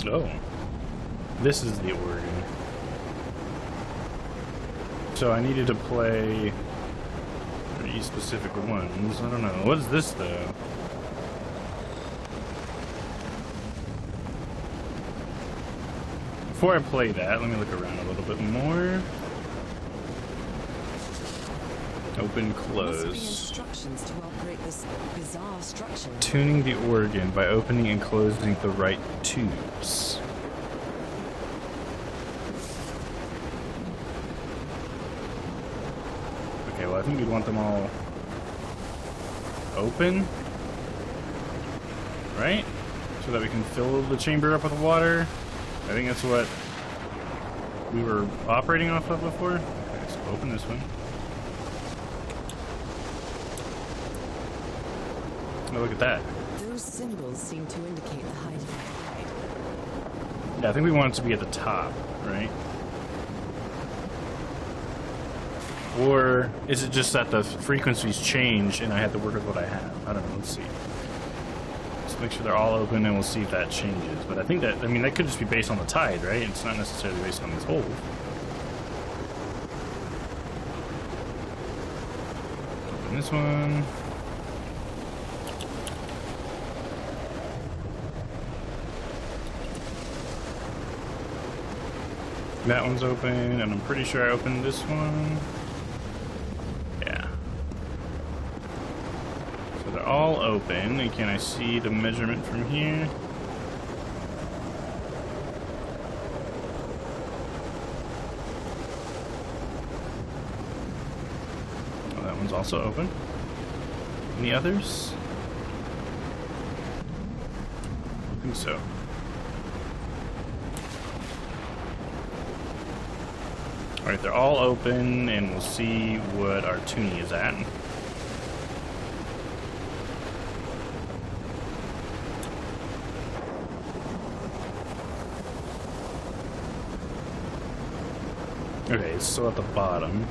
Oh. This is the organ. So I needed to play 3 specific ones. I don't know. What is this, though? Before I play that, let me look around a little bit more. Open, Must be close. instructions to operate this bizarre structure. Tuning the organ by opening and closing the right tubes. Okay, well I think we'd want them all open, right? So that we can fill the chamber up with water. I think that's what we were operating off of before. Okay, so open this one. Oh, look at that. Those symbols seem to indicate the height of the tide. Yeah, I think we want it to be at the top, right? Or is it just that the frequencies change and I have to work with what I have? I don't know, let's see. Let's make sure they're all open and we'll see if that changes. But I think that, I mean, that could just be based on the tide, right? It's not necessarily based on this hole. Open this one. That one's open, and I'm pretty sure I opened this one. Yeah. So they're all open, and can I see the measurement from here? Oh, that one's also open. Any others? I think so. Alright, they're all open, and we'll see what our tuning is at. Okay, it's still at the bottom.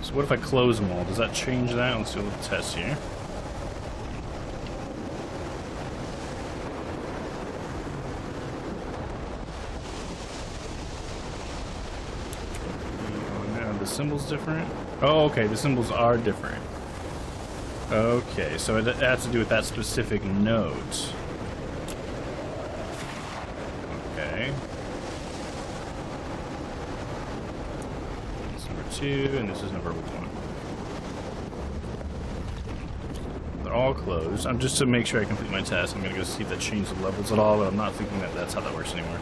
So what if I close them all? Does that change that? Let's do a little test here. The symbols different? Oh, okay, the symbols are different. Okay, so it has to do with that specific note. Okay. That's number 2, and this is number 1. They're all closed. I'm just to make sure I complete my test. I'm gonna go see if that changed the levels at all, but I'm not thinking that that's how that works anymore.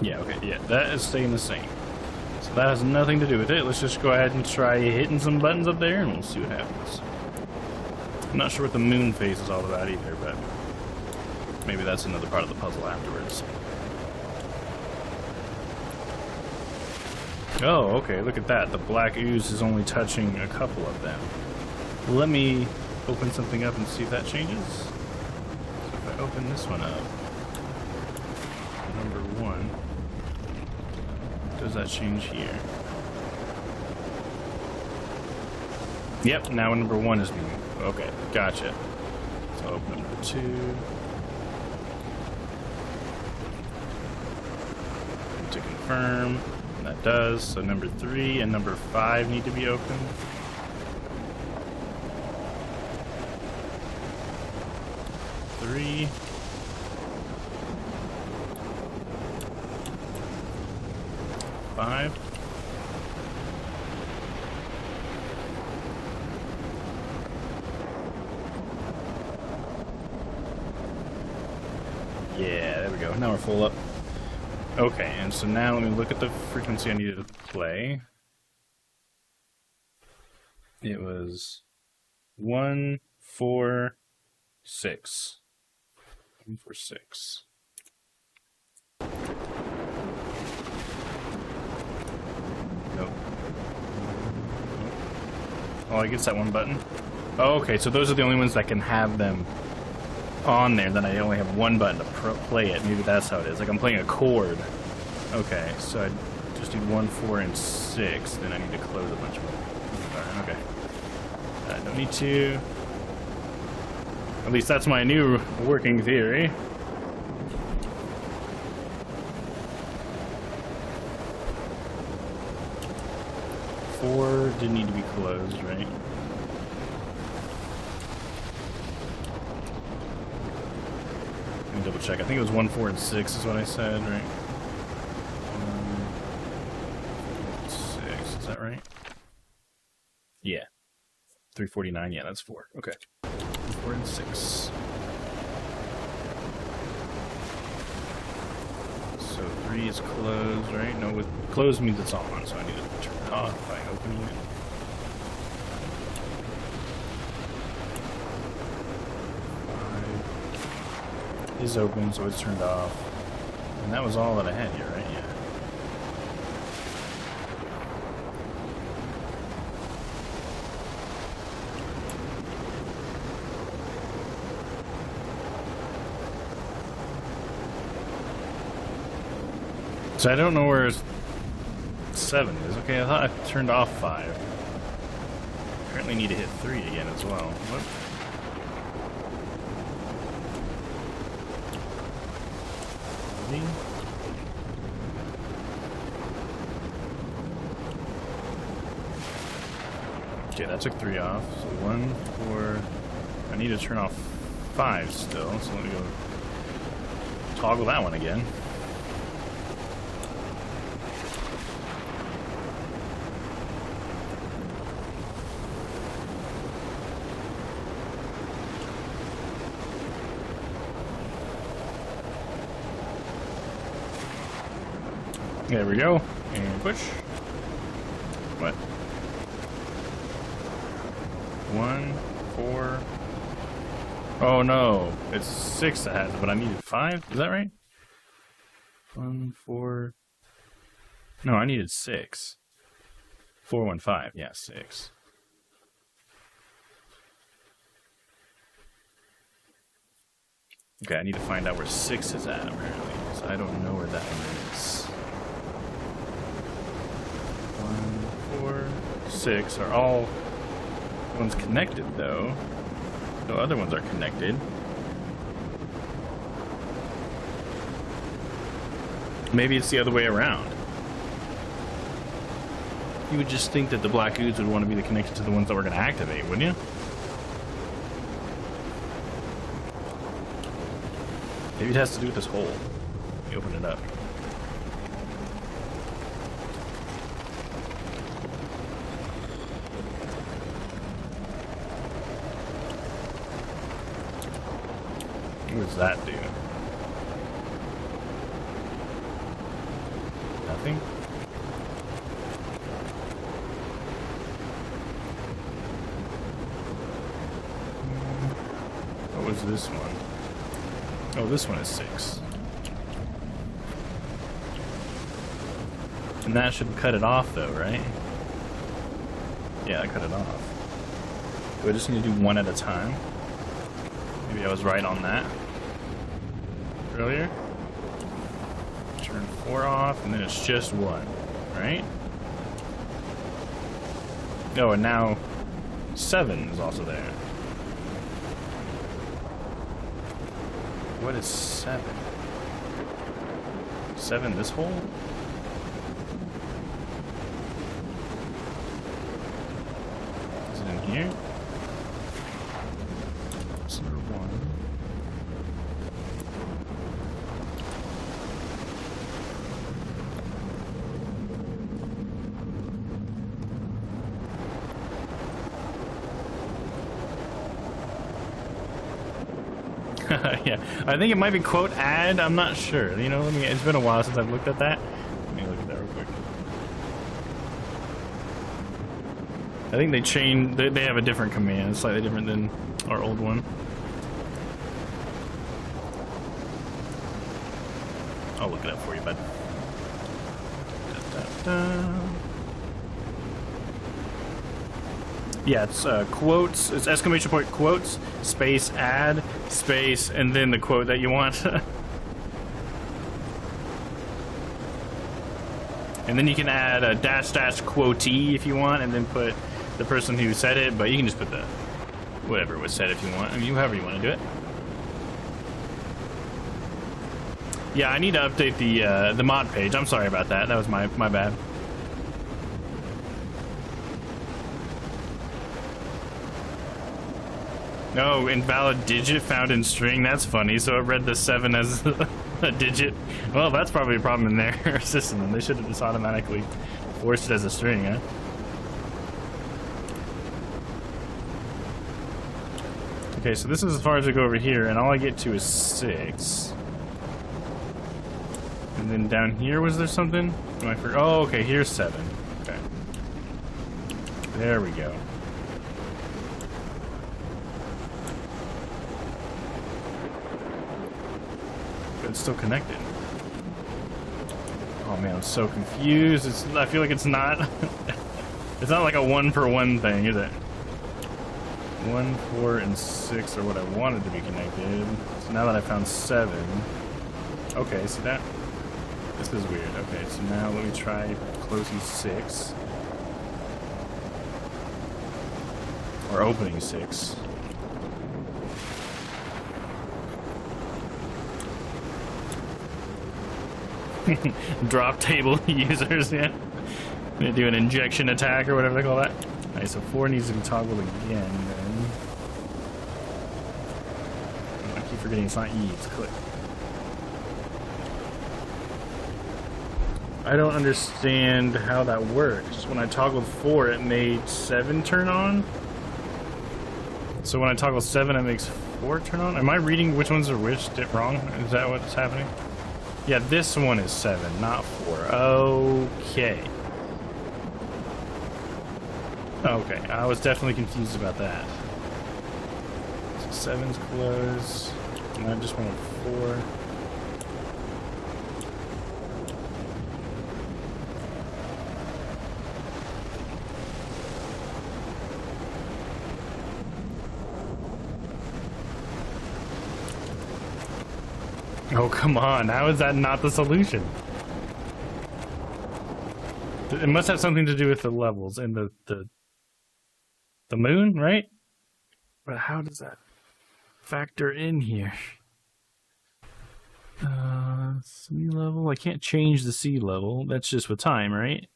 Yeah, okay, yeah, that is staying the same. So that has nothing to do with it. Let's just go ahead and try hitting some buttons up there and we'll see what happens. I'm not sure what the moon phase is all about either, but maybe that's another part of the puzzle afterwards. Oh, okay, look at that. The black ooze is only touching a couple of them. Let me open something up and see if that changes. So if I open this one up, number 1, does that change here? Yep, now number 1 is being... Okay, gotcha. So open number 2. To confirm, that does. So number 3 and number 5 need to be open. Three. Five. Yeah, there we go. Now we're full up. Okay, and so now let me look at the frequency I needed to play. It was 146. 146. Nope. Oh, I guess that one button. Oh, okay, so those are the only ones that can have them on there. Then I only have one button to play it. Maybe that's how it is. Like I'm playing a chord. Okay, so I just need 1, 4, and 6. Then I need to close a bunch more. Okay. I don't need to. At least that's my new working theory. Four didn't need to be closed, right? Let me double check. I think it was 1, 4, and 6 is what I said, right? 6, is that right? Yeah. 349, yeah, that's 4. Okay. 4 and 6. So 3 is closed, right? No, with closed means it's on, so I need to turn it off by opening it. 5 is open, so it's turned off. And that was all that I had here, right? Yeah. So I don't know where 7 is. Okay, I thought I turned off 5. Apparently need to hit 3 again as well. What? Okay, that took 3 off. So 1, 4. I need to turn off 5 still. So let me go toggle that one again. There we go. And push. What? 1, 4. Oh no. It's 6 that has it, but I needed 5? Is that right? 1, 4. No, I needed 6. 4, 1, 5. Yeah, 6. Okay, I need to find out where 6 is at, apparently. So I don't know where that one is. 1, 4, 6 are all ones connected, though. No other ones are connected. Maybe it's the other way around. You would just think that the black ooze would want to be connected to the ones that we're going to activate, wouldn't you? Maybe it has to do with this hole. Let me open it up. What does that do? Nothing? What was this one? Oh, this one is 6. And that should cut it off though, right? Yeah, I cut it off. Do I just need to do one at a time? Maybe I was right on that earlier. Turn 4 off, and then it's just 1, right? Oh, and now 7 is also there. What is 7? 7 this hole? Is it in here? It's number 1. Yeah, I think it might be quote add. I'm not sure. You know, it's been a while since I've looked at that. Let me look at that real quick. I think they changed. They have a different command, slightly different than our old one. I'll look it up for you, bud. Yeah, it's quotes. It's exclamation point quotes space add space and then the quote that you want. And then you can add a dash dash quotee if you want, and then put the person who said it, but you can just put the whatever was said if you want. I mean, however you want to do it. Yeah, I need to update the mod page. I'm sorry about that. That was my bad. No, invalid digit found in string. That's funny. So it read the 7 as a digit. Well, that's probably a problem in their system. They should have just automatically forced it as a string, huh? Okay, so this is as far as I go over here, and all I get to is 6. And then down here, was there something? Oh, okay, here's 7. Okay. There we go. But it's still connected. Oh man, I'm so confused. I feel like it's not... it's not like a 1-for-1 thing, is it? 1, 4, and 6 are what I wanted to be connected. So now that I found 7... Okay, so that... This is weird. Okay, so now let me try closing 6. Or opening 6. Drop table users, yeah. They do an injection attack or whatever they call that. Alright, so 4 needs to be toggled again then. I keep forgetting it's not E, it's click. I don't understand how that works. When I toggled 4, it made 7 turn on. So when I toggle 7, it makes 4 turn on? Am I reading which ones are which wrong? Is that what's happening? Yeah, this one is 7, not 4. Okay. Okay, I was definitely confused about that. So 7's close, and I just wanted 4. Oh, come on. How is that not the solution? It must have something to do with the levels and the moon, right? But how does that factor in here? Sea level? I can't change the sea level. That's just with time, right?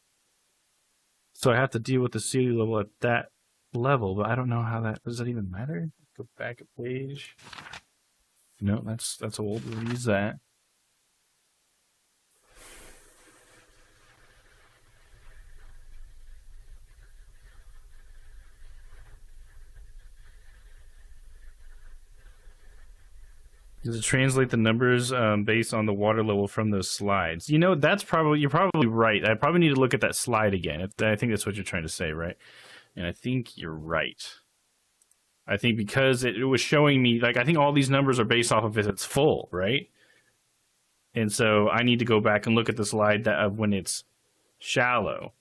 So I have to deal with the sea level at that level, but I don't know how that... Does that even matter? Go back a page... No, that's old. We'll use that. Does it translate the numbers based on the water level from those slides? You know, you're probably right. I probably need to look at that slide again. I think that's what you're trying to say, right? And I think you're right. I think because it was showing me, like, I think all these numbers are based off of if it's full, right? And so I need to go back and look at the slide of when it's shallow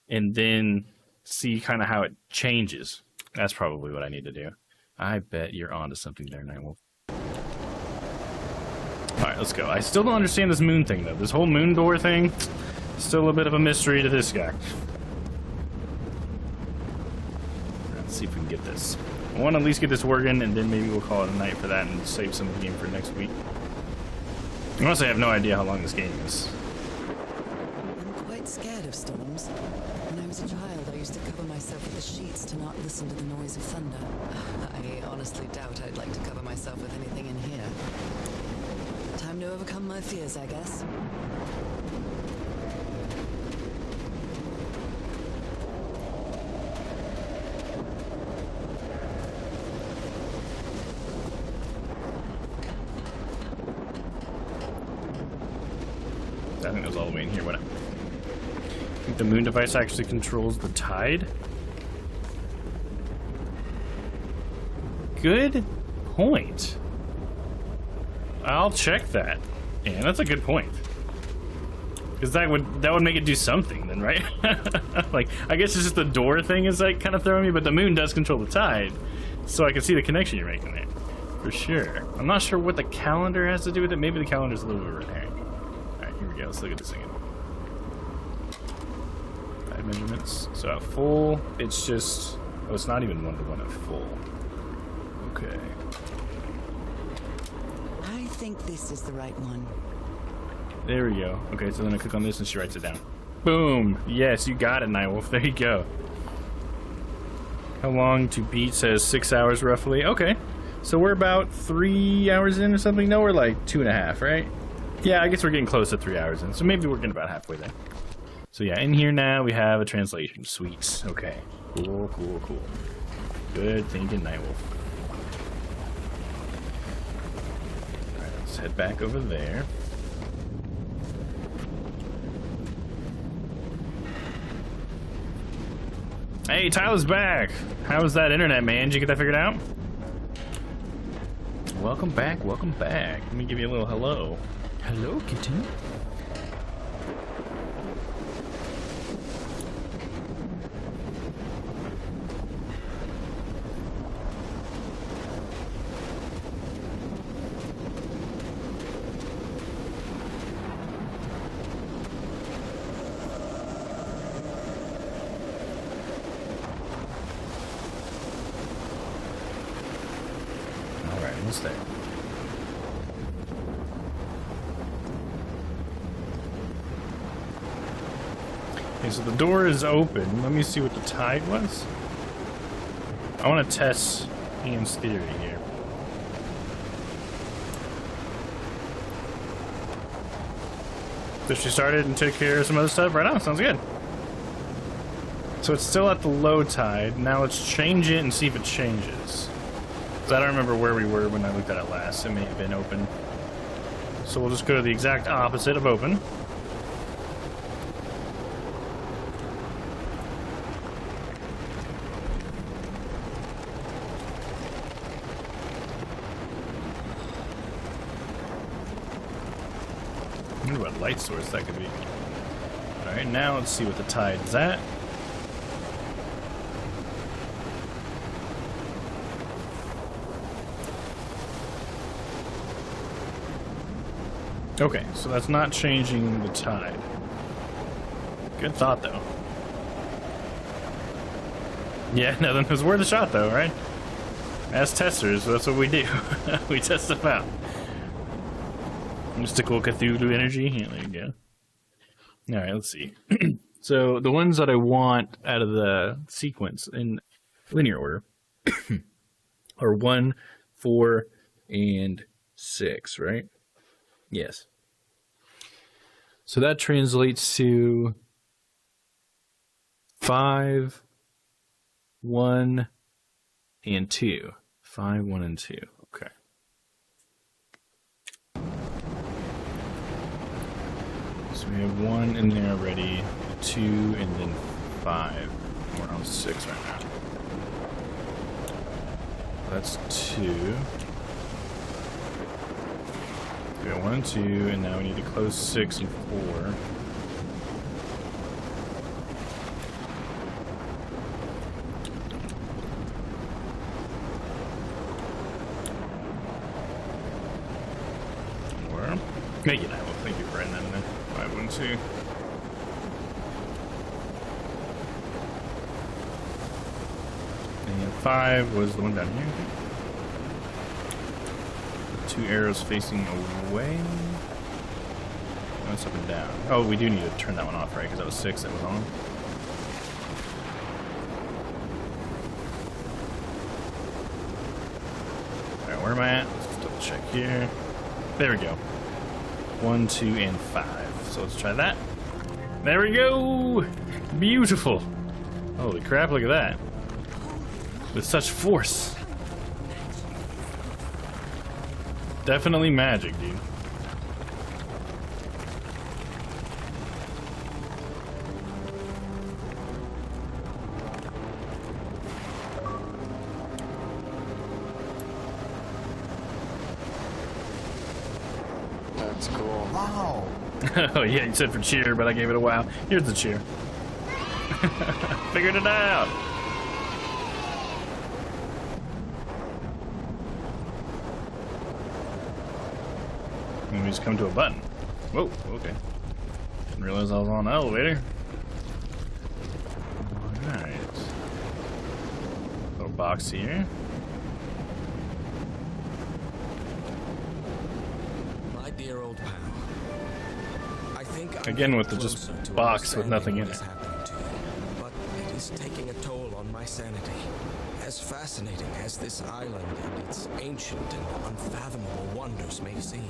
and then see kind of how it changes. That's probably what I need to do. I bet you're onto something there, Nightwolf. Alright, let's go. I still don't understand this moon thing, though. This whole moon door thing, still a bit of a mystery to this guy. Let's see if we can get this. I want to at least get this working, and then maybe we'll call it a night for that and save some of the game for next week. Honestly, I have no idea how long this game is. I'm quite scared of storms. When I was a child, I used to cover myself with the sheets to not listen to the noise of thunder. I honestly doubt I'd like to cover myself with anything in here. Time to overcome my fears, I guess. I think it was all the way in here. What? I think the moon device actually controls the tide. Good point. I'll check that. Yeah, that's a good point. Because that would make it do something then, right? Like, I guess it's just the door thing is like kind of throwing me, but the moon does control the tide, so I can see the connection you're making there, for sure. I'm not sure what the calendar has to do with it. Maybe the calendar's a little bit red herring. All right, here we go. Let's look at this again. height measurements. So at full, it's just... Oh, it's not even 1-to-1 at full. Okay. I think this is the right one. There we go. Okay, so then I click on this and she writes it down. Boom! Yes, you got it, Nightwolf. There you go. How long to beat says 6 hours roughly. Okay. So we're about 3 hours in or something? No, we're like 2.5, right? Yeah, I guess we're getting close to 3 hours in. So maybe we're getting about halfway there. So yeah, in here now we have a translation. Sweet. Okay. Cool, cool, cool. Good thinking, Nightwolf. Alright, let's head back over there. Hey, Tyler's back! How was that internet, man? Did you get that figured out? Welcome back, welcome back. Let me give you a little hello. Hello, kitten. What's there? Okay, so the door is open. Let me see what the tide was. I want to test Ian's theory here. So she started and took care of some other stuff right now. Sounds good. So it's still at the low tide. Now let's change it and see if it changes. I don't remember where we were when I looked at it last. It may have been open. So we'll just go to the exact opposite of open. I wonder what light source that could be. Alright, now let's see what the tide is at. Okay, so that's not changing the tide. Good thought, though. Yeah, nothing was worth a shot, though, right? As testers, that's what we do. We test stuff out. Mystical Cthulhu energy. Yeah, there you go. Alright, let's see. So, the ones that I want out of the sequence in linear order are 1, 4, and 6, right? Yes. So that translates to 5, 1, and 2. 5, 1, and 2. Okay. So we have 1 in there already, 2, and then 5. We're on 6 right now. That's 2. We got 1 and 2, and now we need to close 6 and 4. Or, thank you, Nigel. Thank you for writing that in there. 5, 1, 2. And 5 was the one down here. 2 arrows facing away. That's up and down. Oh, we do need to turn that one off, right? Because that was 6 that was on. Alright, where am I at? Let's double check here. There we go. 1, 2, and 5. So let's try that. There we go! Beautiful! Holy crap, look at that. With such force. Definitely magic, dude. That's cool. Wow. Oh yeah, you said for cheer, but I gave it a wow. Here's the cheer. Figured it out! And we just come to a button. Whoa, okay. Didn't realize I was on an elevator. box here. My dear old pal. I think Again with the just box with nothing in it. But it is taking a toll on my sanity. As fascinating as this island and its ancient and unfathomable wonders may seem,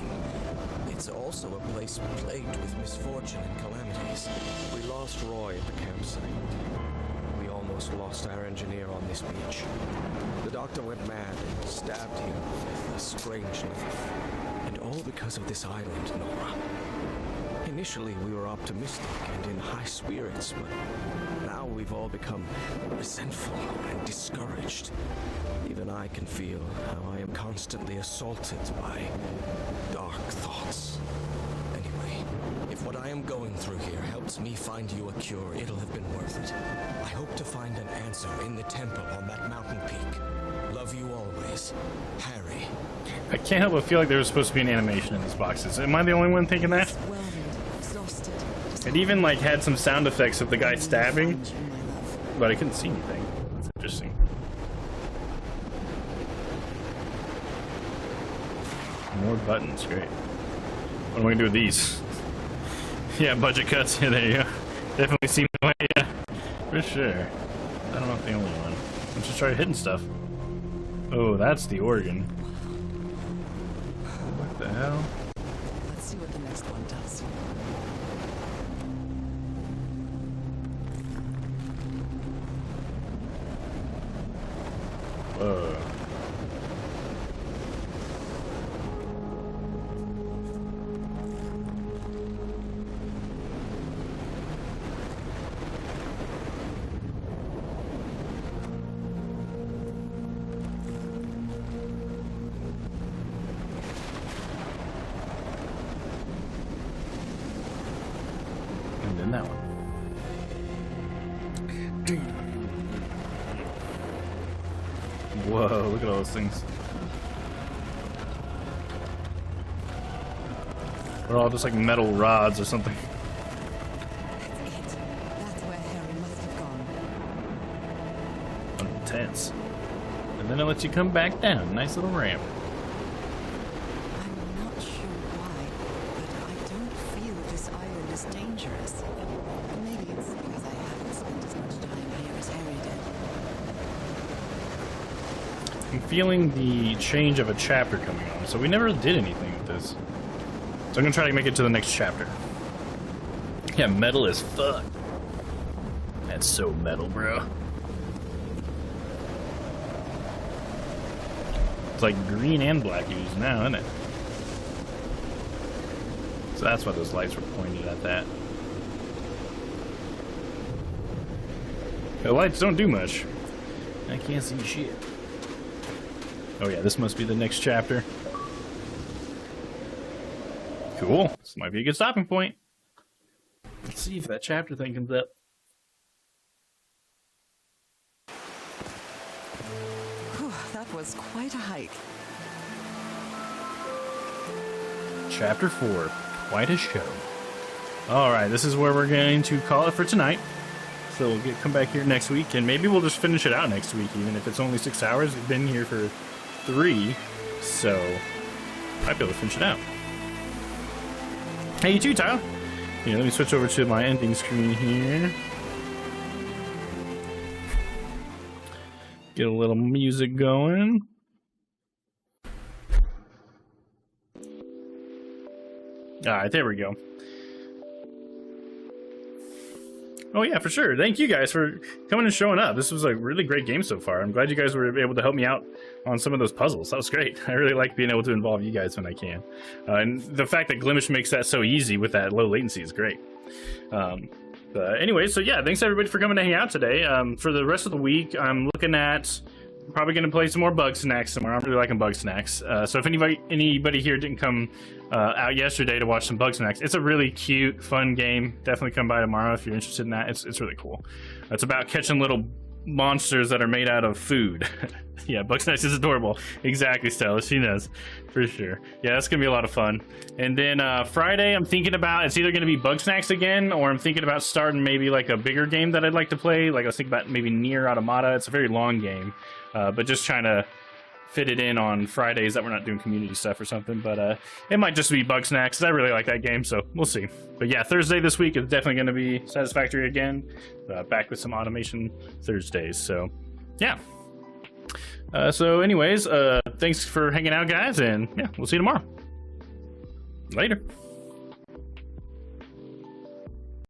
it's also a place plagued with misfortune and calamities. We lost Roy at the campsite. We almost lost our engineer on this beach. The doctor went mad and stabbed him with a strange knife. And all because of this island, Nora. Initially, we were optimistic and in high spirits, but now we've all become resentful and discouraged. Even I can feel how I am constantly assaulted by dark thoughts. Anyway, if what I am going through here helps me find you a cure, it'll have been worth it. I hope to find an answer in the temple on that mountain peak. Love you always, Harry. I can't help but feel like there was supposed to be an animation in these boxes. Am I the only one thinking that? It even like had some sound effects of the guy stabbing, but I couldn't see anything. That's interesting. More buttons, great. What am I gonna do with these? Yeah, budget cuts. Yeah, there you go. Definitely seemed the way, yeah, for sure. I don't know if the only one. Let's just try hitting stuff. Oh, that's the organ. What the hell? Let's see what the next one does. Whoa. And then that one. Whoa, look at all those things. They're all just like metal rods or something. That's it. That's where Harry must have gone. Intense. And then it lets you come back down. Nice little ramp. I'm not sure why, but I don't feel this island is dangerous. Maybe it's because I haven't spent as much time here as Harry did. I'm feeling the change of a chapter coming on, so we never did anything with this. So I'm gonna try to make it to the next chapter. Yeah, metal as fuck. That's so metal, bro. It's like green and black hues now, isn't it? So that's why those lights were pointed at that. The lights don't do much. I can't see shit. Oh yeah, this must be the next chapter. Cool. This might be a good stopping point. Let's see if that chapter thing comes up. Whew, that was quite a hike. Chapter 4. Quite a show. Alright, this is where we're going to call it for tonight. So we'll come back here next week, and maybe we'll just finish it out next week, even if it's only 6 hours. We've been here for 3, so might be able to finish it out. Hey, you too, Tyler. Yeah, let me switch over to my ending screen here. Get a little music going. Alright, there we go. Oh yeah, for sure. Thank you guys for coming and showing up. This was a really great game so far. I'm glad you guys were able to help me out on some of those puzzles. That was great. I really like being able to involve you guys when I can. And the fact that Glimish makes that so easy with that low latency is great. But anyway, so yeah, thanks everybody for coming to hang out today. For the rest of the week, I'm looking at probably going to play some more Bug Snacks tomorrow. I'm really liking Bug Snacks. So if anybody here didn't come out yesterday to watch some Bug Snacks, it's a really cute, fun game. Definitely come by tomorrow if you're interested in that. It's really cool. It's about catching little monsters that are made out of food. Yeah, Bugsnax is adorable. Exactly, Stella. She knows for sure. Yeah, that's gonna be a lot of fun. And then Friday, I'm thinking about, it's either gonna be Bugsnax again, or I'm thinking about starting maybe like a bigger game that I'd like to play. Like I was thinking about maybe Nier Automata. It's a very long game, but just trying to fit it in on Fridays that we're not doing community stuff or something. But it might just be Bugsnax. I really like that game, so we'll see. But yeah, Thursday this week is definitely going to be Satisfactory again. Back with some automation Thursdays. So yeah. So anyways, thanks for hanging out, guys, and yeah, we'll see you tomorrow. Later.